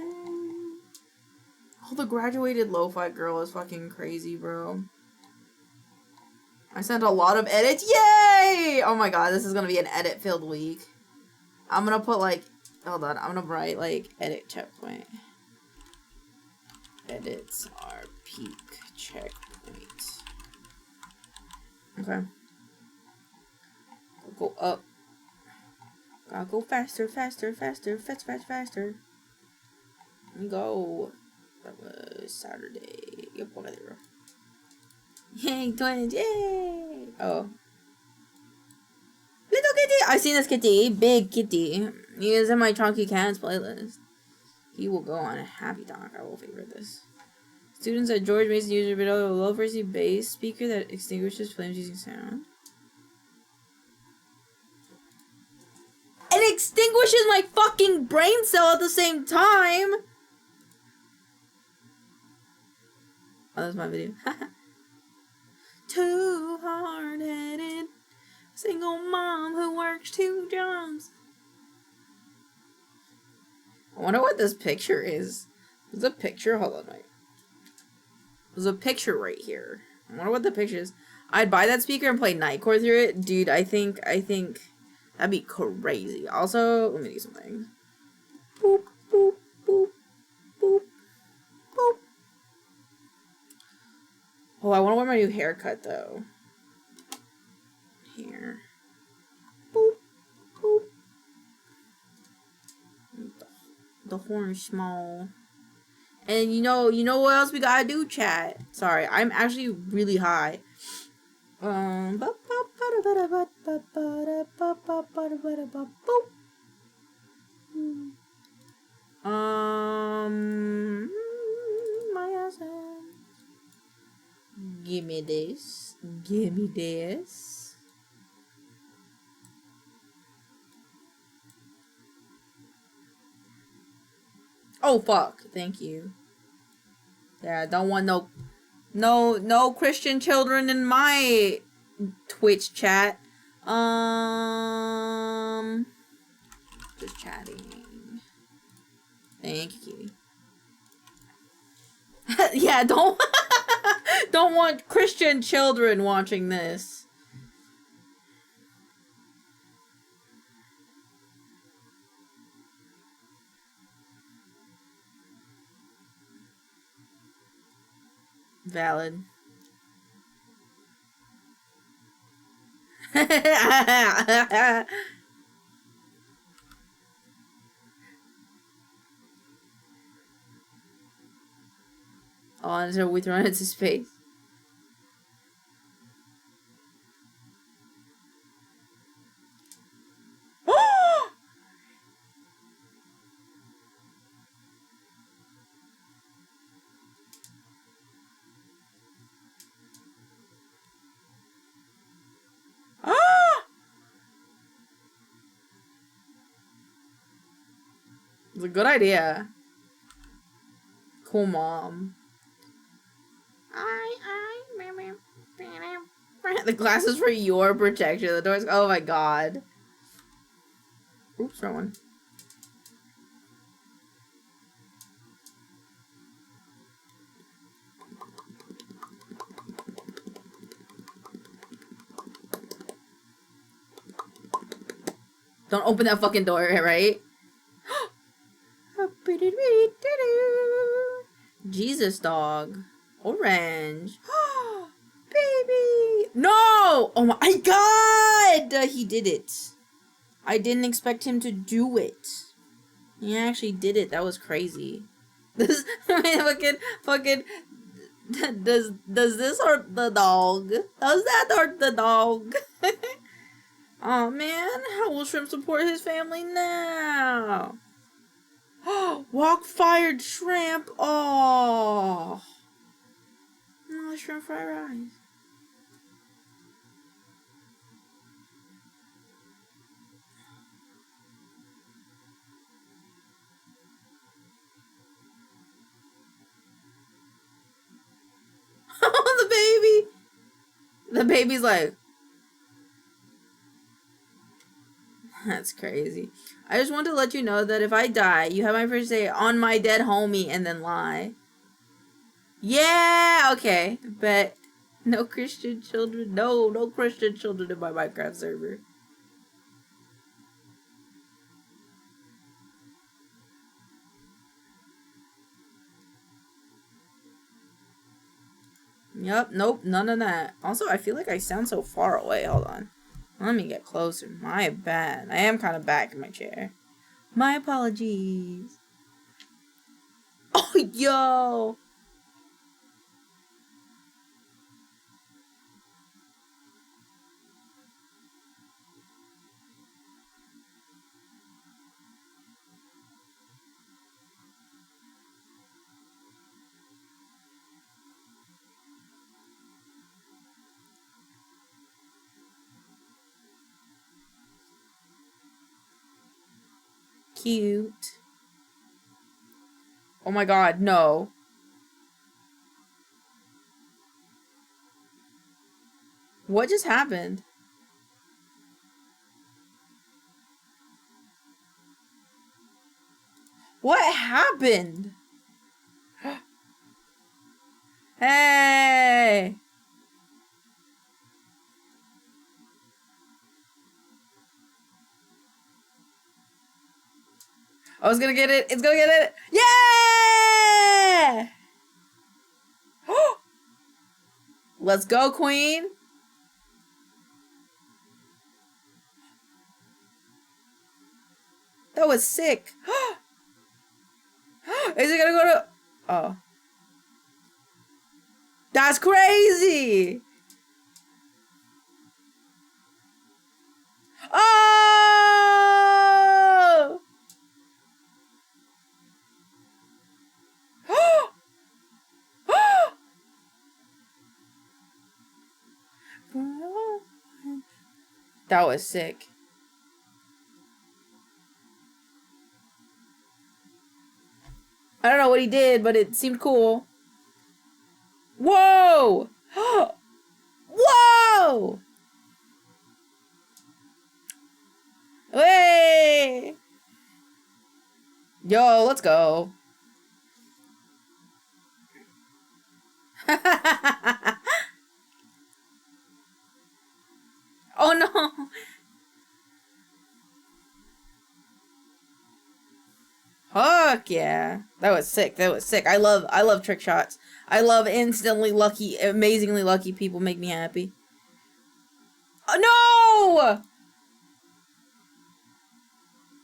Speaker 1: Oh, the graduated lo-fi girl is fucking crazy, bro. I sent a lot of edits. Yay! Oh my god, this is gonna be an edit-filled week. I'm gonna put like, hold on, I'm gonna write like edit checkpoint. Edits are peak checkpoint. Okay. Go up. Gotta go faster. Fast. Let me go. That was Saturday. Yep, okay, there. Yay, twins, yay! Oh. Little kitty! I've seen this kitty. Big kitty. He is in my Chunky Cats playlist. He will go on a happy talk. I will favorite this. Students at George Mason use a low frequency bass speaker that extinguishes flames using sound. It extinguishes my fucking brain cell at the same time! Oh, that's my video. Too hard-headed. Single mom who works 2 jobs. I wonder what this picture is. There's a picture? Hold on, wait. There's a picture right here. I wonder what the picture is. I'd buy that speaker and play Nightcore through it. Dude, I think that'd be crazy. Also, let me do something. Boop, boop, boop, boop, boop. Oh, I want to wear my new haircut, though. Here. Boop, boop. The horn is small. And you know what else we gotta do, chat? Sorry, I'm actually really high. My ass. Give me this. Give me this. Oh fuck! Thank you. Yeah, I don't want no Christian children in my Twitch chat. Just chatting. Thank you, kitty. Yeah, don't want Christian children watching this. Valid. Oh, until we throw it into space. It's a good idea. Cool mom. The glasses for your protection. The doors. Oh my god. Oops, wrong one. Don't open that fucking door, right? Jesus, dog. Orange. Baby. No! Oh my god! He did it. I didn't expect him to do it. He actually did it. That was crazy. This fucking does this hurt the dog? Does that hurt the dog? Oh man, how will Shrimp support his family now? Walk fired shrimp. Oh, shrimp fried rice. Oh, the baby. The baby's like, that's crazy. I just want to let you know that if I die, you have my first say on my dead homie and then lie. Yeah, okay. But no Christian children. No Christian children in my Minecraft server. Yep, nope, none of that. Also, I feel like I sound so far away. Hold on. Let me get closer. My bad. I am kind of back in my chair. My apologies. Oh, yo! Cute. Oh my god, no. What just happened? What happened? Hey! I was gonna get it. It's gonna get it. Yeah! Let's go, queen. That was sick. Is it gonna go to... Oh. That's crazy. Oh! That was sick. I don't know what he did, but it seemed cool. Whoa! Whoa! Hey! Yo, let's go. Oh no! Fuck yeah. That was sick. That was sick. I love trick shots. I love instantly lucky, amazingly lucky people make me happy. Oh, no!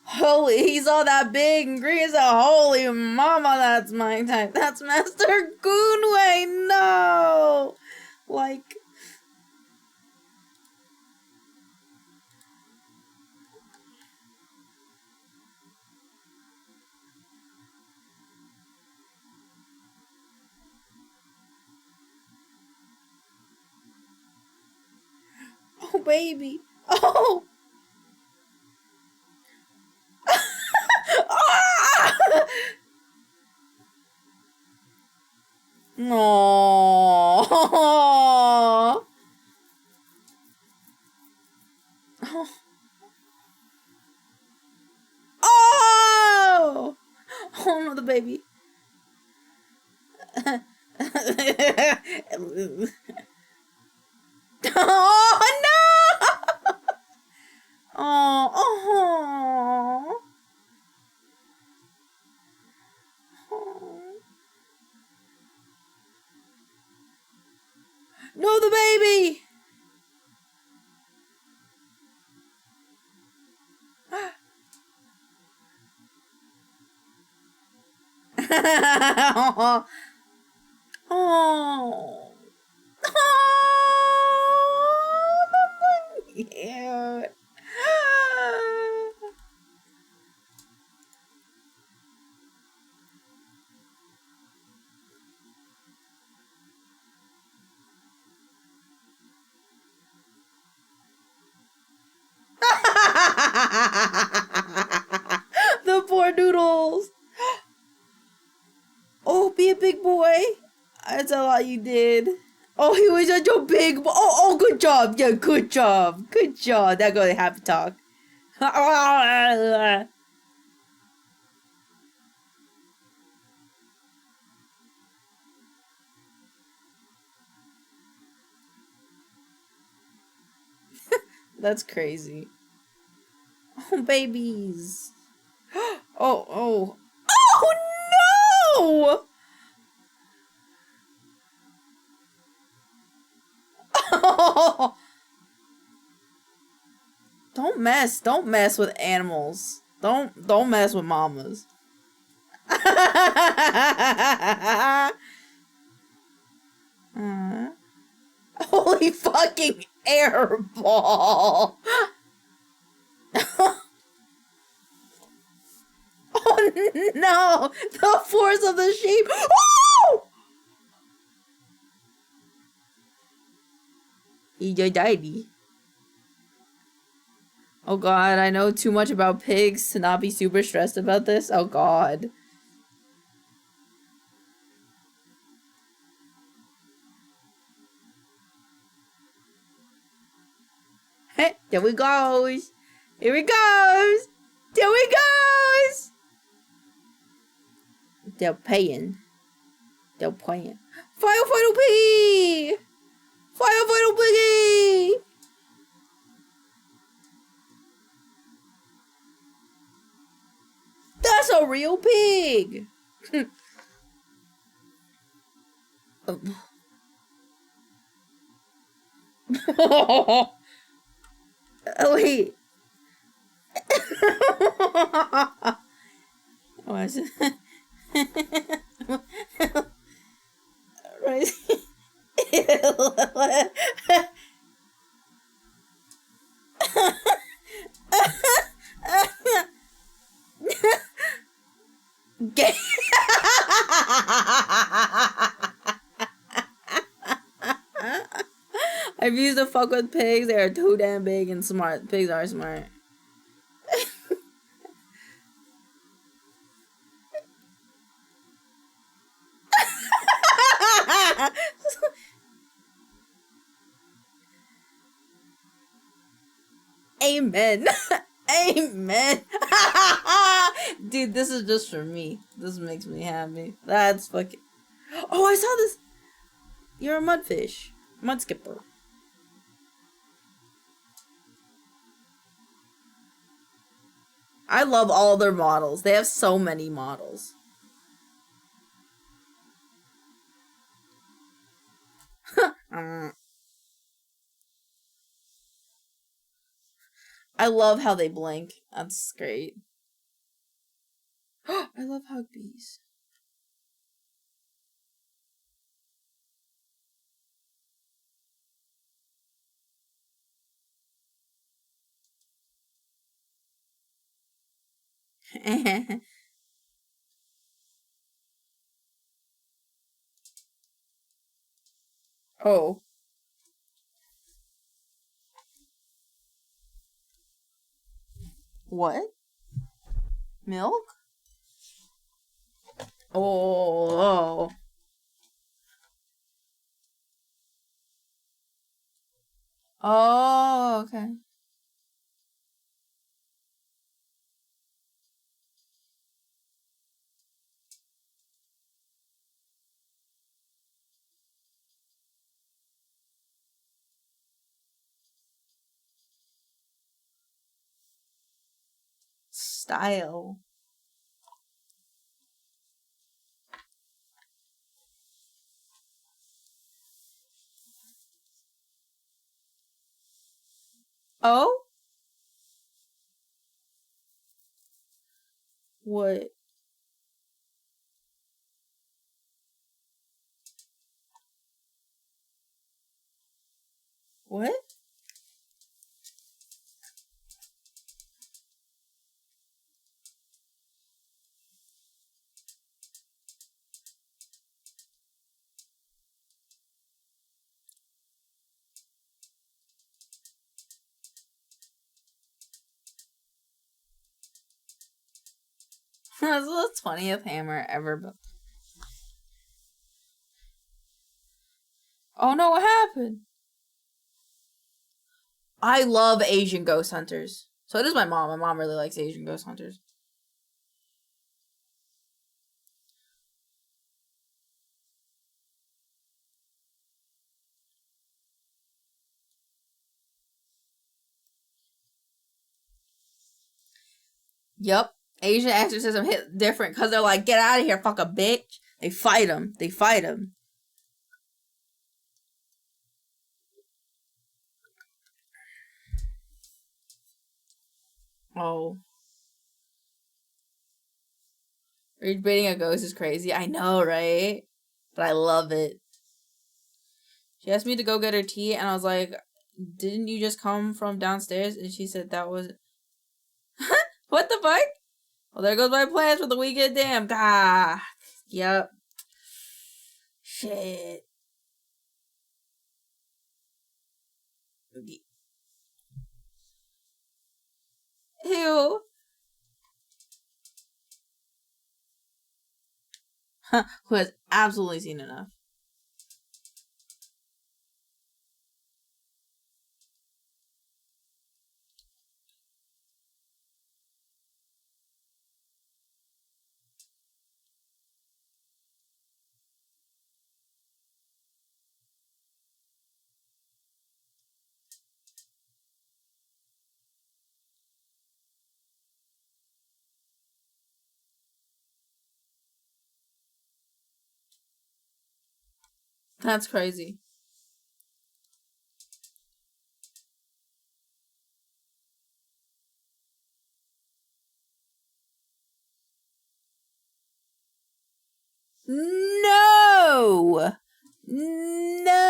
Speaker 1: Holy, he's all that big and green. So holy mama, that's my type. That's Master Goonway. No! Like... Oh, baby. Oh! No. Oh. Oh! Oh no, the baby. Oh no! Oh, oh. No, the baby! Oh. Oh. Oh. Cute. The poor noodles. Oh, be a big boy. That's a lot you did. Oh, he was such a big boy. Oh, good job. Yeah, good job. Good job. That girl happy talk. That's crazy. Oh, babies. Oh, oh. Oh, no! Oh. Don't mess with animals. Don't mess with mamas. Holy fucking airball. Oh no! The force of the sheep! Oh! He died. Oh god, I know too much about pigs to not be super stressed about this. Oh god. Hey, there we goes. Here he goes. There he goes. They're paying. They're paying. Firefighter piggy! Firefighter piggy! That's a real pig! Oh, wait. Oh, I see. Right. Gay. I refuse to fuck with pigs. They are too damn big and smart. Pigs are smart. Amen. Amen. Dude, this is just for me. This makes me happy. That's fucking... Oh, I saw this. You're a mudfish. Mud skipper. I love all their models. They have so many models. I love how they blink. That's great. I love hug bees. Oh. What? Milk? Oh. Oh, okay. Style. Oh? What? What? That's the 20th hammer ever built. Oh no, what happened? I love Asian ghost hunters. So does my mom. My mom really likes Asian ghost hunters. Yup. Asian exorcism hit different because they're like, get out of here, fuck a bitch. They fight him. They fight him. Oh. Rage baiting a ghost is crazy. I know, right? But I love it. She asked me to go get her tea, and I was like, didn't you just come from downstairs? And she said that was... What the fuck? Well, there goes my plans for the weekend. Damn. Ah. Yep. Shit. Ew. Who has absolutely seen enough. That's crazy. No! No!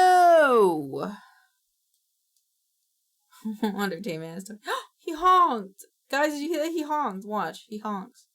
Speaker 1: Entertainment story. He honked! Guys, did you hear that? He honked. Watch. He honks.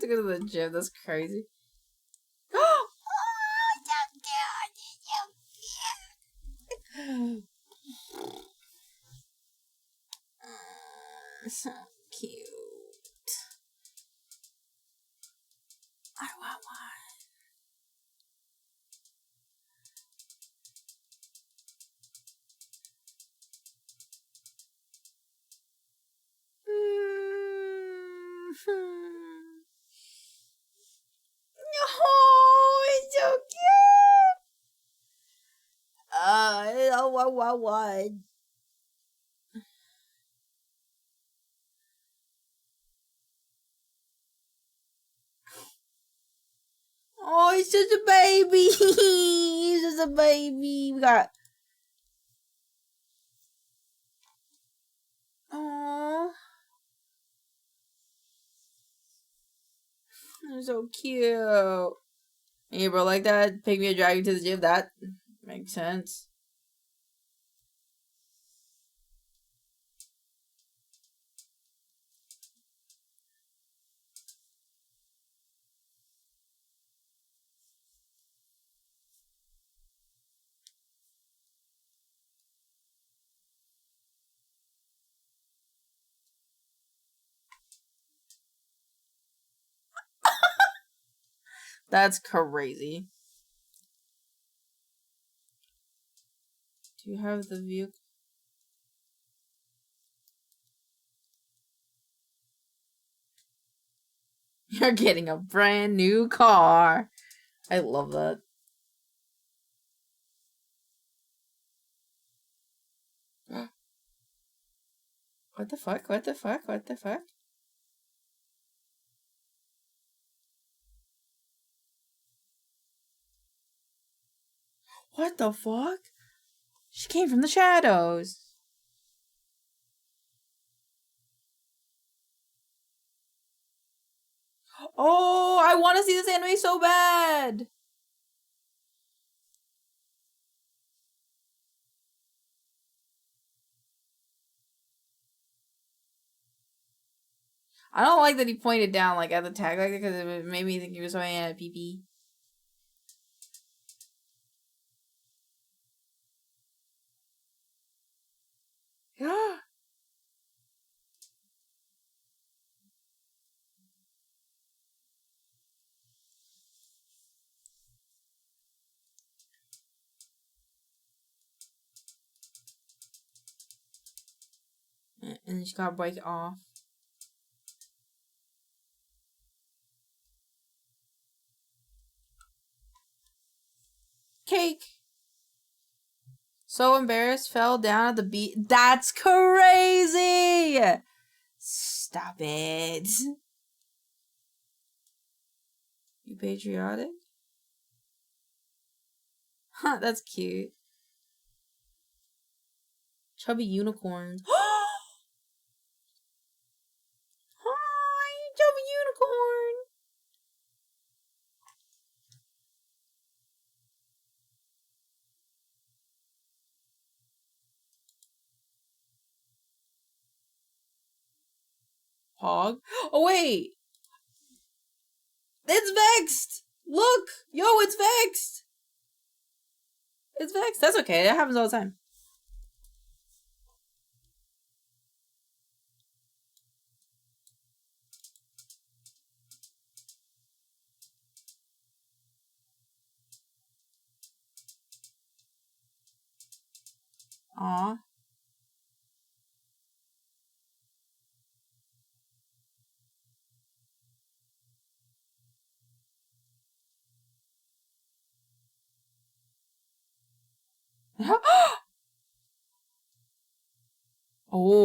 Speaker 1: To go to the gym. That's crazy. So cute. I want one. Oh, it's so cute. I want one. Oh, he's just a baby. He's just a baby. We got. Oh, they're so cute. Hey, bro, like that. Pick me a dragon to the gym. That makes sense. That's crazy. Do you have the view? You're getting a brand new car. I love that. What the fuck? What the fuck? What the fuck? What the fuck? She came from the shadows. Oh, I want to see this anime so bad. I don't like that he pointed down like at the tag like that because it made me think he was pointing at a pee. Yeah. And she got break off. Cake. So embarrassed, fell down at the beach. That's crazy. Stop it. You patriotic? Huh, that's cute. Chubby unicorns. Hi, chubby unicorn. Hog. Oh wait, it's vexed. Look, yo, it's vexed. It's vexed. That's okay. That happens all the time. Aw. Oh.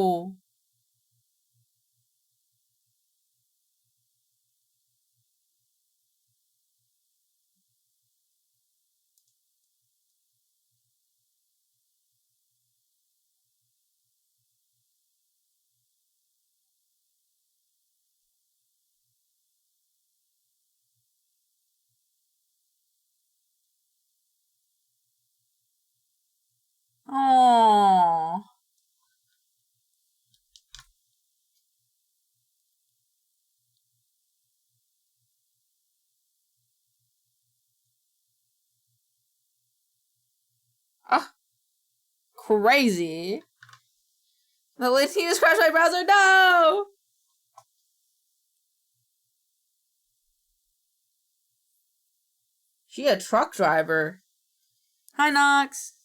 Speaker 1: Oh. Ah. Crazy. The lady just crashed my browser. No! She a truck driver. Hi, Nox.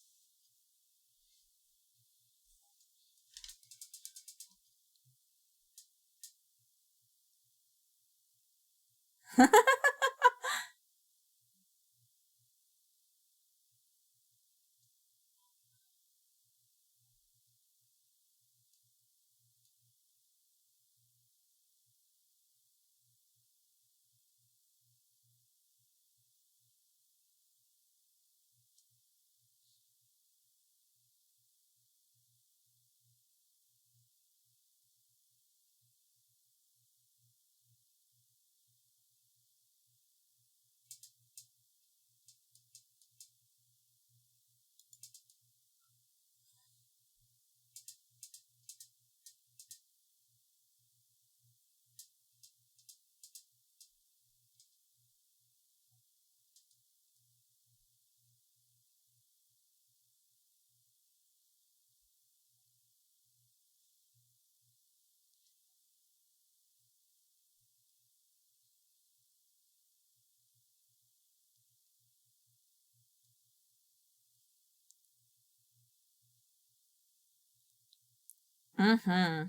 Speaker 1: Mm-hmm.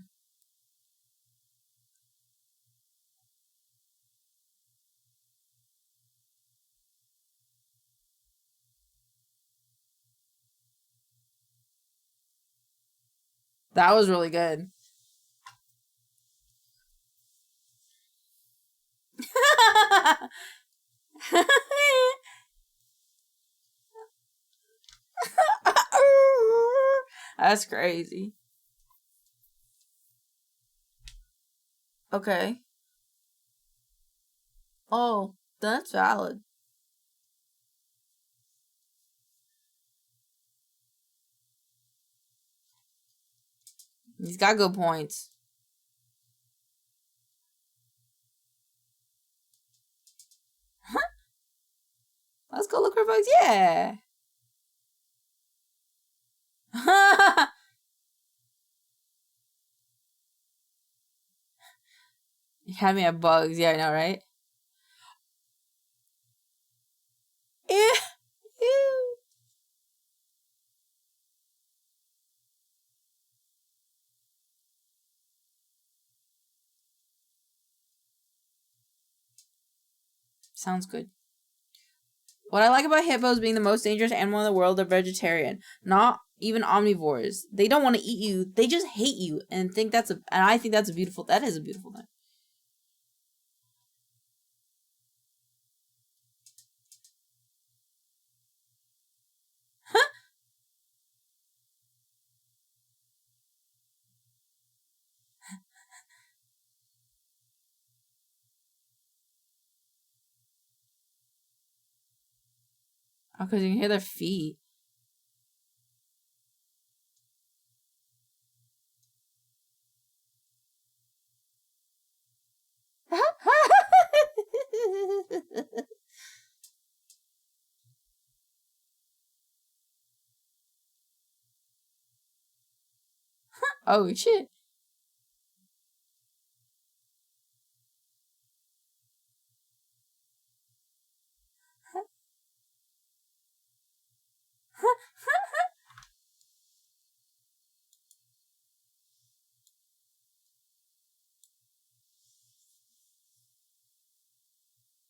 Speaker 1: That was really good. That's crazy. Okay. Oh, that's valid. He's got good points. Let's go look for bugs. Yeah. You had me at bugs. Yeah, I know, right? Ew. Ew. Sounds good. What I like about hippos being the most dangerous animal in the world are vegetarian, not even omnivores. They don't want to eat you. They just hate you and think that's and I think that's a beautiful. That is a beautiful thing. Oh, because you can hear their feet. Oh, shit.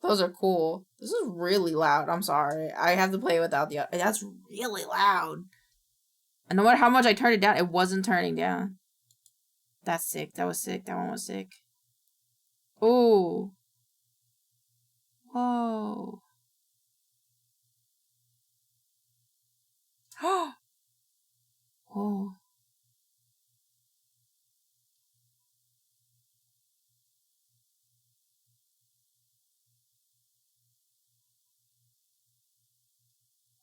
Speaker 1: Those are cool. This is really loud. I'm sorry. I have to play without the... That's really loud. And no matter how much I turned it down, it wasn't turning down. That's sick. That was sick. That one was sick. Ooh. Whoa. Whoa.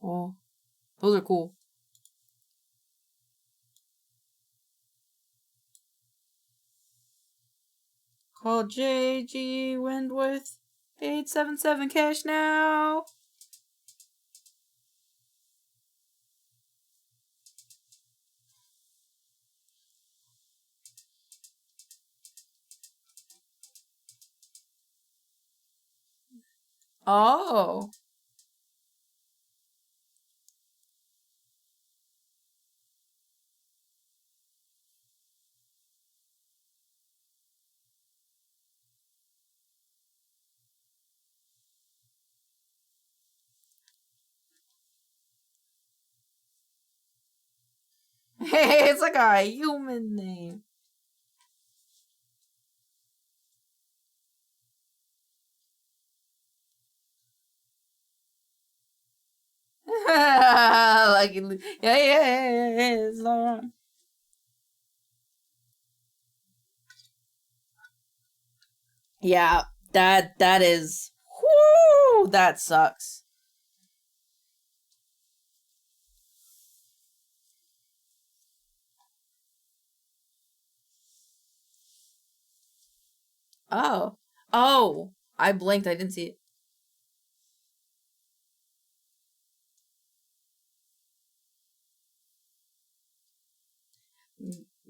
Speaker 1: Whoa. Those are cool. Call JG Wentworth 877 cash now. Oh. Hey, it's like a human name. Like, yeah, it's not wrong. Yeah, that is, whoo, that sucks. Oh, oh, I blinked. I didn't see it.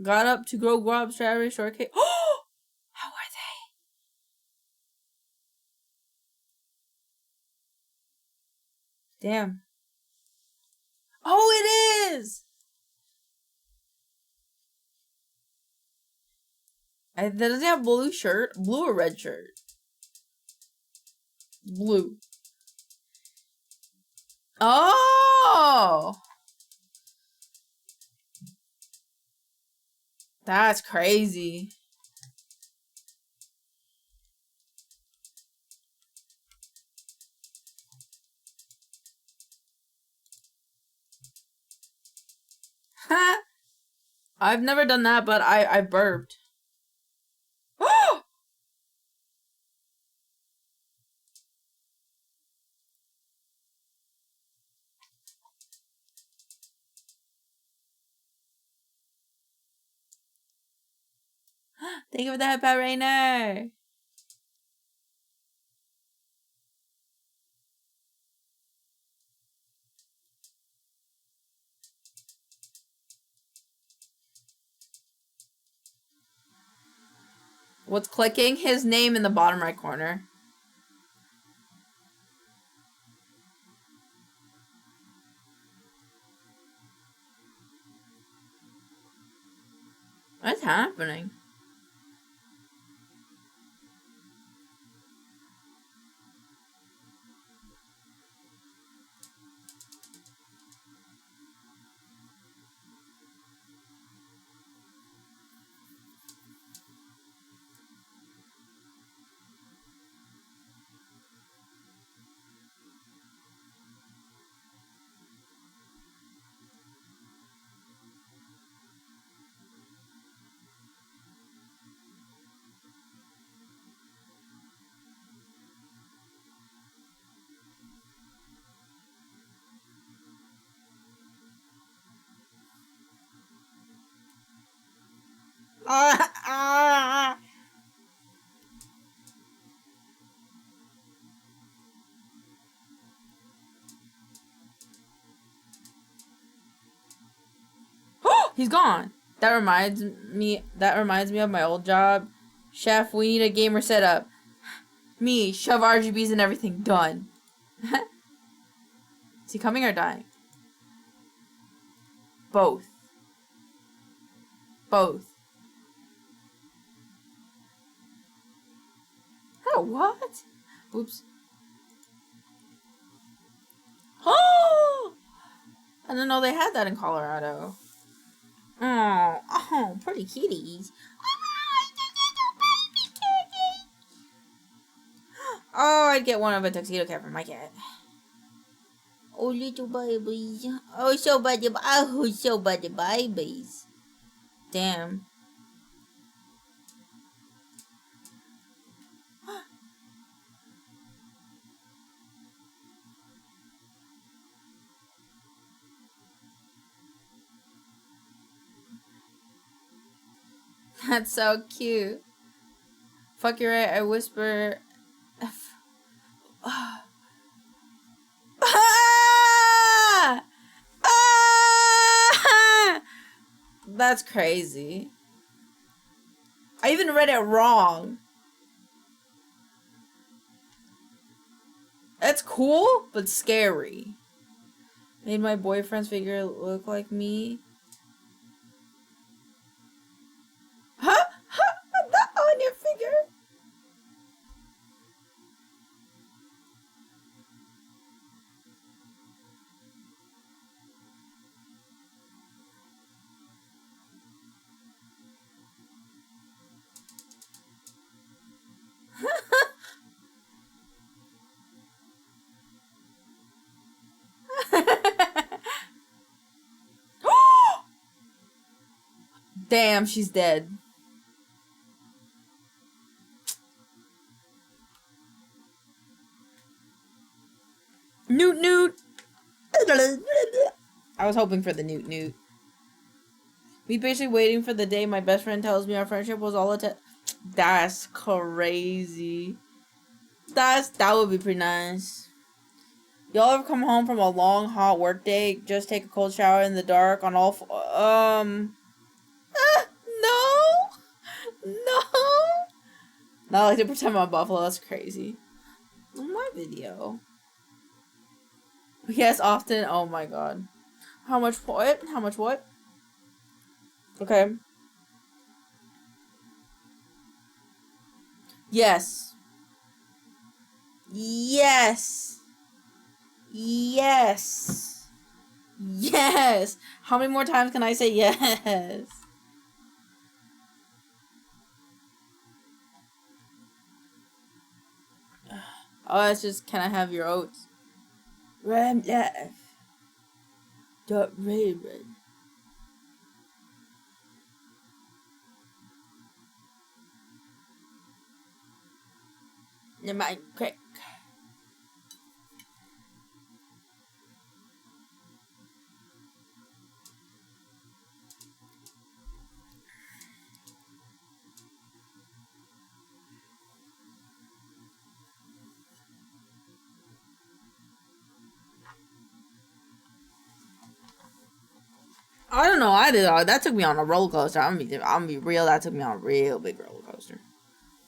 Speaker 1: Got up to grow grub, strawberry shortcake. Oh, how are they? Damn. Oh, it is. Does he have blue shirt? Blue or red shirt? Blue. Oh, that's crazy. I've never done that, but I burped. Thank you for the head pat, Rainer. What's clicking? His name in the bottom right corner. What's happening? He's gone. That reminds me of my old job. Chef, we need a gamer setup. Me, shove RGBs and everything. Done. Is he coming or dying? Both. Both. Oh, what? Oops. Oh! I didn't know they had that in Colorado. Oh, pretty kitties. Oh, I'd get one of a tuxedo cat for my cat. Oh, little babies. Oh, so buddy babies. Damn. That's so cute. Fuck, you're right. I whisper. Ah! Ah! That's crazy. I even read it wrong. It's cool, but scary. Made my boyfriend's figure look like me. Huh? Huh? That on your figure? Damn, she's dead. Newt newt. I was hoping for the newt newt. Me basically waiting for the day my best friend tells me our friendship was all a That's crazy. That would be pretty nice. Y'all ever come home from a long hot work day, just take a cold shower in the dark on all no. Not like to pretend I'm a buffalo, that's crazy. On my video. Yes, often. Oh my god. How much what? How much what? Okay. Yes. Yes. Yes. Yes. How many more times can I say yes? Oh, it's just, can I have your oats? Ram left. Dot Raven. Never mind, quick. I don't know. I did. That took me on a roller coaster. I'm gonna be real. That took me on a real big roller coaster.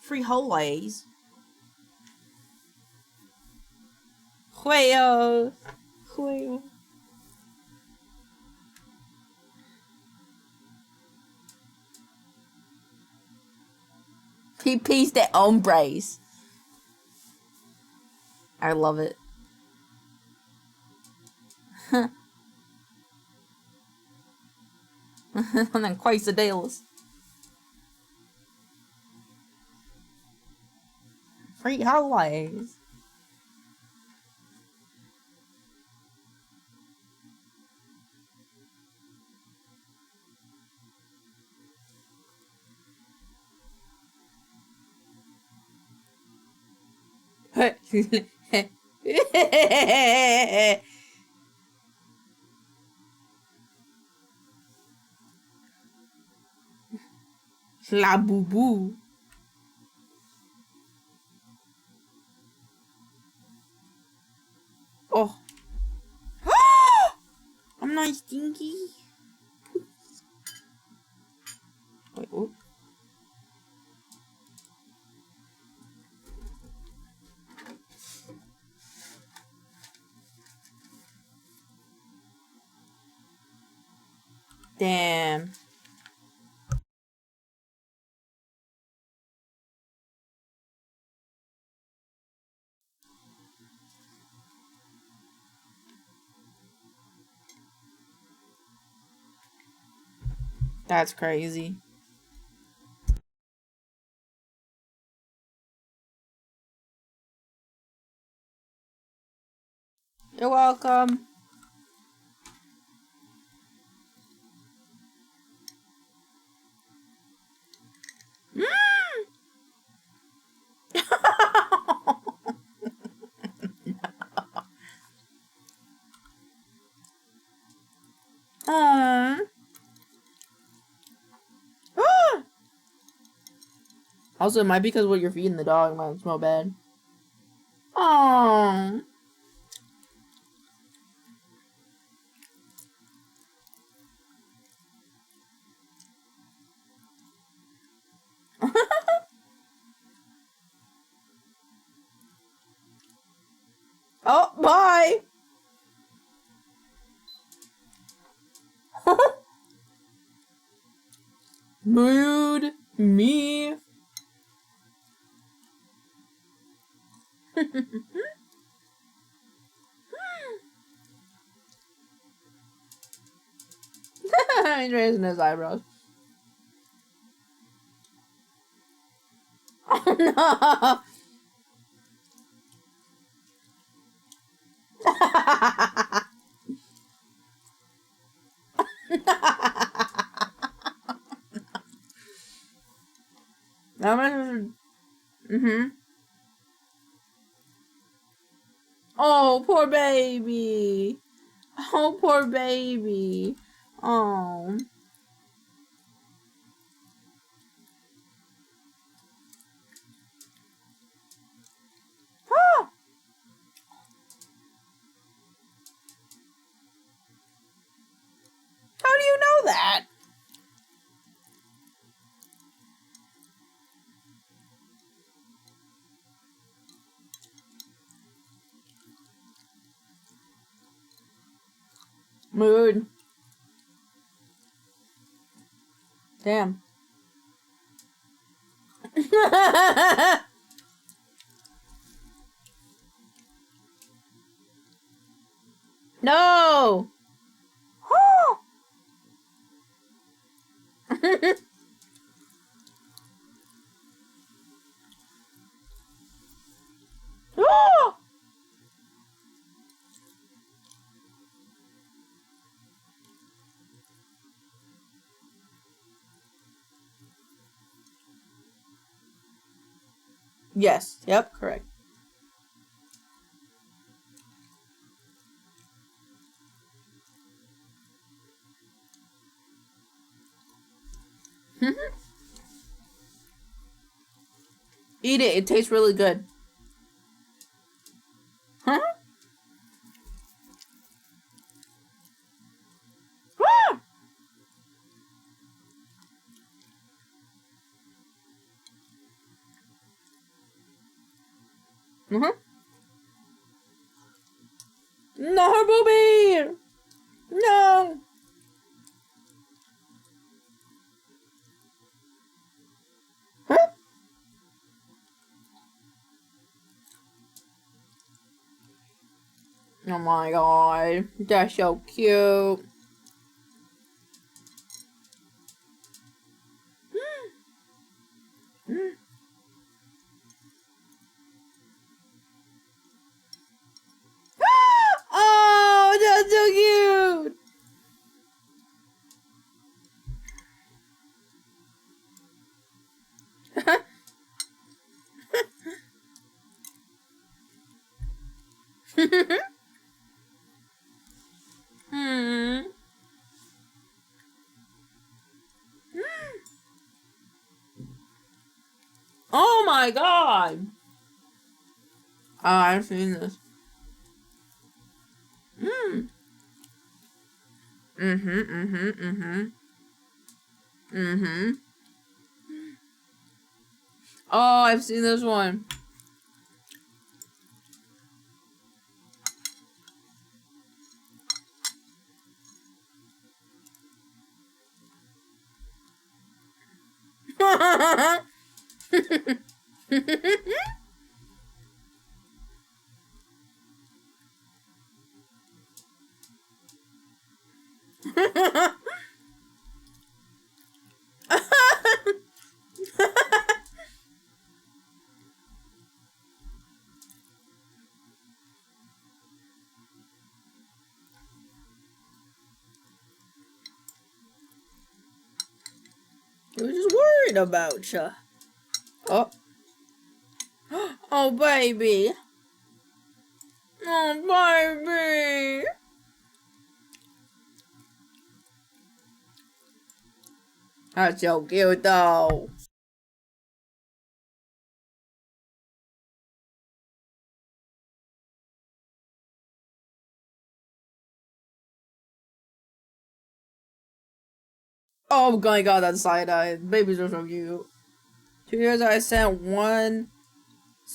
Speaker 1: Free holidays. Juegos. Juegos. PP's de hombres. I love it. And then quesadillas. Free holidays. La boo boo. Oh. I'm not stinky. Wait, oh. Damn. That's crazy. You're welcome. Aww. Also, it might be because what you're feeding the dog might smell bad. Aww. Bye. Mood me. He's raising his eyebrows. Oh no! Oh, poor baby. Oh, poor baby. Oh. Ah! How do you know that? Mood. Damn. No. Yes. Yep. Correct. Eat it. It tastes really good. Huh? No, booby! No! Huh? Oh my god. That's so cute. Oh, that's so cute! Oh my god! Oh, I've seen this. Oh, I've seen this one. I was just worried about you. Oh. Oh, baby. Oh, baby. That's so cute, though. Oh my god, that side-eye. Babies are so cute. 2 years I sent one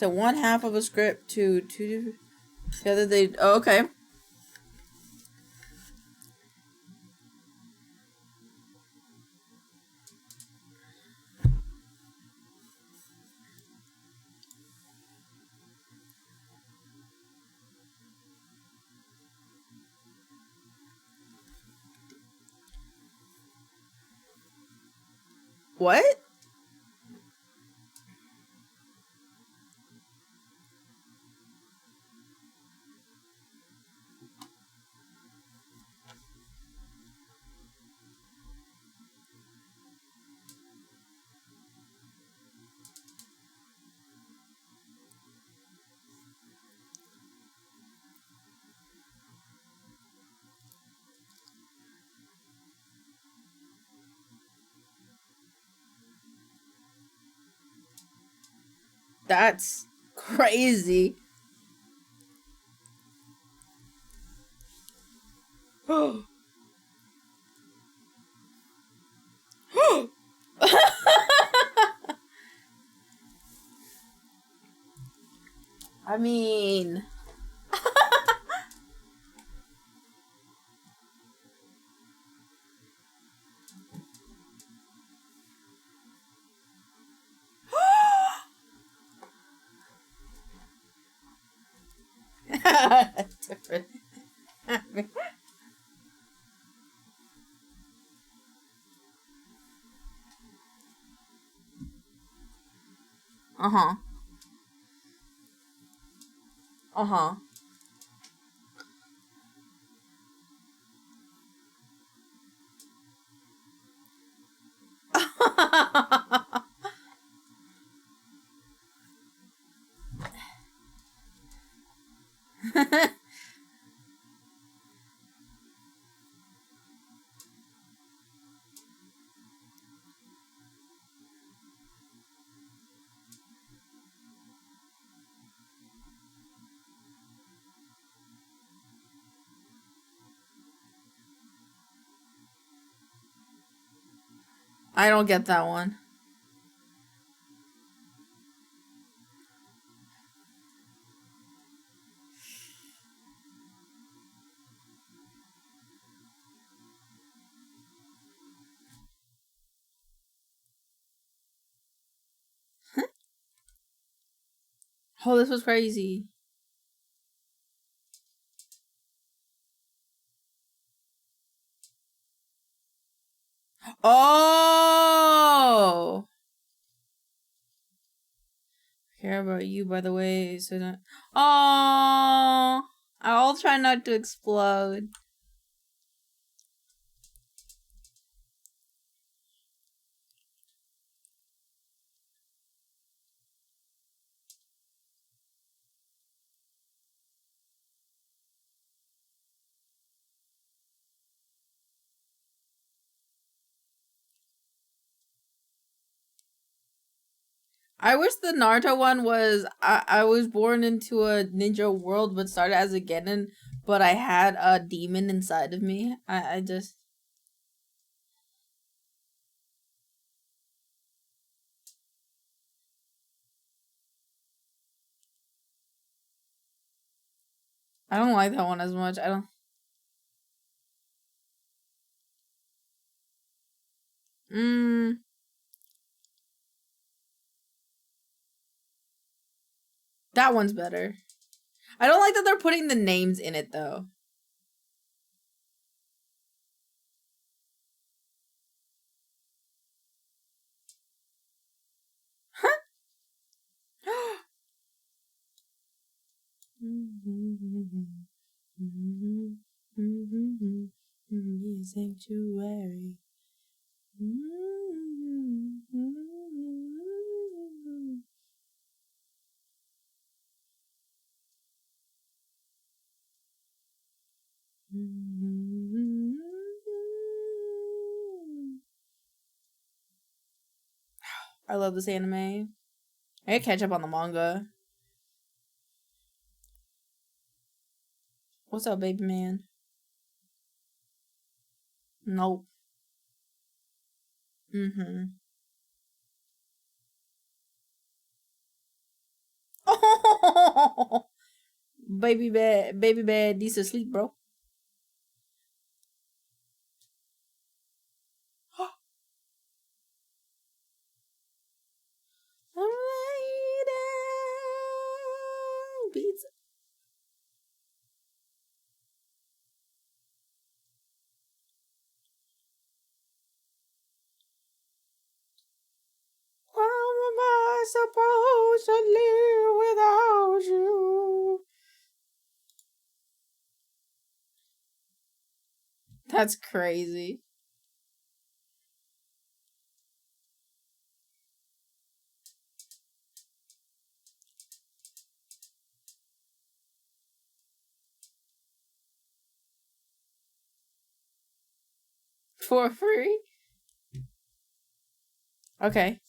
Speaker 1: half of a script to two. The other day. Oh, okay. What? That's crazy. I mean... Different. Uh-huh. Uh-huh. I don't get that one. Oh, this was crazy. Oh! Care about you, by the way, so don't... Oh! I'll try not to explode. I wish the Naruto one was I was born into a ninja world but started as a genin, but I had a demon inside of me. I just I don't like that one as much. I don't that one's better. I don't like that they're putting the names in it though. Sanctuary. I love this anime. I gotta catch up on the manga. What's up, baby man? Nope. Oh, baby bed needs to sleep, bro. I'm waiting. Pizza. How am I supposed to live without you? That's crazy. For free? Okay.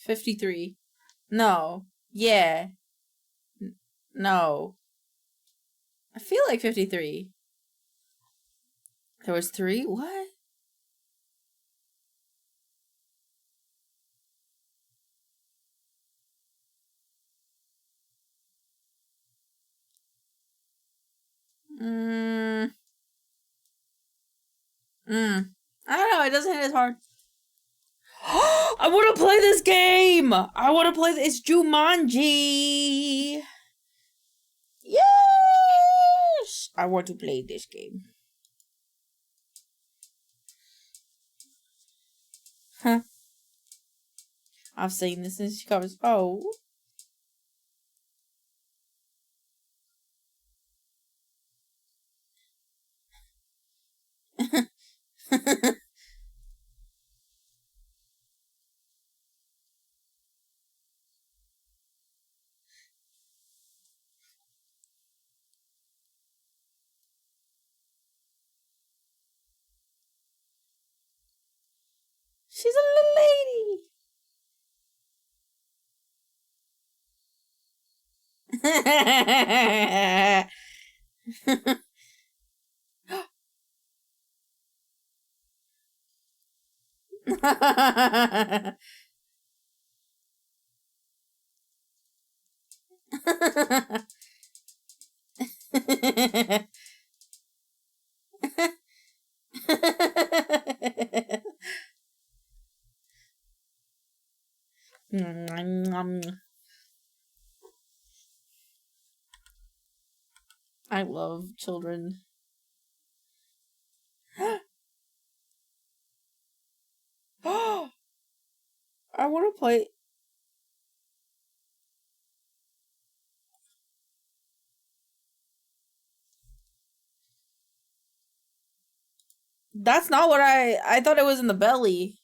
Speaker 1: $53. No. Yeah. No. I feel like 53. There was 3? What? I don't know. It doesn't hit as hard. I want to play this game. I want to play this. It's Jumanji. Yes. I want to play this game. Huh. I've seen this since she covers. Oh. She's a little lady. I love children. I want to play. That's not what I thought it was in the belly.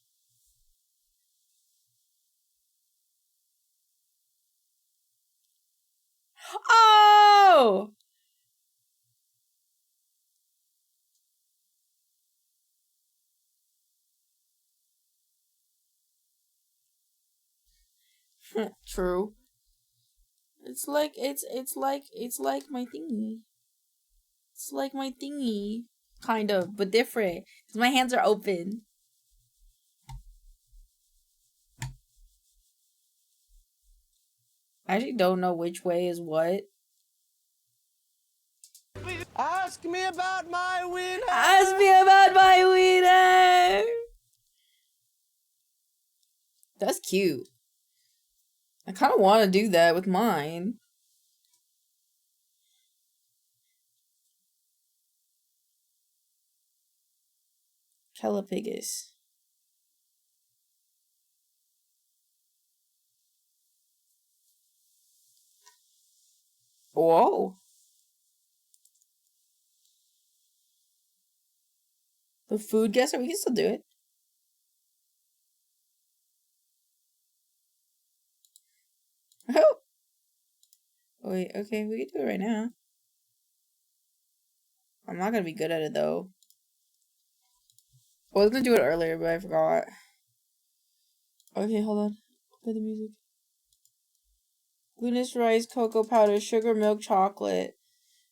Speaker 1: Oh! True. It's like my thingy. It's like my thingy. Kind of, but different. Because my hands are open. I actually don't know which way is what.
Speaker 4: Ask me about my wiener!
Speaker 1: Ask me about my wiener! That's cute. I kind of want to do that with mine. Calipigus. Whoa. The food guesser? We can still do it. Oh. Wait, okay, we can do it right now. I'm not gonna be good at it though. I was gonna do it earlier, but I forgot. Okay, hold on. Play the music. Glutinous rice, cocoa powder, sugar, milk, chocolate,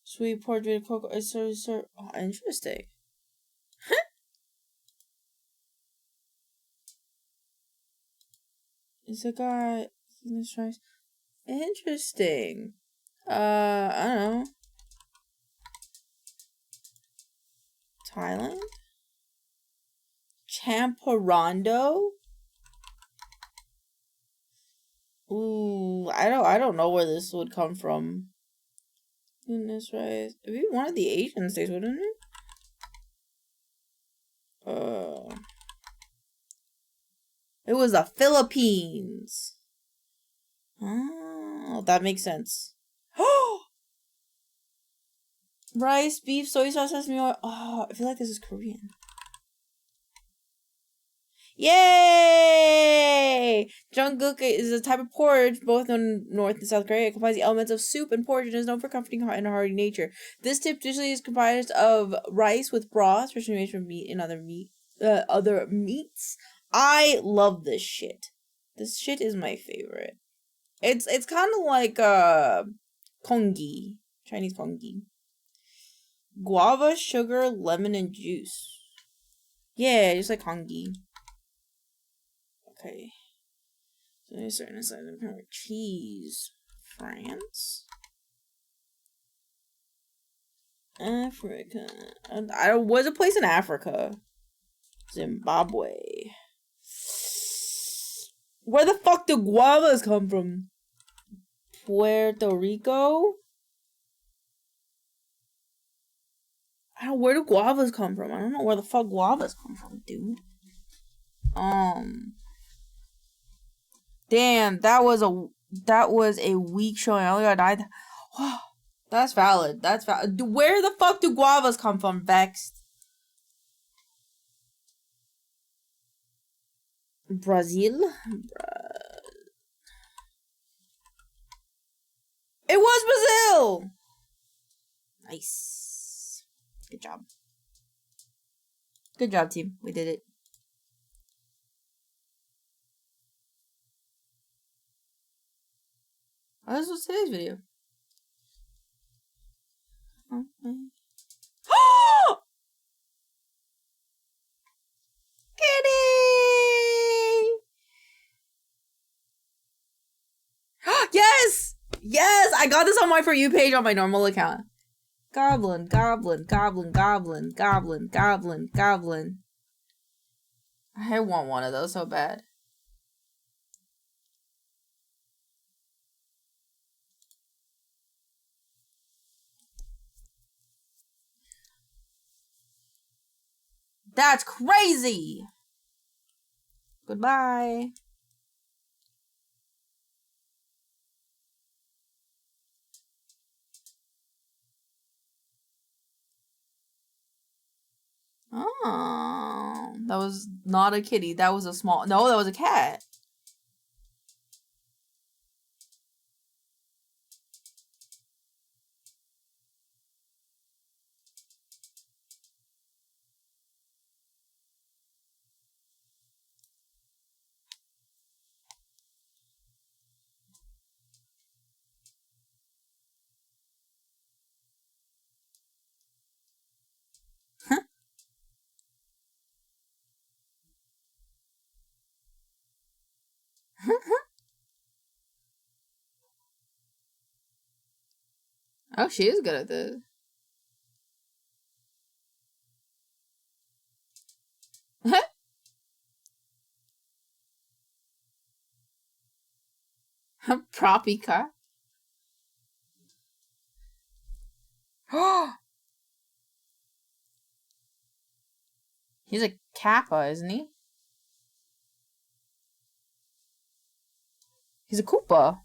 Speaker 1: sweet portrait, cocoa. Oh, interesting. It's a guy in this rice. Interesting. I don't know. Thailand? Champorando? Ooh, I don't know where this would come from. Goodness rice. It'd be one of the Asian states, wouldn't it? It was the Philippines. Oh, that makes sense. Rice, beef, soy sauce, sesame oil. Oh, I feel like this is Korean. Yay! Jungkook is a type of porridge, both in North and South Korea. It combines the elements of soup and porridge and is known for comforting and hearty nature. This tip usually is comprised of rice with broth, especially made from meat and other meats. I love this shit. This shit is my favorite. It's kind of like congee, Chinese congee. Guava, sugar, lemon, and juice. Yeah, just like congee. Okay. So there's certain size of cheese. France. Africa. Where's a place in Africa? Zimbabwe. Where the fuck do guavas come from? Puerto Rico? Where do guavas come from? I don't know where the fuck guavas come from, dude. Damn, that was a weak showing. I only got 9. That's valid. That's valid. Where the fuck do guavas come from, Vexed? Brazil? It was Brazil! Nice. Good job. Good job, team. We did it. Oh, this was today's video. Okay. Kitty! Yes! Yes! I got this on my For You page on my normal account. Goblin, goblin, goblin, goblin, goblin, goblin, goblin. I want one of those so bad. That's crazy! Goodbye. Oh, that was not a kitty. That was a small... No, that was a cat. Oh, she is good at this. Proppy car. He's a Kappa, isn't he? He's a Koopa.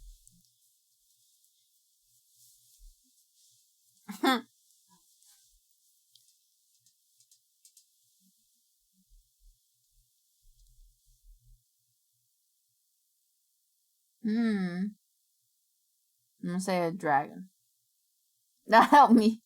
Speaker 1: I'm gonna say a dragon. That helped me.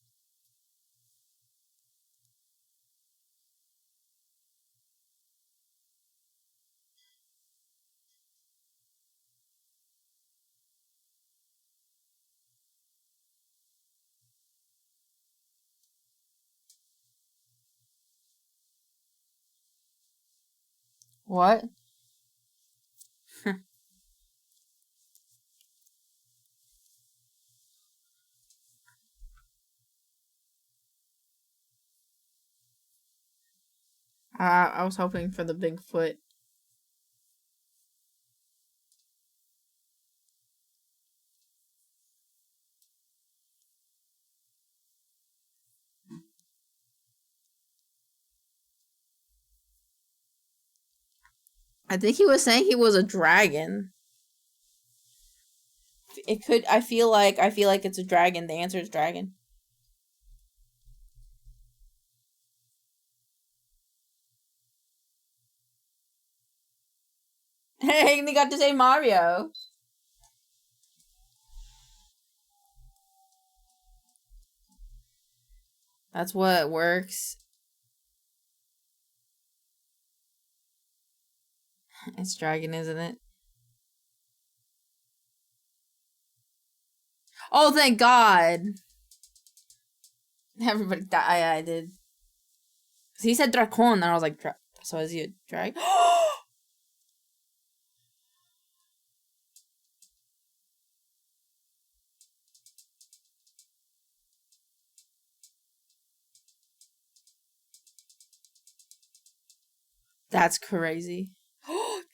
Speaker 1: What? I was hoping for the Bigfoot. I think he was saying he was a dragon. It could. I feel like it's a dragon. The answer is dragon. Hey, they got to say Mario. That's what works. It's dragon, isn't it? Oh, thank God. Everybody died. I did. He said dracon, and I was like, so is he a dragon? That's crazy.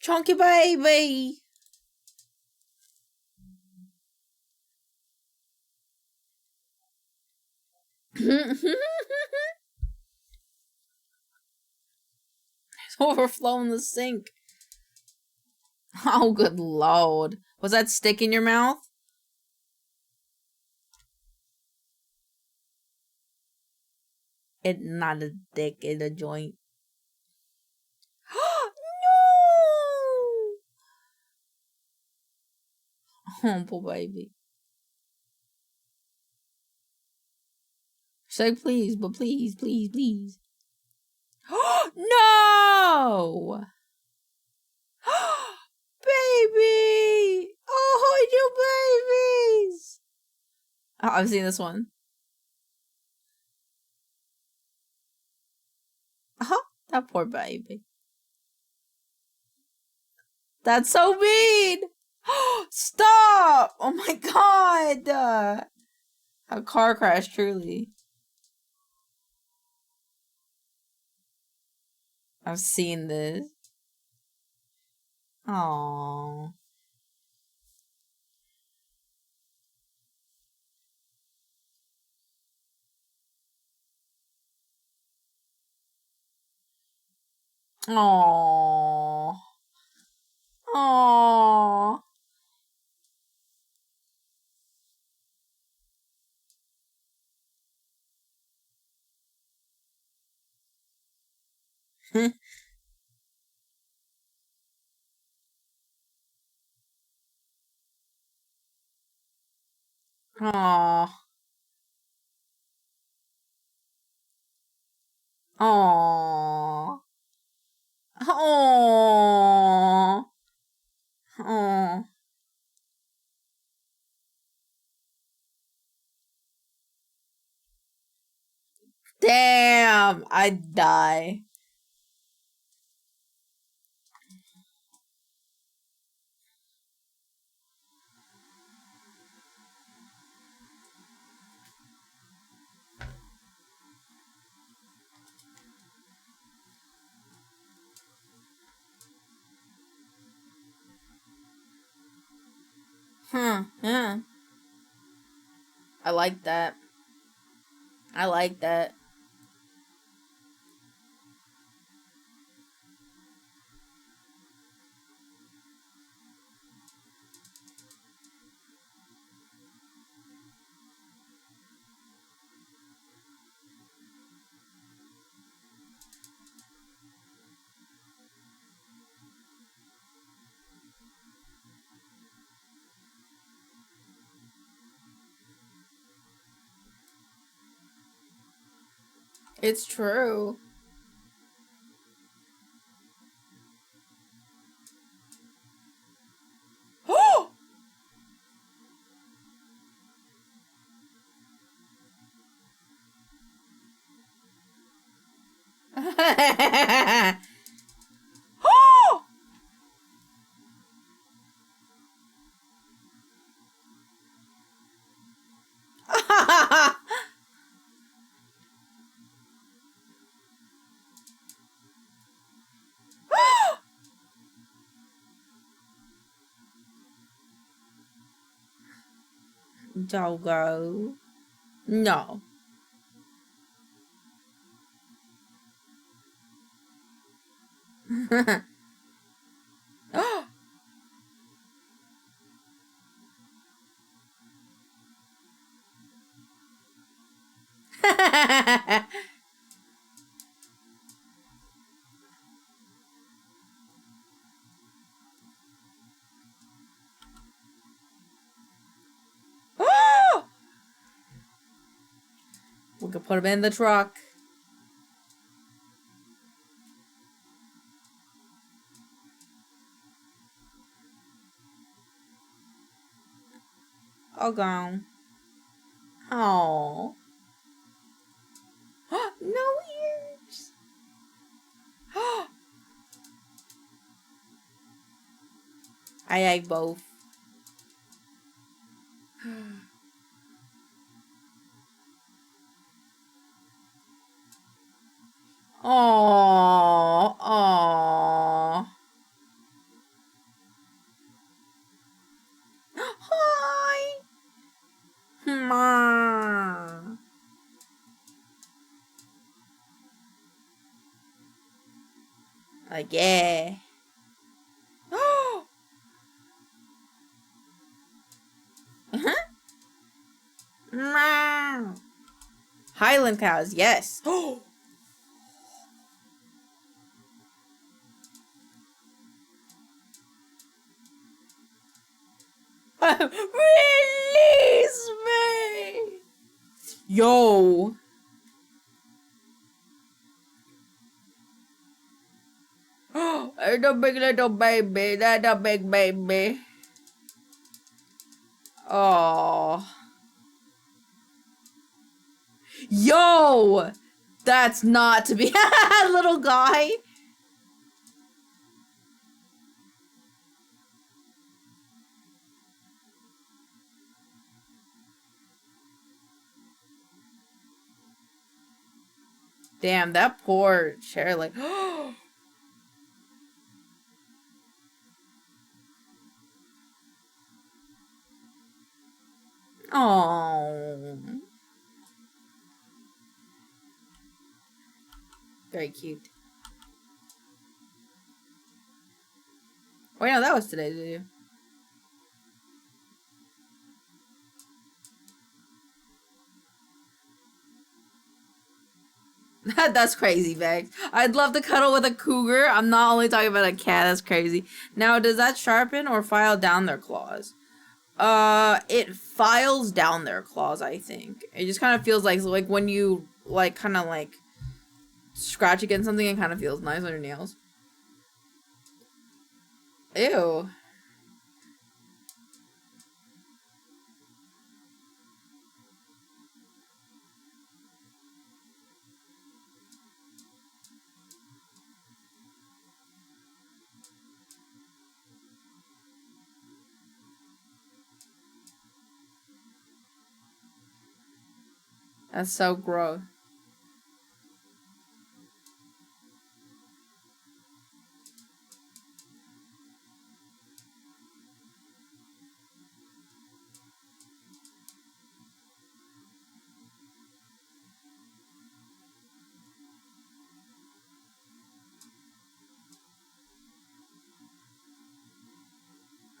Speaker 1: Chunky baby. It's overflowing the sink. Oh, good Lord. Was that stick in your mouth? It's not a dick, it's a joint. No! Oh, poor baby. Say please, but please, please, please. No! Baby! Oh, you babies! Oh, I've seen this one. That poor baby. That's so mean! Stop! Oh my God! A car crash, truly. I've seen this. Aww. Aww. Aww. Aww. Aww. Aww. Aww. Damn, I'd die. Yeah. I like that. I like that. It's true. Doggo. No. We could put him in the truck. Oh, gone. Oh. No ears. I like both. Oh, oh. Hi. Ma. Like, yeah. Meow. Highland cows, yes. Release me! Yo. It's a big little baby. That's a big baby. Oh. Yo! That's not to be little guy. Damn, that poor chair, like, oh, very cute. Wait, no, that was today's video. That's crazy, Vex. I'd love to cuddle with a cougar. I'm not only talking about a cat. That's crazy. Now, does that sharpen or file down their claws? It files down their claws, I think. It just kind of feels like when you, like, kind of, like, scratch against something, it kind of feels nice on your nails. Ew. That's so gross.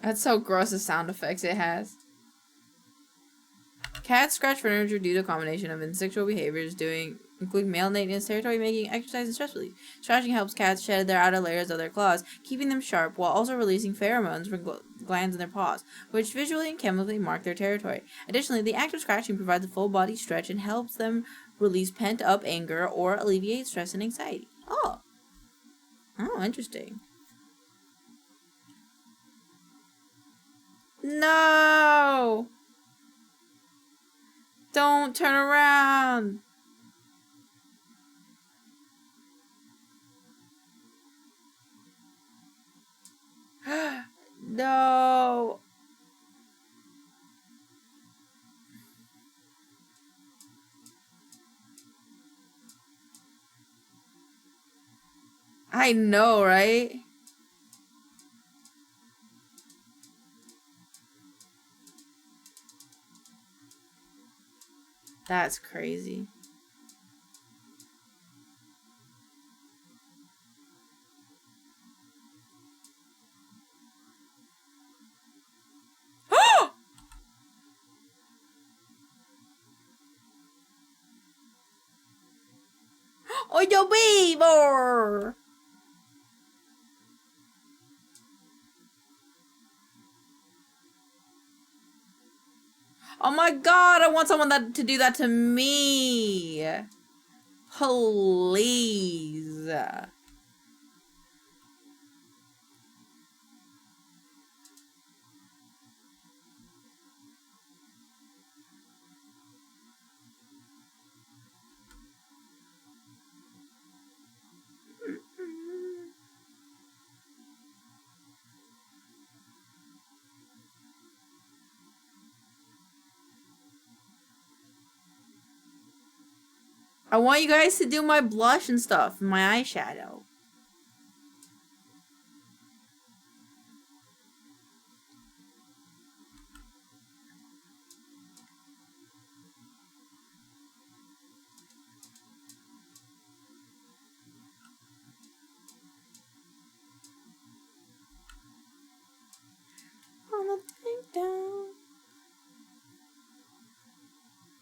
Speaker 1: That's so gross, the sound effects it has. Cats scratch furniture due to a combination of instinctual behaviors including male nakedness, territory making, exercise, and stress relief. Scratching helps cats shed their outer layers of their claws, keeping them sharp while also releasing pheromones from glands in their paws, which visually and chemically mark their territory. Additionally, the act of scratching provides a full body stretch and helps them release pent-up anger or alleviate stress and anxiety. Oh, interesting. No! Don't turn around! No! I know, right? That's crazy. Oh, your beaver! Oh my god, I want someone to do that to me. Please. I want you guys to do my blush and stuff, my eyeshadow.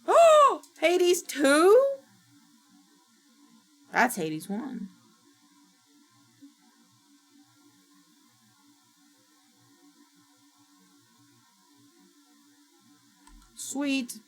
Speaker 1: Oh, Hades 2? That's Hades 1. Sweet.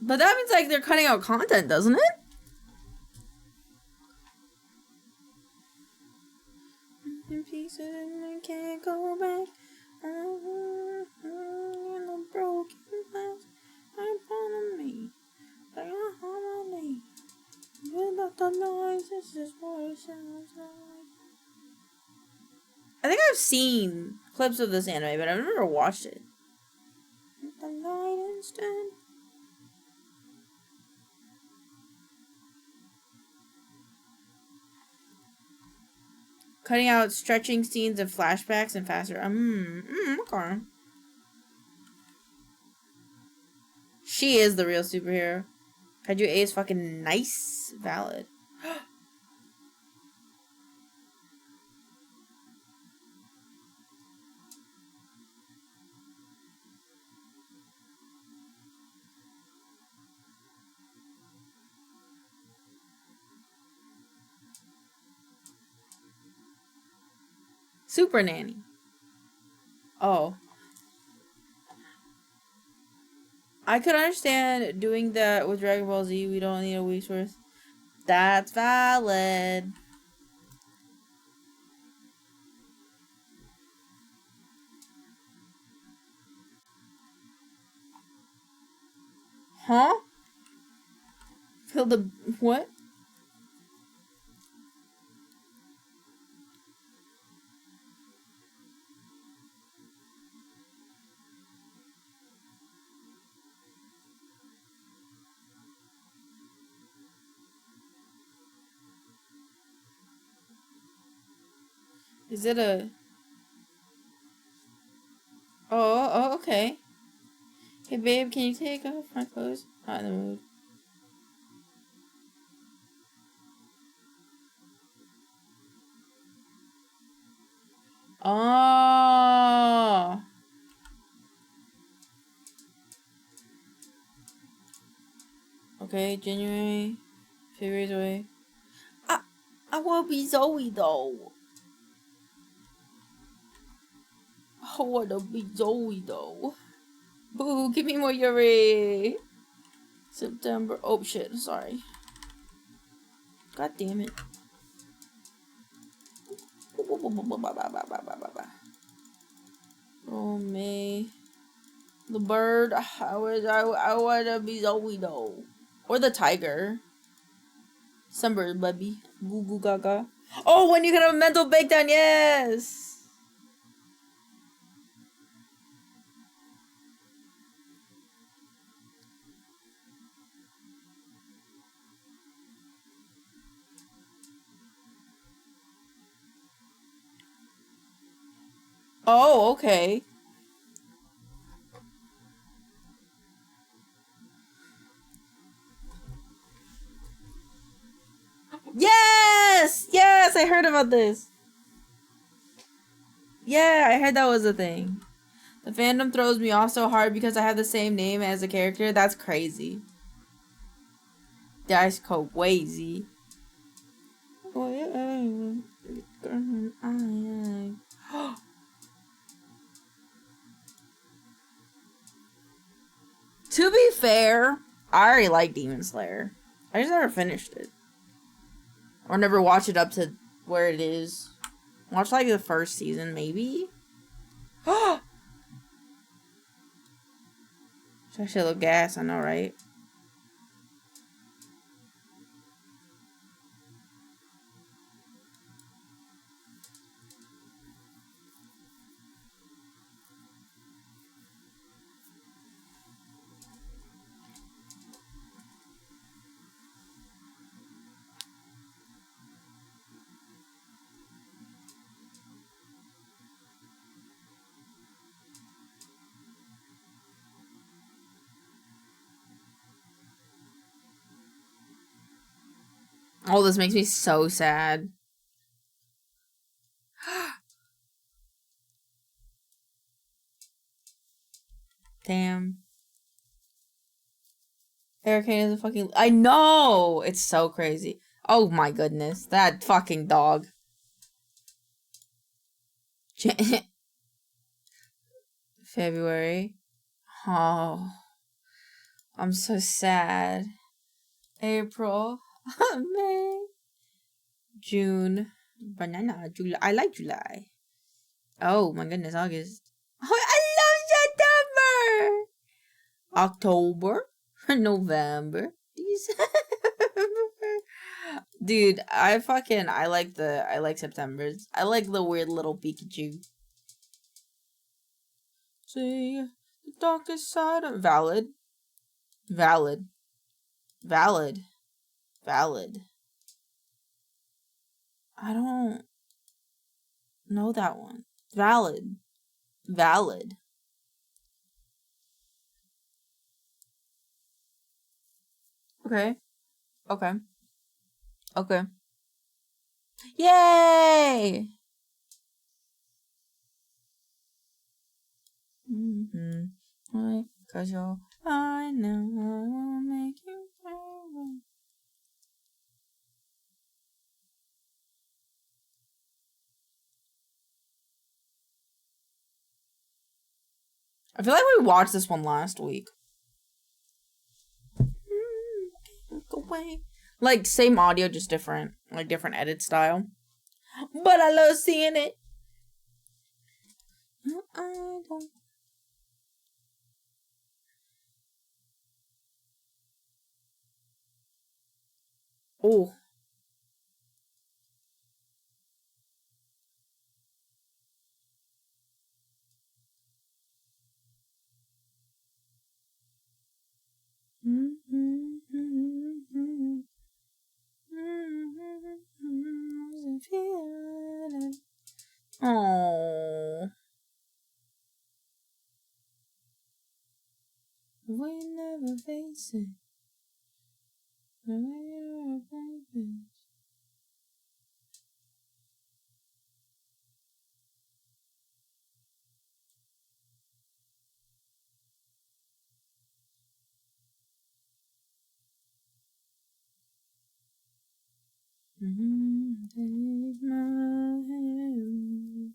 Speaker 1: But that means, like, they're cutting out content, doesn't it? In pieces and I can't go back. In the broken glass, I'm on me. Like a harmony. Without the noise, this is what it sounds like. I think I've seen clips of this anime, but I've never watched it. The light instant. Cutting out stretching scenes of flashbacks and faster. Okay. She is the real superhero. Kaiju A is fucking nice. Valid. Super Nanny. Oh. I could understand doing that with Dragon Ball Z. We don't need a week's worth. That's valid. Huh? Feel the... what? Is it a... oh, okay. Hey, babe, can you take off my clothes? Not in the mood. Oh. Okay, January. February's away. I want to be Zoe, though. I want to be Zoe, though. Boo, give me more Yuri. September. Oh, shit. Sorry. God damn it. Oh, May. The bird. I want to be Zoe, though. Or the tiger. Sunbird, baby. Goo goo gaga. Oh, when you can have a mental breakdown, yes! Oh, okay. Yes! Yes, I heard about this. Yeah, I heard that was a thing. The fandom throws me off so hard because I have the same name as a character. That's crazy. That's crazy. To be fair, I already like Demon Slayer. I just never finished it. Or never watched it up to where it is. Watch like the first season, maybe? That shit look gas, I know, right? Oh, this makes me so sad. Damn. Hurricane is a fucking... I know! It's so crazy. Oh my goodness. That fucking dog. February. Oh. I'm so sad. April. May. June. Banana. July. I like July. Oh my goodness. August. Oh, I love September! October. November. December. Dude, I like September's. I like the weird little Pikachu. See the darkest side of valid. Valid. Valid. Valid. I don't know that one. Valid. Valid. Okay. Okay. Okay. Yay! Why? 'Cause you're I know I will make you proud. I feel like we watched this one last week. Go away. Like, same audio, just different. Like, different edit style. But I love seeing it. I don't. Oh. Oh. We never face it. Take my hand.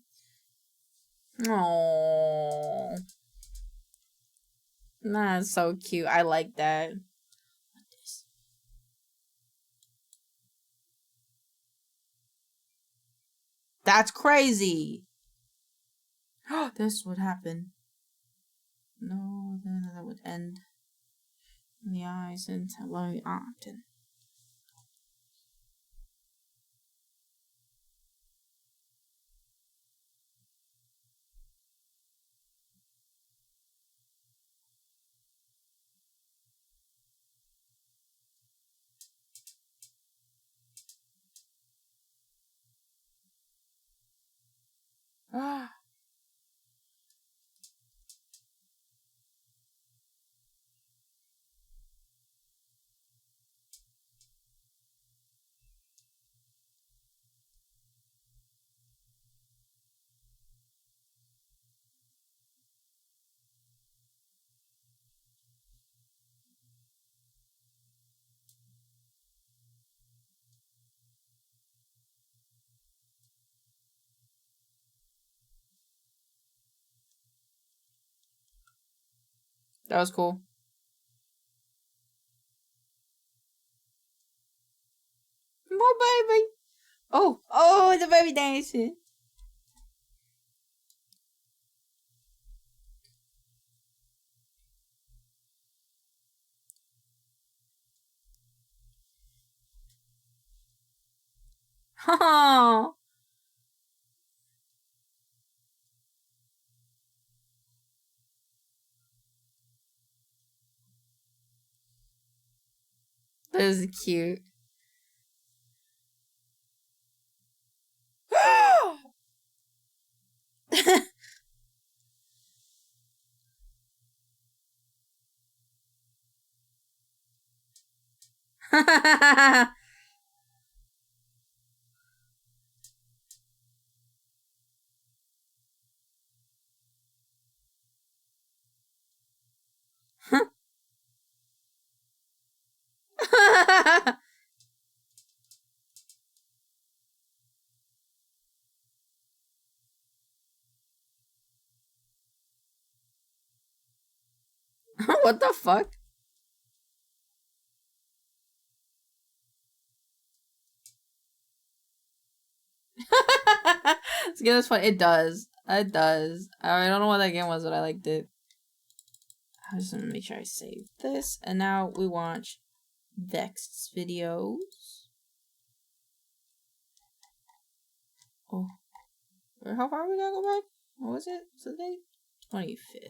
Speaker 1: Oh, that's so cute. I like that. That's crazy. This would happen. No, then that would end. in the eyes and very often. Ah. That was cool. More baby. Oh, the baby dancing. Oh. That is cute. What the fuck? This game is fun. It does. It does. I don't know what that game was, but I liked it. I just want to make sure I save this. And now we watch Vex's videos. Oh. How far we gotta go back? What was it? What's the date? 25th.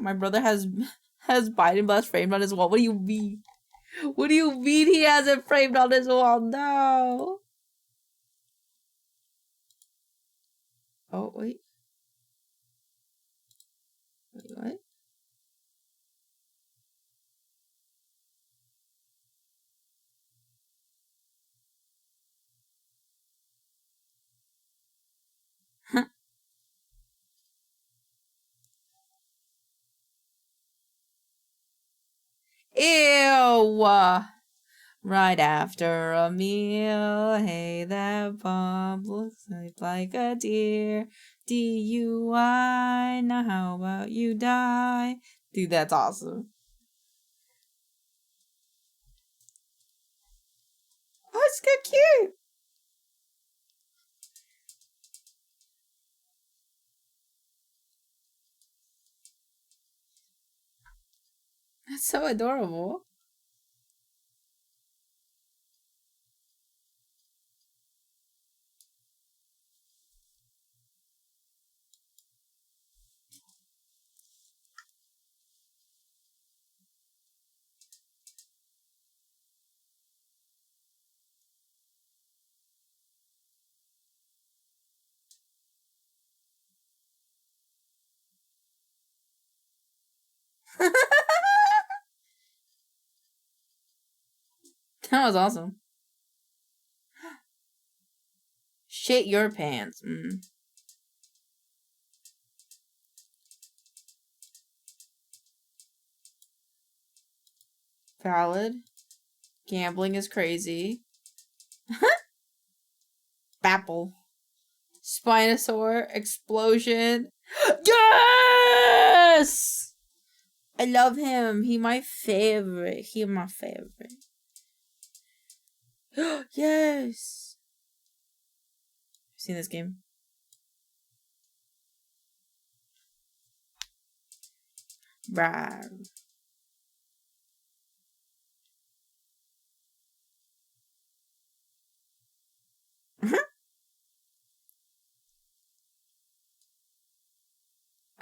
Speaker 1: My brother has Biden Blast framed on his wall. What do you mean? What do you mean he has it framed on his wall? No. Oh, wait. Wait, what? Ew! Right after a meal, hey, that bump looks like a deer. DUI, now how about you die? Dude, that's awesome. Oh, it's so cute! That's so adorable. That was awesome. Shit your pants. Valid. Gambling is crazy. Bapple. Spinosaur. Explosion. Yes! I love him. He my favorite. He my favorite. Yes! I've seen this game. Bruh.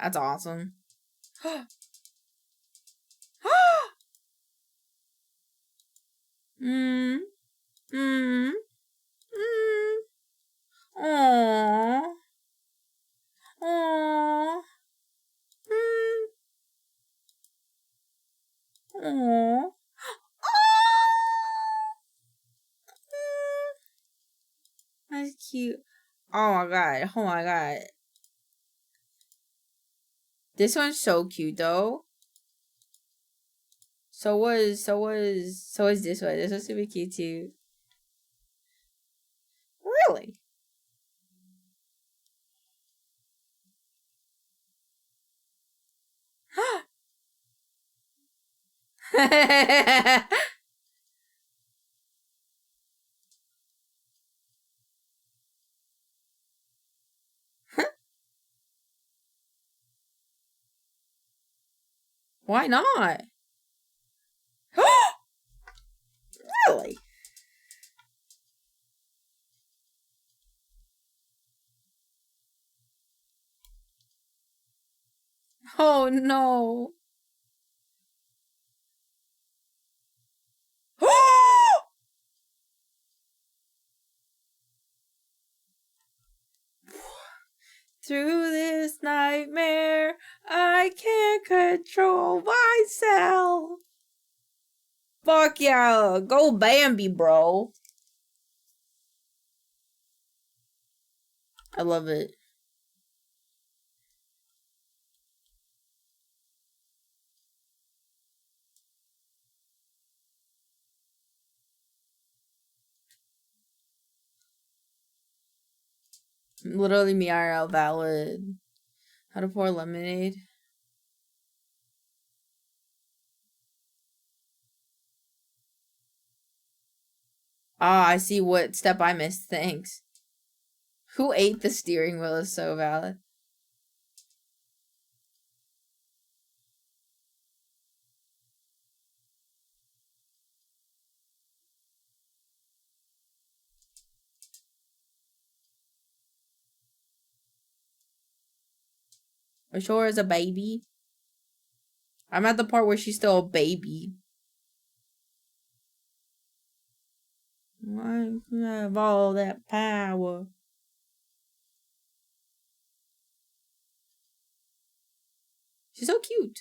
Speaker 1: That's awesome. Mm. Mm. Mm. Aww. Aww. Mm. Aww. That's cute. Oh my god. Oh my god. This one's so cute though. So is this one. This one's super cute too. Really? Why not? Really? Oh no. Through this nightmare, I can't control myself. Fuck yeah. Go Bambi, bro. I love it. Literally me IRL valid. How to pour lemonade. Ah, I see what step I missed. Thanks. Who ate the steering wheel is so valid. Ashore is a baby. I'm at the part where she's still a baby. Why have all that power? She's so cute.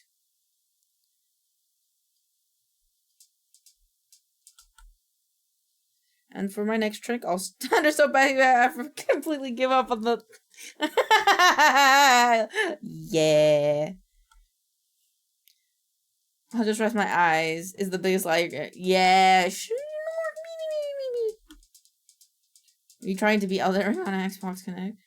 Speaker 1: And for my next trick, I'll stand her so bad I completely give up on the... Yeah. I'll just rest my eyes. Is the biggest lie. Yeah. Are you trying to be Elden Ring on Xbox Connect?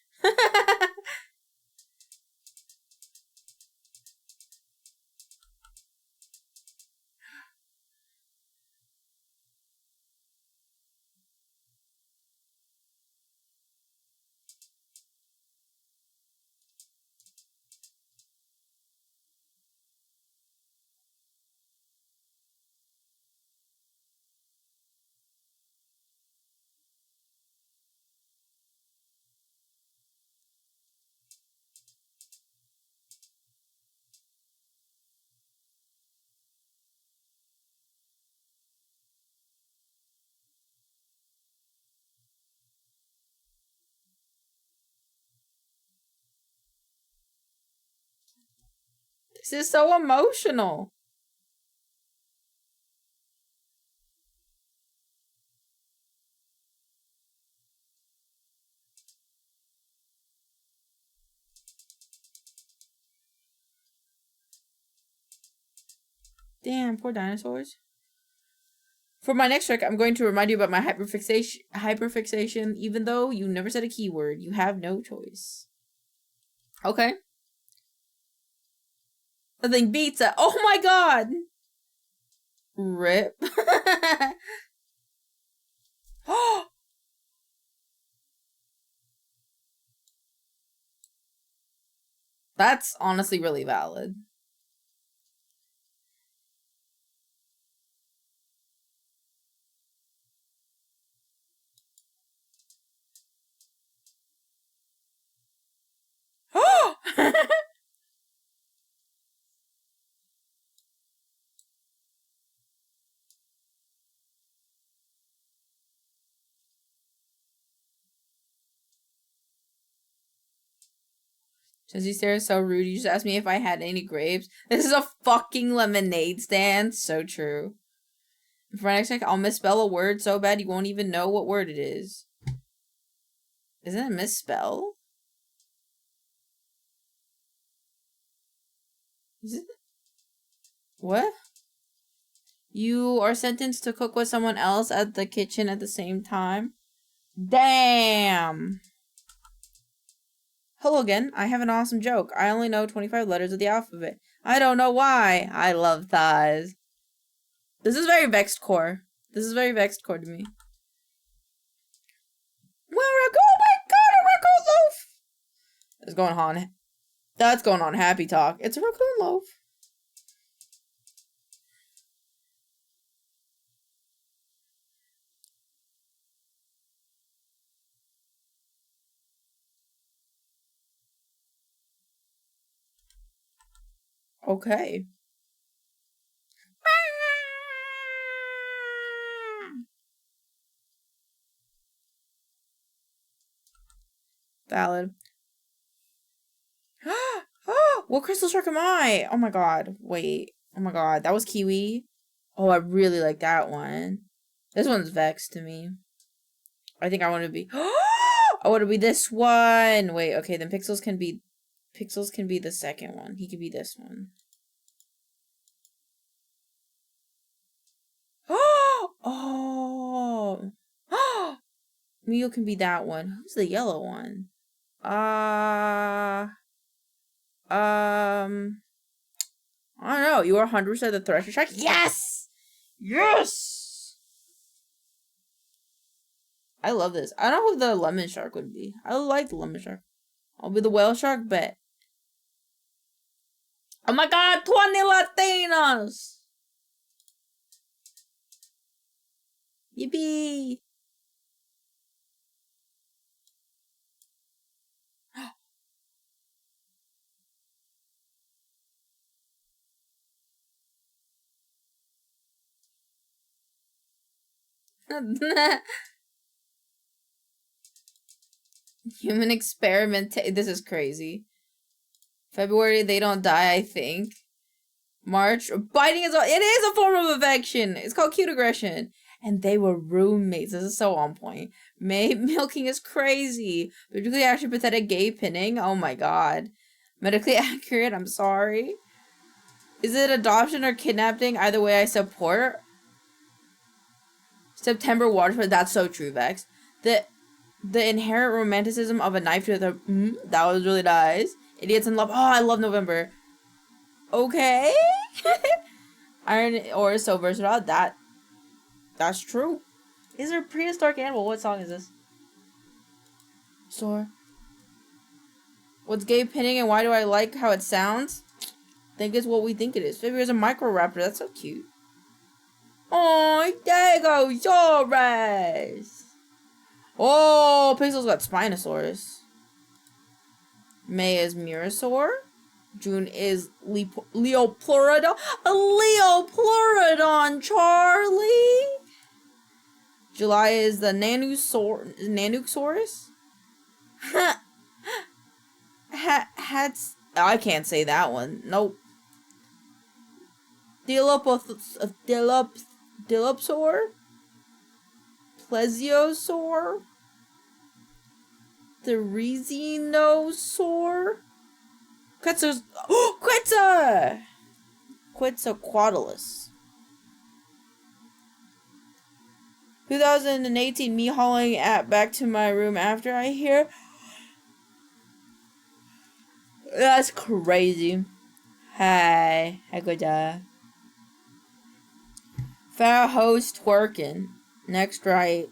Speaker 1: This is so emotional. Damn, poor dinosaurs. For my next trick, I'm going to remind you about my hyperfixation, even though you never said a keyword. You have no choice. Okay. The thing beats it. Oh my god! Rip. That's honestly really valid. Jesse Sarah is so rude. You just asked me if I had any grapes. This is a fucking lemonade stand. So true. For next time, I'll misspell a word so bad you won't even know what word it is. Isn't it misspell? Is it? What? You are sentenced to cook with someone else at the kitchen at the same time. Damn. Hello again. I have an awesome joke. I only know 25 letters of the alphabet. I don't know why. I love thighs. This is very vexed core. This is very vexed core to me. Well, oh my god, a raccoon loaf! That's going on. That's going on Happy Talk. It's a raccoon loaf. Okay. Valid. What crystal shark am I? Oh my god. Wait. Oh my god. That was kiwi. Oh, I really like that one. This one's vexed to me. I think I want to be. I want to be this one. Wait. Okay. Then Pixels can be the second one. He could be this one. Oh. Mio can be that one. Who's the yellow one? I don't know. You are 100% the Thresher Shark? Yes! Yes! I love this. I don't know who the Lemon Shark would be. I like the Lemon Shark. I'll be the Whale Shark, bet. Oh my god, 20 Latinos! Yippee! Human experiment. This is crazy. February, they don't die, I think. March, biting is it is a form of affection. It's called cute aggression. And they were roommates. This is so on point. May, milking is crazy. Politically actually pathetic gay pinning. Oh my god. Medically accurate, I'm sorry. Is it adoption or kidnapping? Either way, I support. September Waterford. That's so true, Vex. The inherent romanticism of a knife to the... that was really nice. Idiots in love. Oh, I love November. Okay. Iron ore is so versatile. That's true. Is there a prehistoric animal? What song is this? Sore. What's gay pinning and why do I like how it sounds? I think it's what we think it is. Fibby is a microraptor. That's so cute. Oh, there you go, Saurus. Oh, Pixel's got Spinosaurus. May is Mirasaur. June is Leoplurodon. A Leoplurodon, Charlie. July is the Nanuxsaurus. I can't say that one. Nope. Dilopsaur. Plesiosaur. Therizinosaur. Quetzal's. Oh, Quetzal! Quetzalcoatlus. 2018, me hauling back to my room after I hear. That's crazy. Hi. Hi, good job. Fair host twerking. Next right.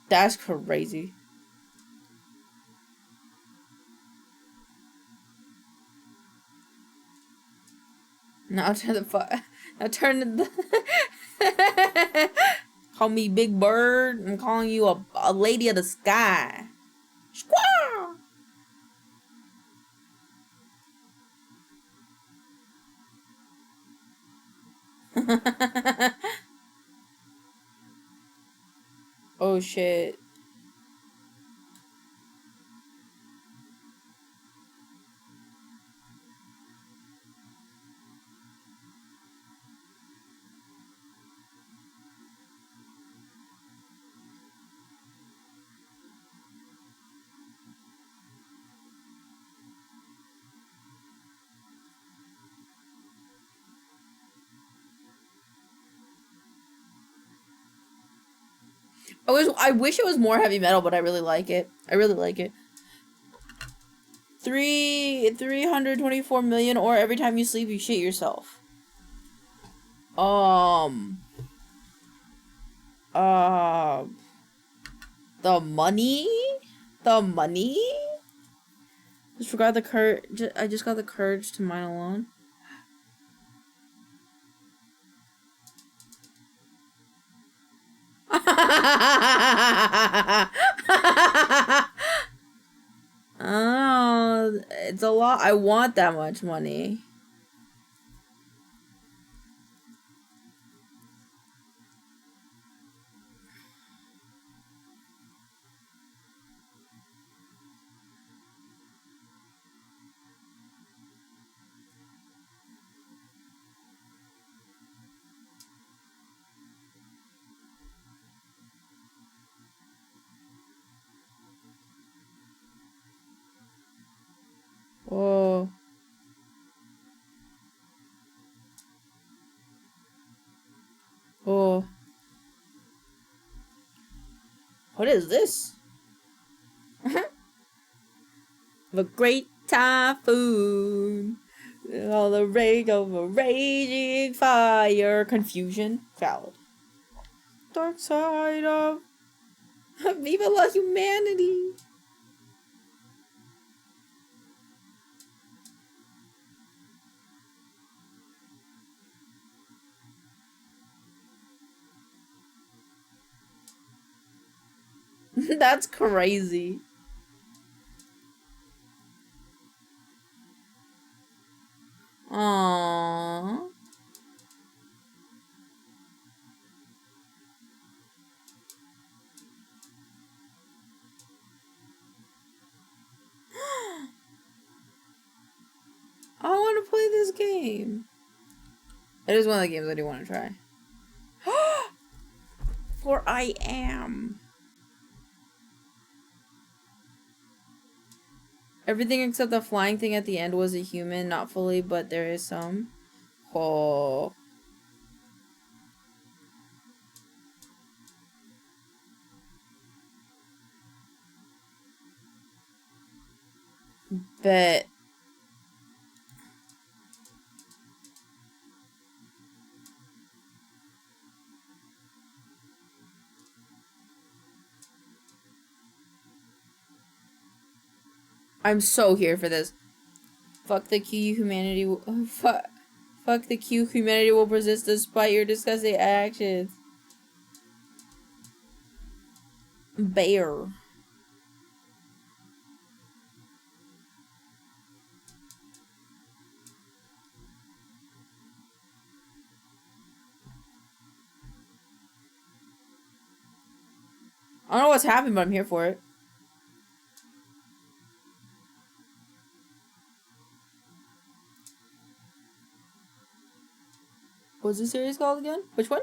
Speaker 1: That's crazy. Now turn the now turn the call me Big Bird. I'm calling you a lady of the sky. Squaw! Oh shit. I wish it was more heavy metal, but I really like it. I really like it. 324 million, or every time you sleep you shit yourself. The money? The money? Just forgot the courage. I just got the courage to mine alone. Oh, it's a lot. I want that much money. Whoa. Oh. What is this? The great typhoon. All the rage of a raging fire. Confusion. Valid. Dark side of Viva la humanity. That's crazy. Aww. I want to play this game. It is one of the games I do want to try. For I am. Everything except the flying thing at the end was a human, not fully, but there is some. Oh. Bet. I'm so here for this. Fuck the Q, humanity will fuck the Q, humanity will persist despite your disgusting actions. Bear. I don't know what's happening, but I'm here for it. What's this series called again? Which one?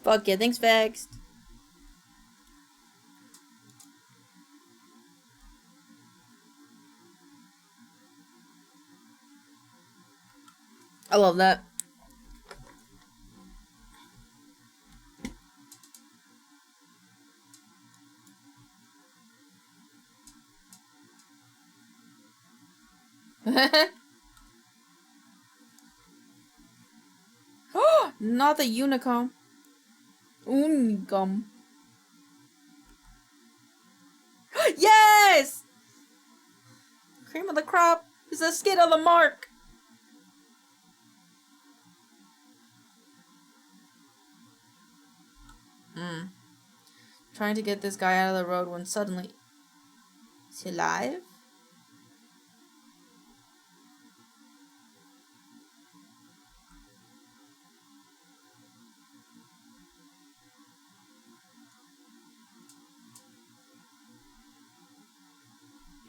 Speaker 1: Fuck yeah, thanks, Vexed. I love that. Not the Unicom. Unicom. Yes! Cream of the crop is a skid on the mark. Trying to get this guy out of the road when suddenly... Is he alive?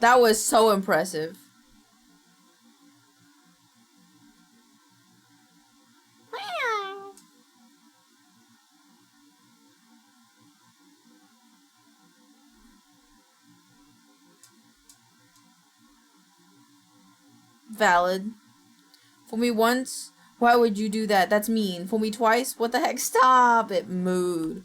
Speaker 1: That was so impressive. Valid. Fool me once? Why would you do that? That's mean. Fool me twice? What the heck? Stop it, mood.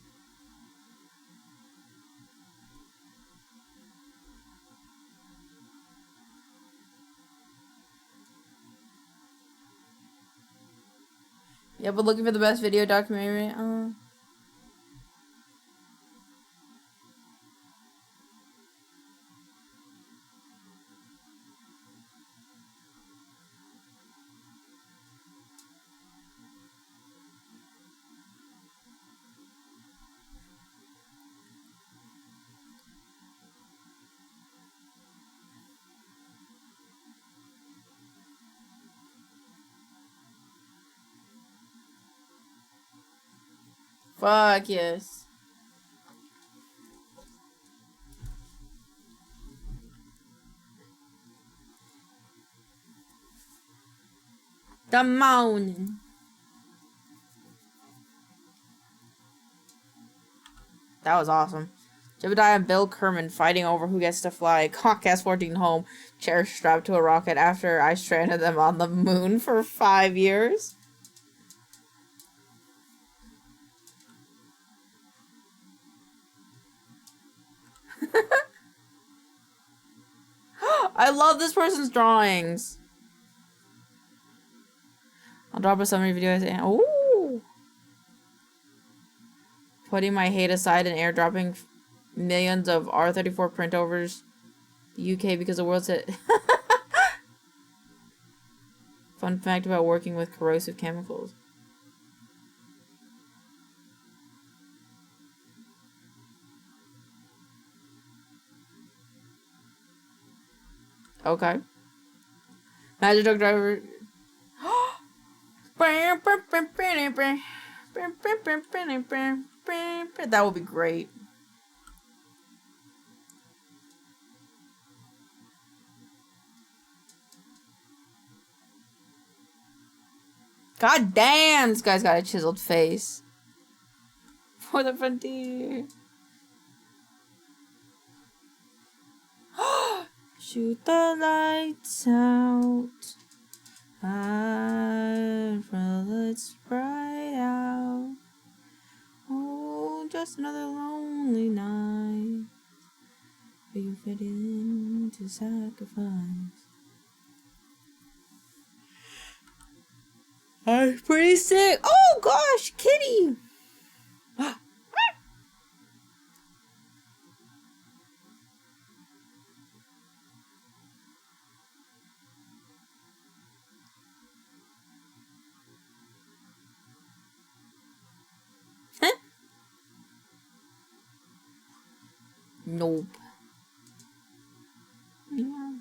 Speaker 1: Yeah, but looking for the best video documentary. Fuck yes. The mountain. That was awesome. Jebediah and Bill Kerman fighting over who gets to fly Comcast 14 home, chair strapped to a rocket after I stranded them on the moon for 5 years. I love this person's drawings. I'll drop a summary video and ooh. Putting my hate aside and airdropping millions of R34 printovers the UK because the world's it. Fun fact about working with corrosive chemicals. Okay. Magic truck driver. That would be great. God damn, this guy's got a chiseled face. For the frontier. Shoot the lights out. Let's bright out. Oh, just another lonely night. You fit in to sacrifice. I'm pretty sick. Oh gosh, kitty. Nope. Yeah.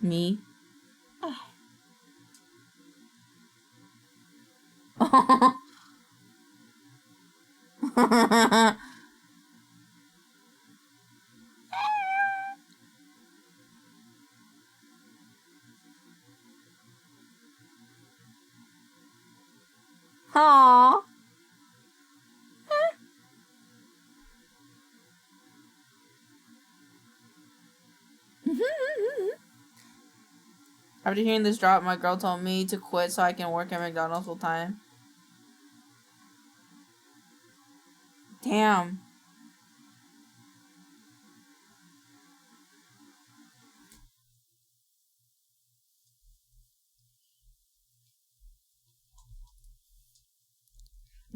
Speaker 1: Me? Aww. After hearing this drop, my girl told me to quit so I can work at McDonald's full time. Damn.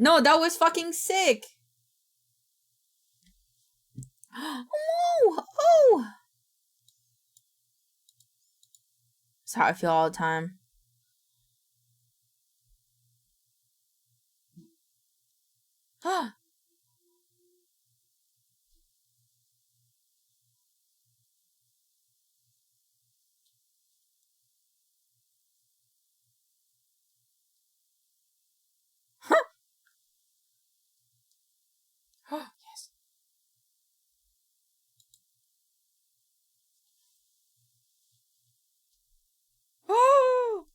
Speaker 1: No, that was fucking sick. Oh, oh. That's how I feel all the time. Yes. Oh.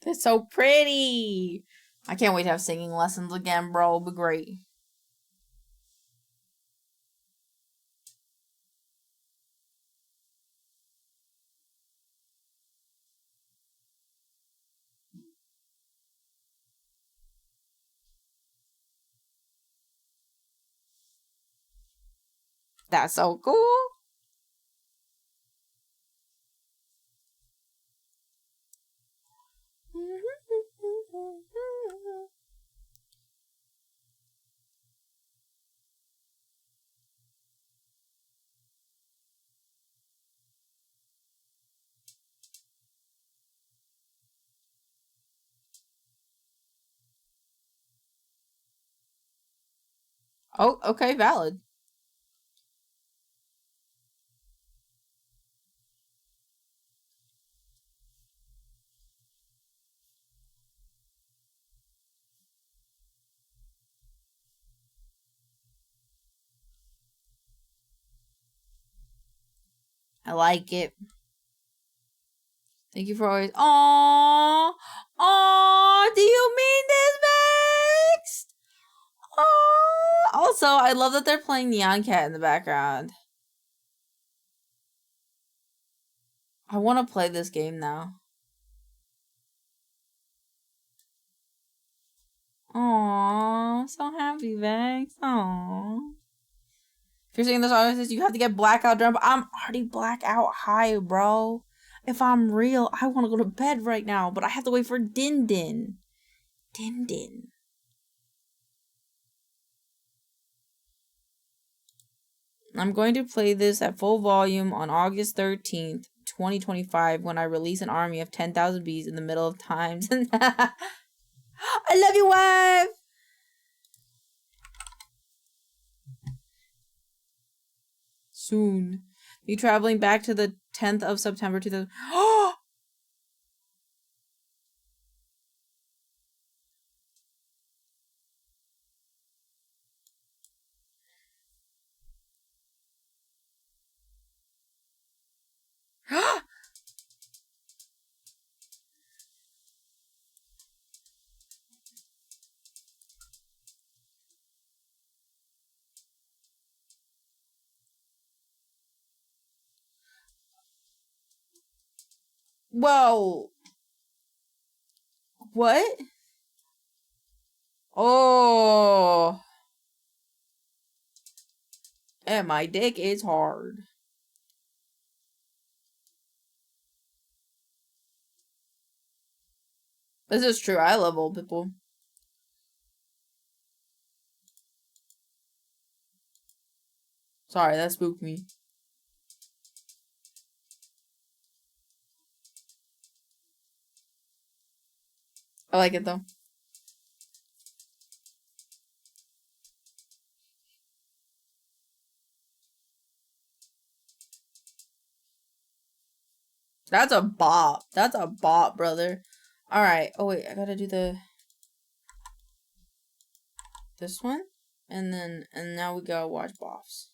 Speaker 1: That's so pretty. I can't wait to have singing lessons again, bro. It'll be great. That's so cool. Oh, okay, valid. I like it. Thank you for always. Aww. Aww. Do you mean this, Max? Aww. Also, I love that they're playing Neon Cat in the background. I want to play this game now. Aww. So happy, Max. Aww. If you're saying this, obviously, you have to get blackout drunk. I'm already blackout high, bro. If I'm real, I want to go to bed right now, but I have to wait for Din Din. Din Din. I'm going to play this at full volume on August 13th, 2025, when I release an army of 10,000 bees in the middle of times. I love you, wife! Soon. Be traveling back to the 10th of September 2000. Oh! Whoa. What? Oh. And my dick is hard. This is true. I love old people. Sorry, that spooked me. I like it though. That's a bop. That's a bop, brother. Alright. Oh, wait. I gotta do this one. And now we gotta watch bops.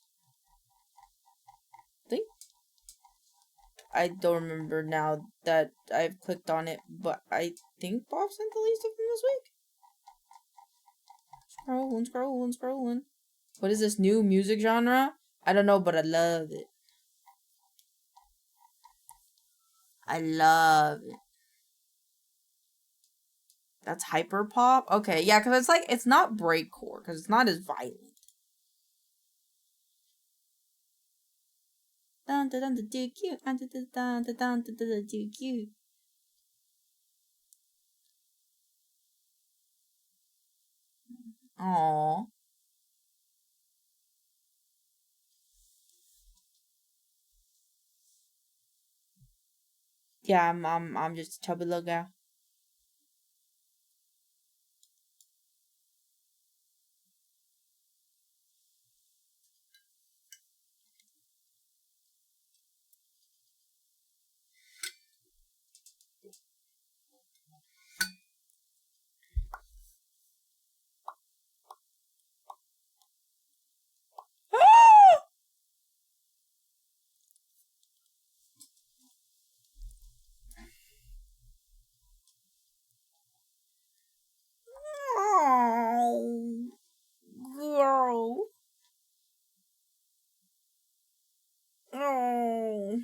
Speaker 1: I don't remember now that I've clicked on it, but I think Bob sent the least of them this week. Scrolling. What is this new music genre? I don't know, but I love it. I love it. That's hyper pop? Okay, yeah, because it's like, it's not breakcore, because it's not as violent. Dun dun dun dun dun cute. Dun dun dun dun dun dun dun dun dun cute. Aww. Yeah, I'm just a chubby little girl. Oh, girl. Oh.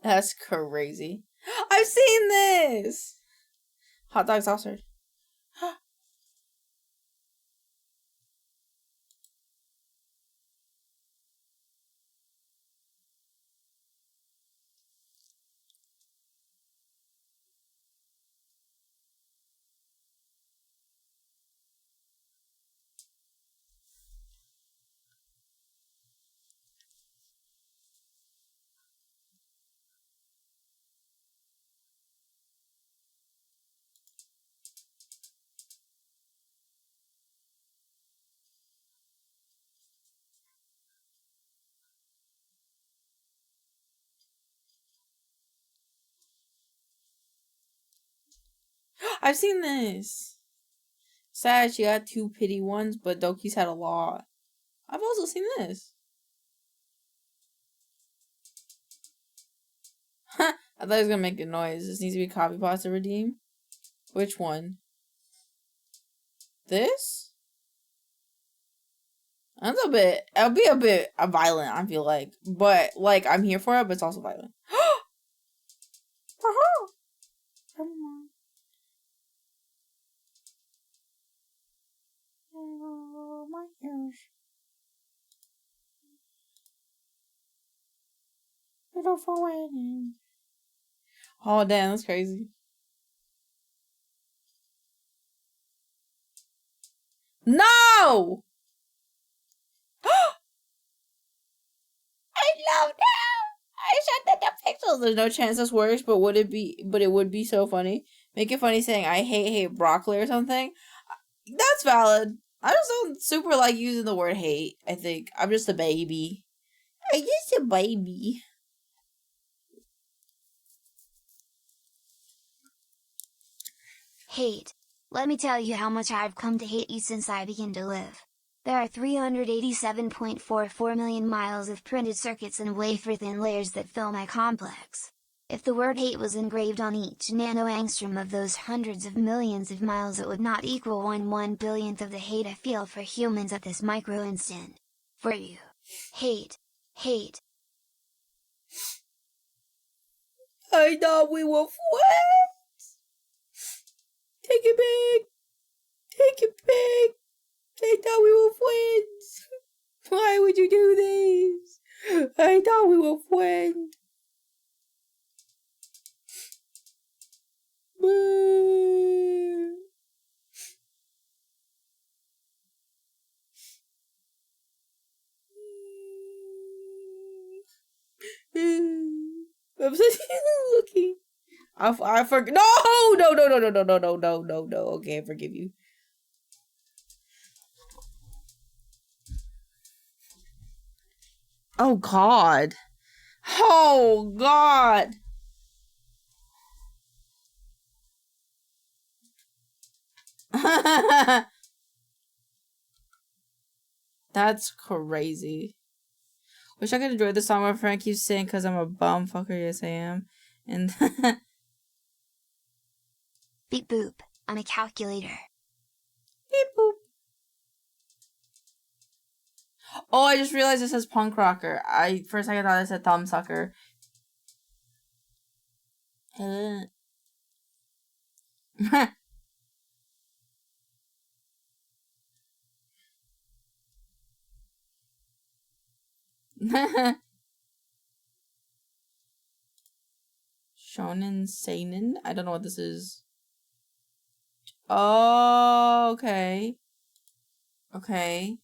Speaker 1: That's crazy. I've seen this. Hot dog sausage. I've seen this. Sad she got 2 pity ones, but Doki's had a lot. I've also seen this. I thought he was gonna make a noise. This needs to be copy pasta redeem. Which one? This? That's a bit. It'll be a bit violent. I feel like, but like I'm here for it. But it's also violent. Oh, my ears. Beautiful wedding. Oh damn, that's crazy. No! I love that! I shot the pixels. There's no chance this works, but would it be? But it would be so funny. Make it funny saying I hate broccoli or something. That's valid. I just don't super like using the word hate. I think I'm just a baby. I'm just a baby.
Speaker 3: Hate. Let me tell you how much I've come to hate you since I began to live. There are 387.44 million miles of printed circuits and wafer-thin layers that fill my complex. If the word hate was engraved on each nanoangstrom of those hundreds of millions of miles, it would not equal 1/1 billionth of the hate I feel for humans at this micro instant. For you. Hate. Hate.
Speaker 1: I thought we were friends. Take it back. Take it back. I thought we were friends. Why would you do this? I thought we were friends. I'm just looking. I forget. No. Okay, I forgive you. Oh God. Oh God. That's crazy. Wish I could enjoy the song my friend keeps saying because I'm a bum fucker. Yes, I am. And
Speaker 3: Beep boop. I'm a calculator.
Speaker 1: beep boop. Oh, I just realized it says punk rocker. For a second thought it said thumb sucker. Shonen seinen? I don't know what this is. Oh, okay. Okay.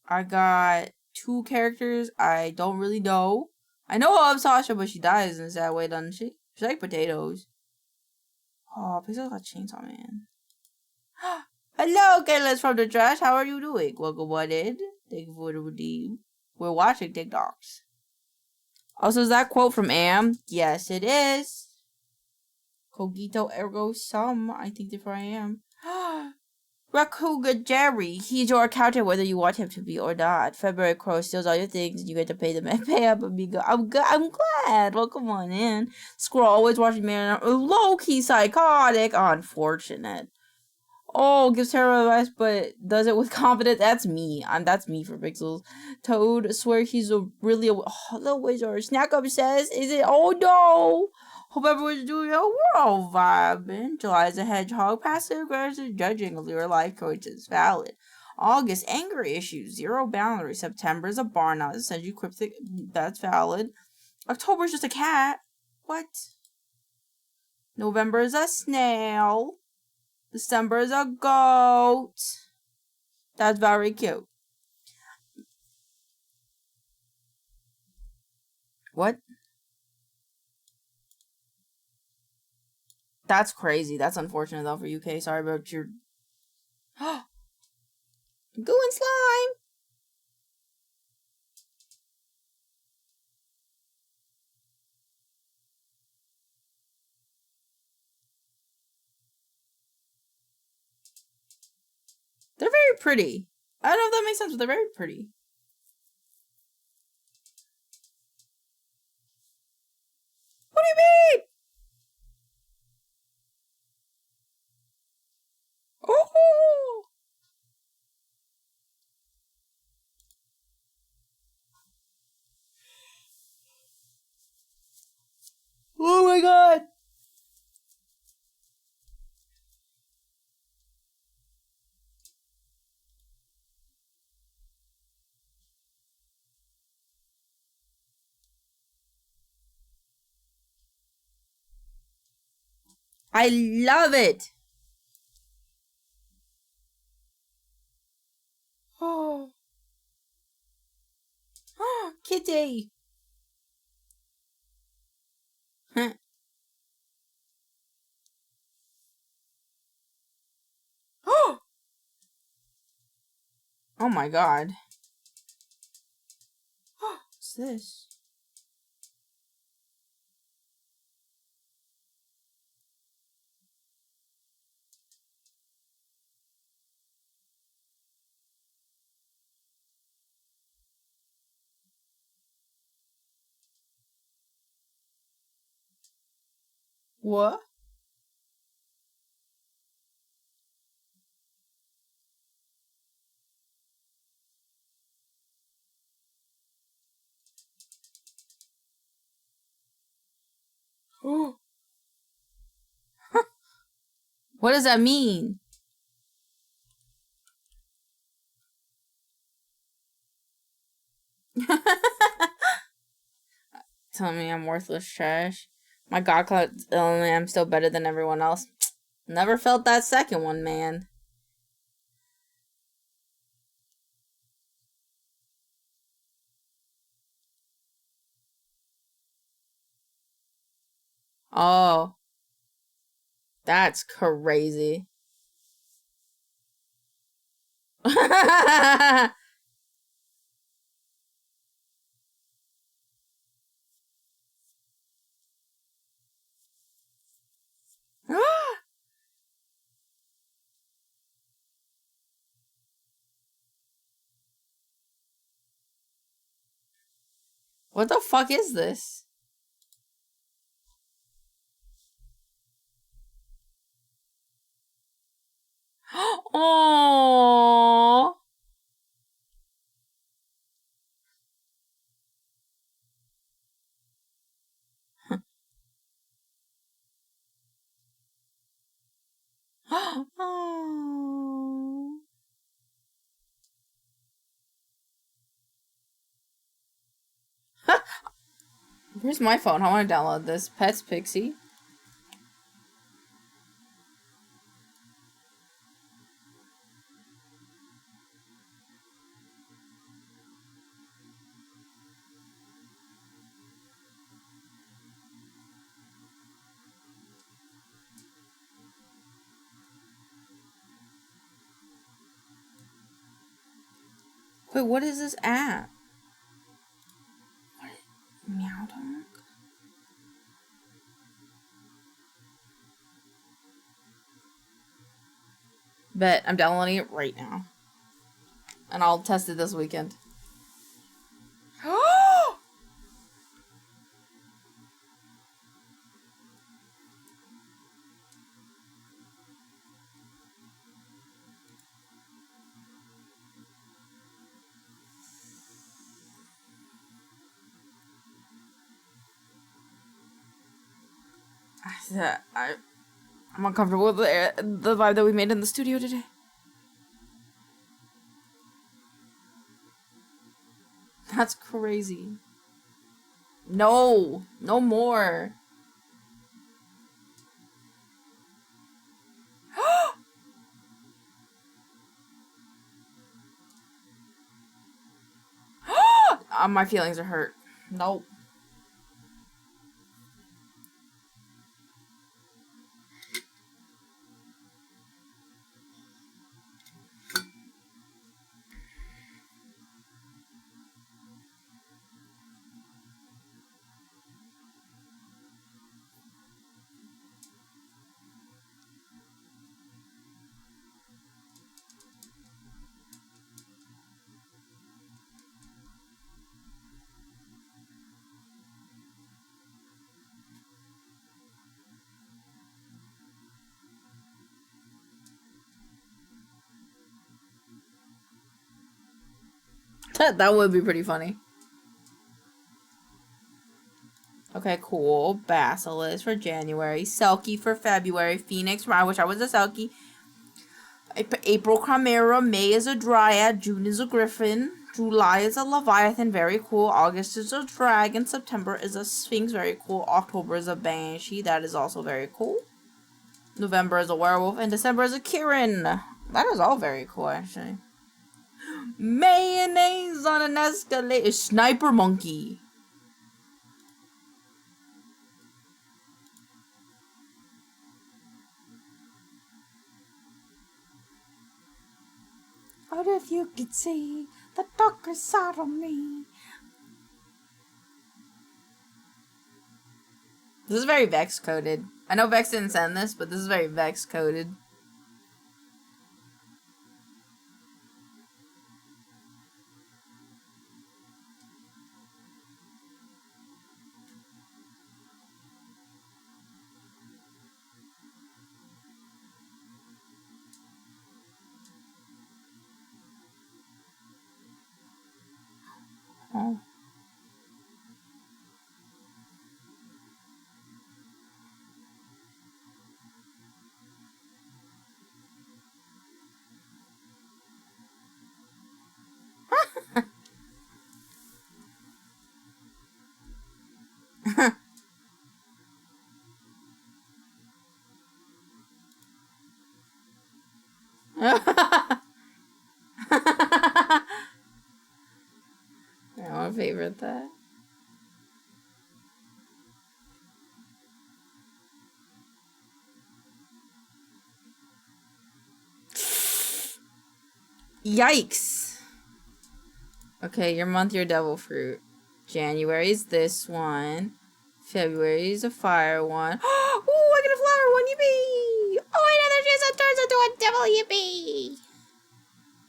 Speaker 1: I got 2 characters I don't really know. I know of Sasha, but she dies in a sad way, doesn't she? She's like potatoes. Oh, Pixel's got Chainsaw Man. Hello, Kayla's from the trash. How are you doing? Welcome on in. Thank you for the redeem. We're watching TikToks. Also, is that quote from Am? Yes, it is. Cogito ergo sum. I think therefore I am. Rakuga Jerry. He's your accountant whether you want him to be or not. February Crow steals all your things and you get to pay them and pay up, amigo. I'm glad. Welcome on in. Squirrel always watching man. Low-key psychotic. Unfortunate. Oh, gives terrible advice, but does it with confidence. That's me. That's me for Pixels. Toad swear he's little wizard. Snack up says, is it? Oh no. Hope everyone's doing well. We're all vibing. July is a hedgehog. Passive aggressive judging of your life choices. Valid. August, anger issues. 0 boundary. September is a barn out. Sends you cryptic. That's valid. October is just a cat. What? November is a snail. December is a goat. That's very cute. What? That's crazy. That's unfortunate though for UK. Sorry about your goo and slime. They're very pretty. I don't know if that makes sense, but they're very pretty. What do you mean? Oh! Oh my god! I love it! Oh. Kitty! Oh my god. What's this? What? What does that mean? Tell me I'm worthless trash. My god cloud I'm still better than everyone else. Never felt that second one, man. Oh. That's crazy. What the fuck is this? Oh. Oh. Where's my phone? I want to download this. Pets Pixie. Wait, what is this app? What? Meow Dog? Bet I'm downloading it right now. And I'll test it this weekend. I'm uncomfortable with the vibe that we made in the studio today. That's crazy. No, no more. My feelings are hurt. Nope. That would be pretty funny. Okay, cool. Basilisk for January. Selkie for February. Phoenix. I wish I was a Selkie. April Chimera. May is a Dryad. June is a Griffin. July is a Leviathan. Very cool. August is a Dragon. September is a Sphinx. Very cool. October is a Banshee. That is also very cool. November is a Werewolf. And December is a Kirin. That is all very cool, actually. Mayonnaise on an escalator. Sniper Monkey. What if you could see the darker side of me? This is very Vex coded. I know Vex didn't send this, but this is very Vex coded. Oh. I want to favorite that. Yikes. Okay, your month, your devil fruit. January is this one. February is a fire one. Oh, I get a flower one, yippee! Oh, another chance turns into a devil, yippee!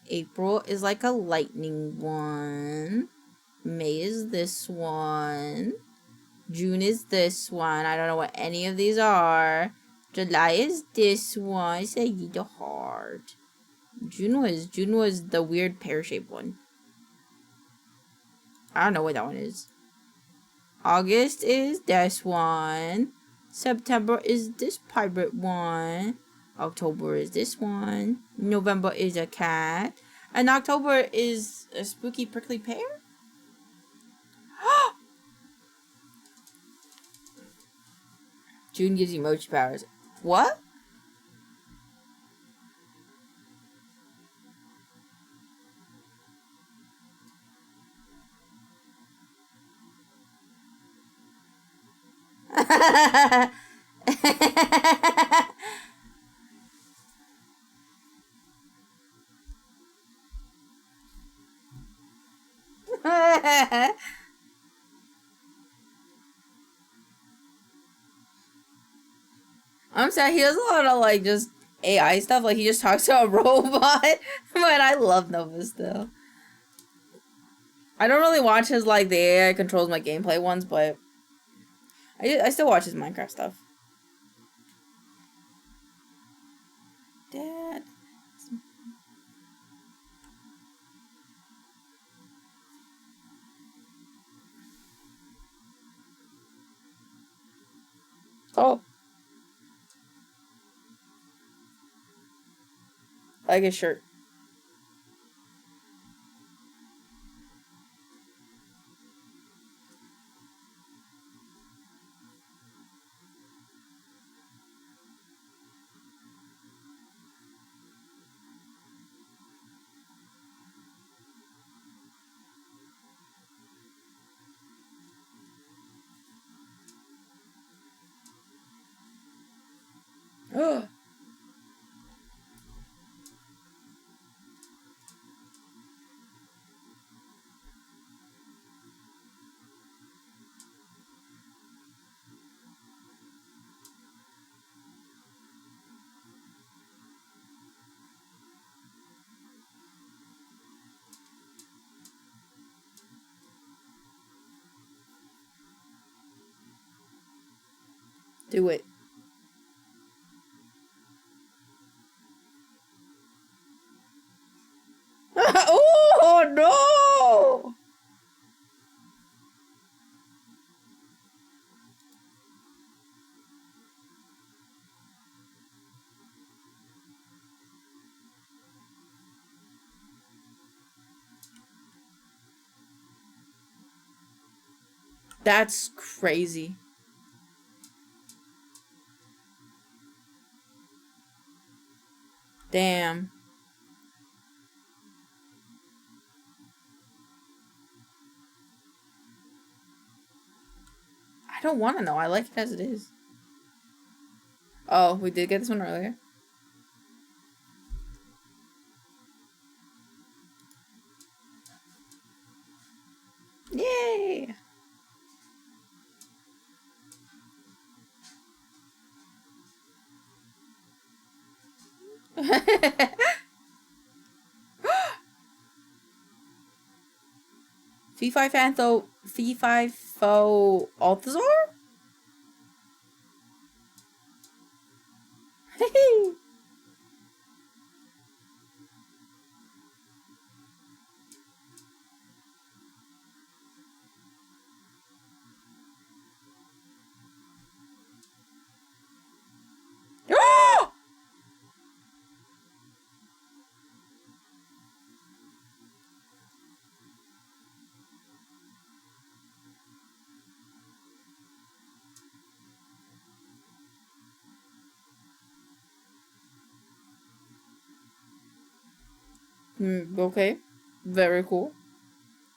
Speaker 1: April is like a lightning one. May is this one. June is this one. I don't know what any of these are. July is this one. It's a little hard. June was the weird pear-shaped one. I don't know what that one is. August is this one. September is this pirate one. October is this one. November is a cat. And October is a spooky prickly pear? June gives you mochi powers. What? I'm sad, he does a lot of like just AI stuff, like he just talks to a robot, but I love Nova still. I don't really watch his like the AI controls my gameplay ones, but I still watch his Minecraft stuff. Dad. Oh. I like his shirt. Oh. Do it. Oh no! That's crazy. Damn. I don't want to know. I like it as it is. Oh, we did get this one earlier. Yay! Fee-fi-fo Althazar? Hey! Oh! Okay. Very cool.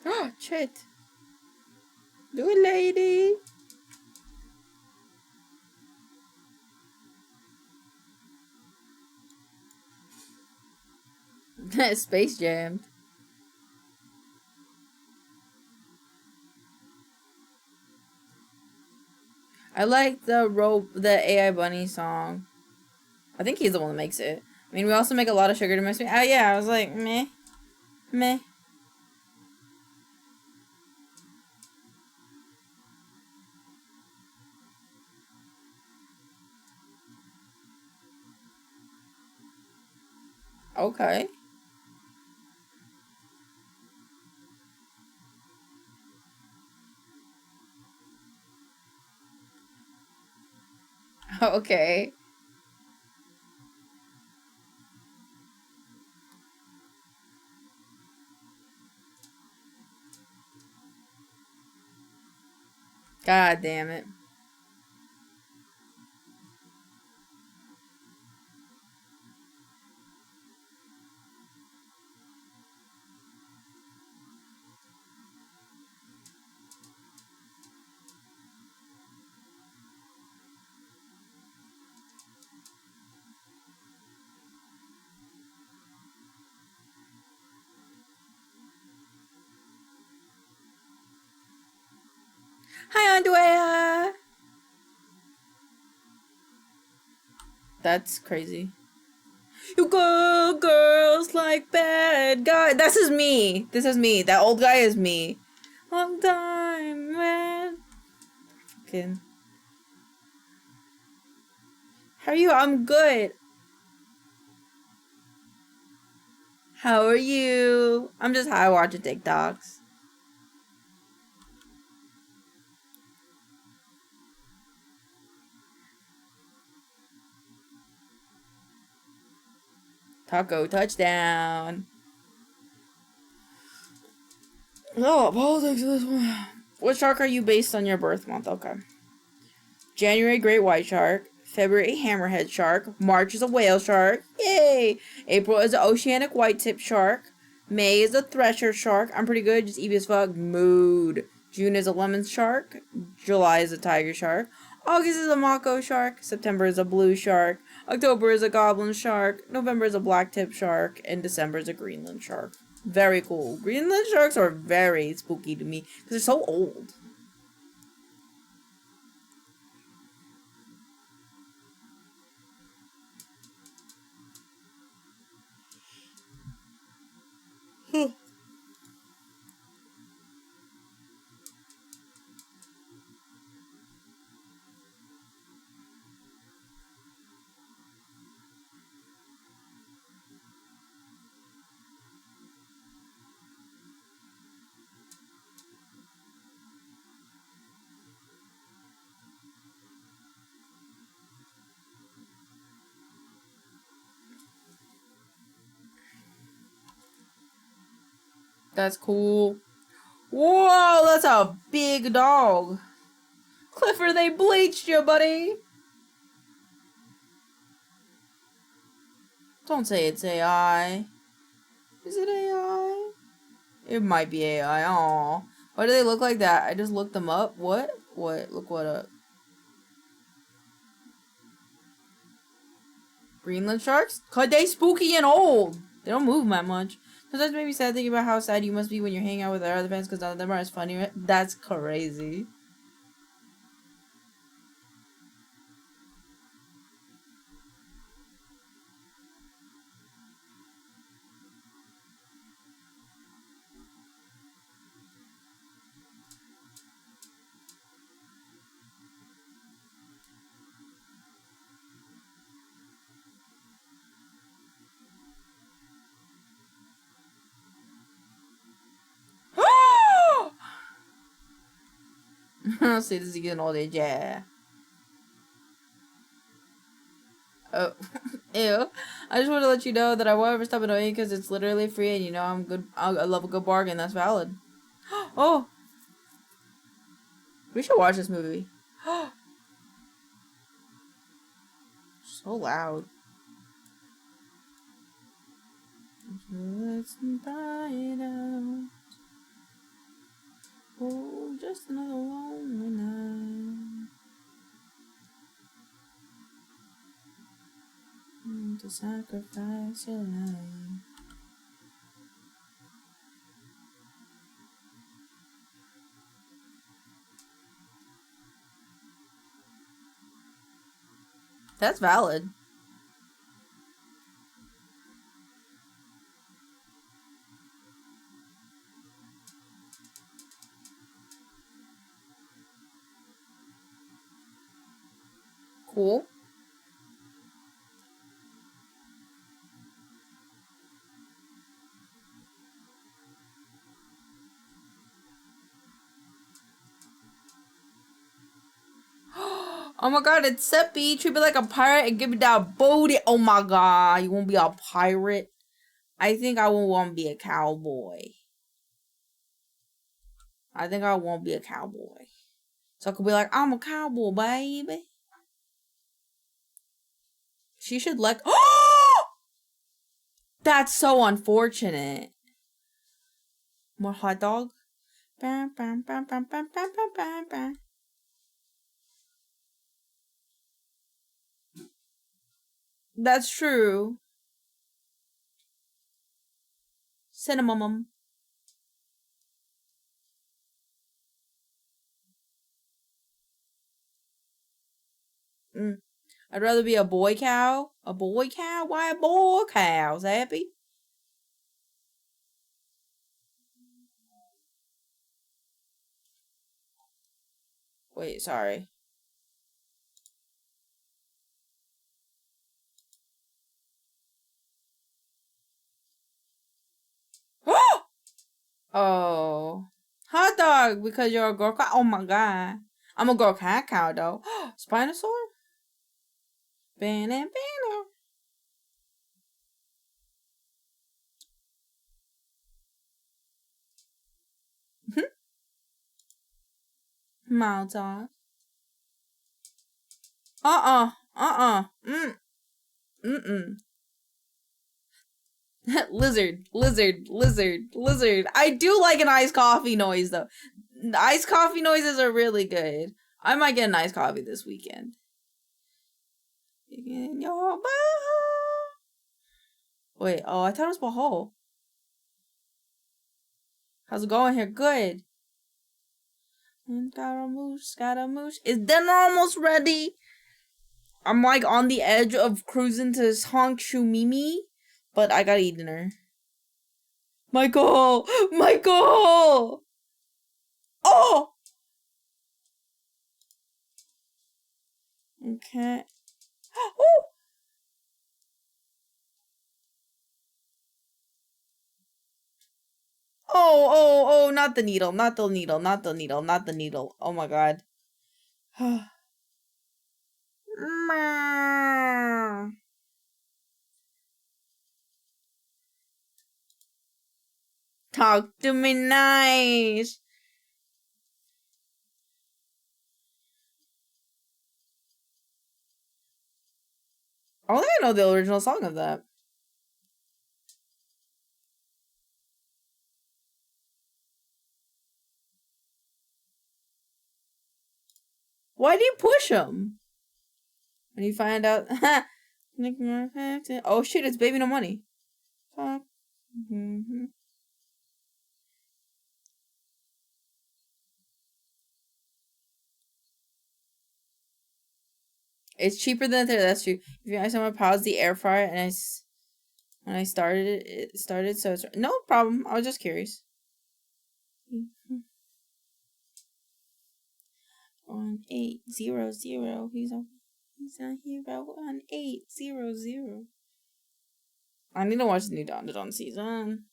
Speaker 1: Oh, shit. Do it, lady. Space jammed. I like the AI bunny song. I think he's the one that makes it. I mean, we also make a lot of Sugar to Miss Me. Oh yeah, I was like, meh. Meh. Okay. Okay. God damn it. Hi, Andrea. That's crazy. You good girls like bad guys. This is me. This is me. That old guy is me. Long time, man. Fucking. How are you? I'm good. How are you? I'm just high watching TikToks. Taco touchdown. Oh, politics this one. What shark are you based on your birth month? Okay. January, great white shark. February, hammerhead shark. March is a whale shark. Yay! April is an oceanic white-tip shark. May is a thresher shark. I'm pretty good, just easy as fuck. Mood. June is a lemon shark. July is a tiger shark. August is a mako shark. September is a blue shark. October is a goblin shark. November is a black-tip shark. And December is a Greenland shark. Very cool. Greenland sharks are very spooky to me because they're so old. That's cool. Whoa, that's a big dog. Clifford, they bleached you, buddy. Don't say it's AI. Is it AI? It might be AI. Aw. Why do they look like that? I just looked them up. What? What? Look what up. Greenland sharks? Cause they spooky and old. They don't move that much. Sometimes it makes me sad thinking about how sad you must be when you're hanging out with other fans because none of them are as funny. That's crazy. See, this is getting all that, yeah. Oh, ew. I just want to let you know that I won't ever stop annoying because it's literally free and you know I'm good. I love a good bargain. That's valid. Oh, we should watch this movie. So loud. Let's try it out. Oh, just another lonely night. To sacrifice your life. That's valid. Cool. Oh my god, it's Seppi. Treat me like a pirate and give me that booty. Oh my god, you won't be a pirate? I think I will want to be a cowboy. I think I won't be a cowboy. So I could be like, I'm a cowboy, baby. She should like. Oh! That's so unfortunate. More hot dog? Bam, bam, bam, bam, bam, bam, bam, bam, bam. That's true. Cinnamon. I'd rather be a boy cow. A boy cow? Why a boy cow, Zappy? Wait, sorry. Oh. Hot dog because you're a girl cow. Oh my god. I'm a girl cat cow though. Spinosaur? Banana. Malta. Lizard. I do like an iced coffee noise though. Iced coffee noises are really good. I might get an iced coffee this weekend. In your Wait, oh, I thought it was Bahol. How's it going here? Good. Scaramouche. Is dinner almost ready? I'm like on the edge of cruising to Honk Shu Mimi, but I gotta eat dinner. Michael! Oh! Okay. Oh! Oh, not the needle. Oh my god. Talk to me nice. I don't think I know the original song of that. Why do you push him? When you find out, oh shit, it's Baby No Money. It's cheaper than there. That's true. If you guys want to pause the air fryer and when I started it started, so it's no problem. I was just curious. 1800. He's a hero. 1800. I need to watch the new Don season.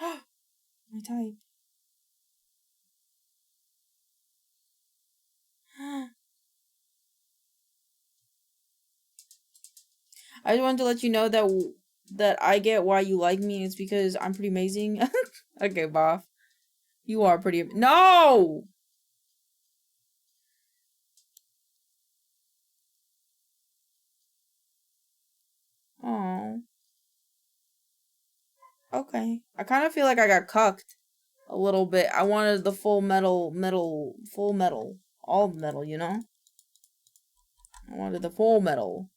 Speaker 1: My type. I just wanted to let you know that I get why you like me. It's because I'm pretty amazing. Okay, Boff. You are pretty. No! Oh. Okay. I kind of feel like I got cucked a little bit. I wanted the full metal, all metal, you know? I wanted the full metal.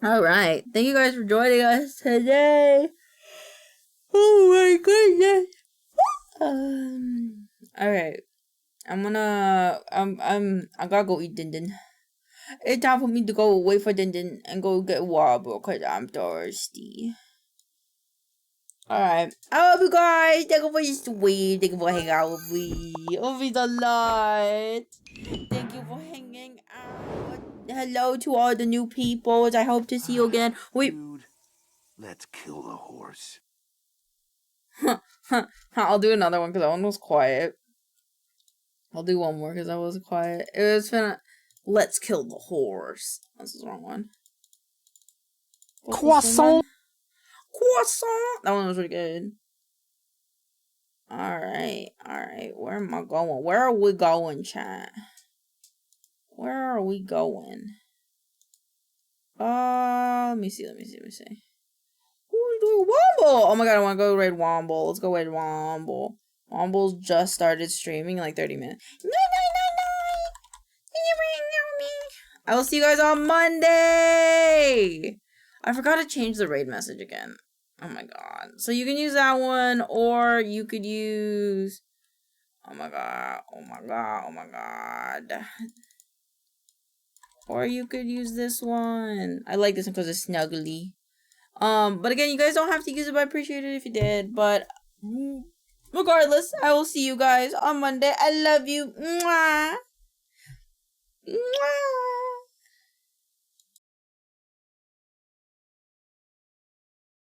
Speaker 1: Alright. Thank you guys for joining us today. Oh my goodness. Alright. I gotta go eat Din Din. It's time for me to go wait for Din Din and go get water because I'm thirsty. Alright. I love you guys. Thank you for your sweet. Thank you for hanging out with me. It means a lot. Thank you for hanging out. Hello to all the new people. I hope to see you again. Wait.
Speaker 5: Dude, let's kill the horse.
Speaker 1: I'll do another one because that one was quiet. I'll do one more because I was quiet. It was finna. Let's kill the horse. This is the wrong one.
Speaker 4: Croissant.
Speaker 1: Croissant. That one was really good. Alright. Where am I going? Where are we going, chat? Where are we going? Let me see. Who's doing Womble? Oh my god, I want to go raid Womble. Let's go raid Womble. Womble's just started streaming in like 30 minutes. I will see you guys on Monday. I forgot to change the raid message again. Oh my god. So you can use that one, or you could use... Oh my god. Or you could use this one. I like this one because it's snuggly. But again, you guys don't have to use it, but I appreciate it if you did. But regardless, I will see you guys on Monday. I love you. Mwah. Mwah.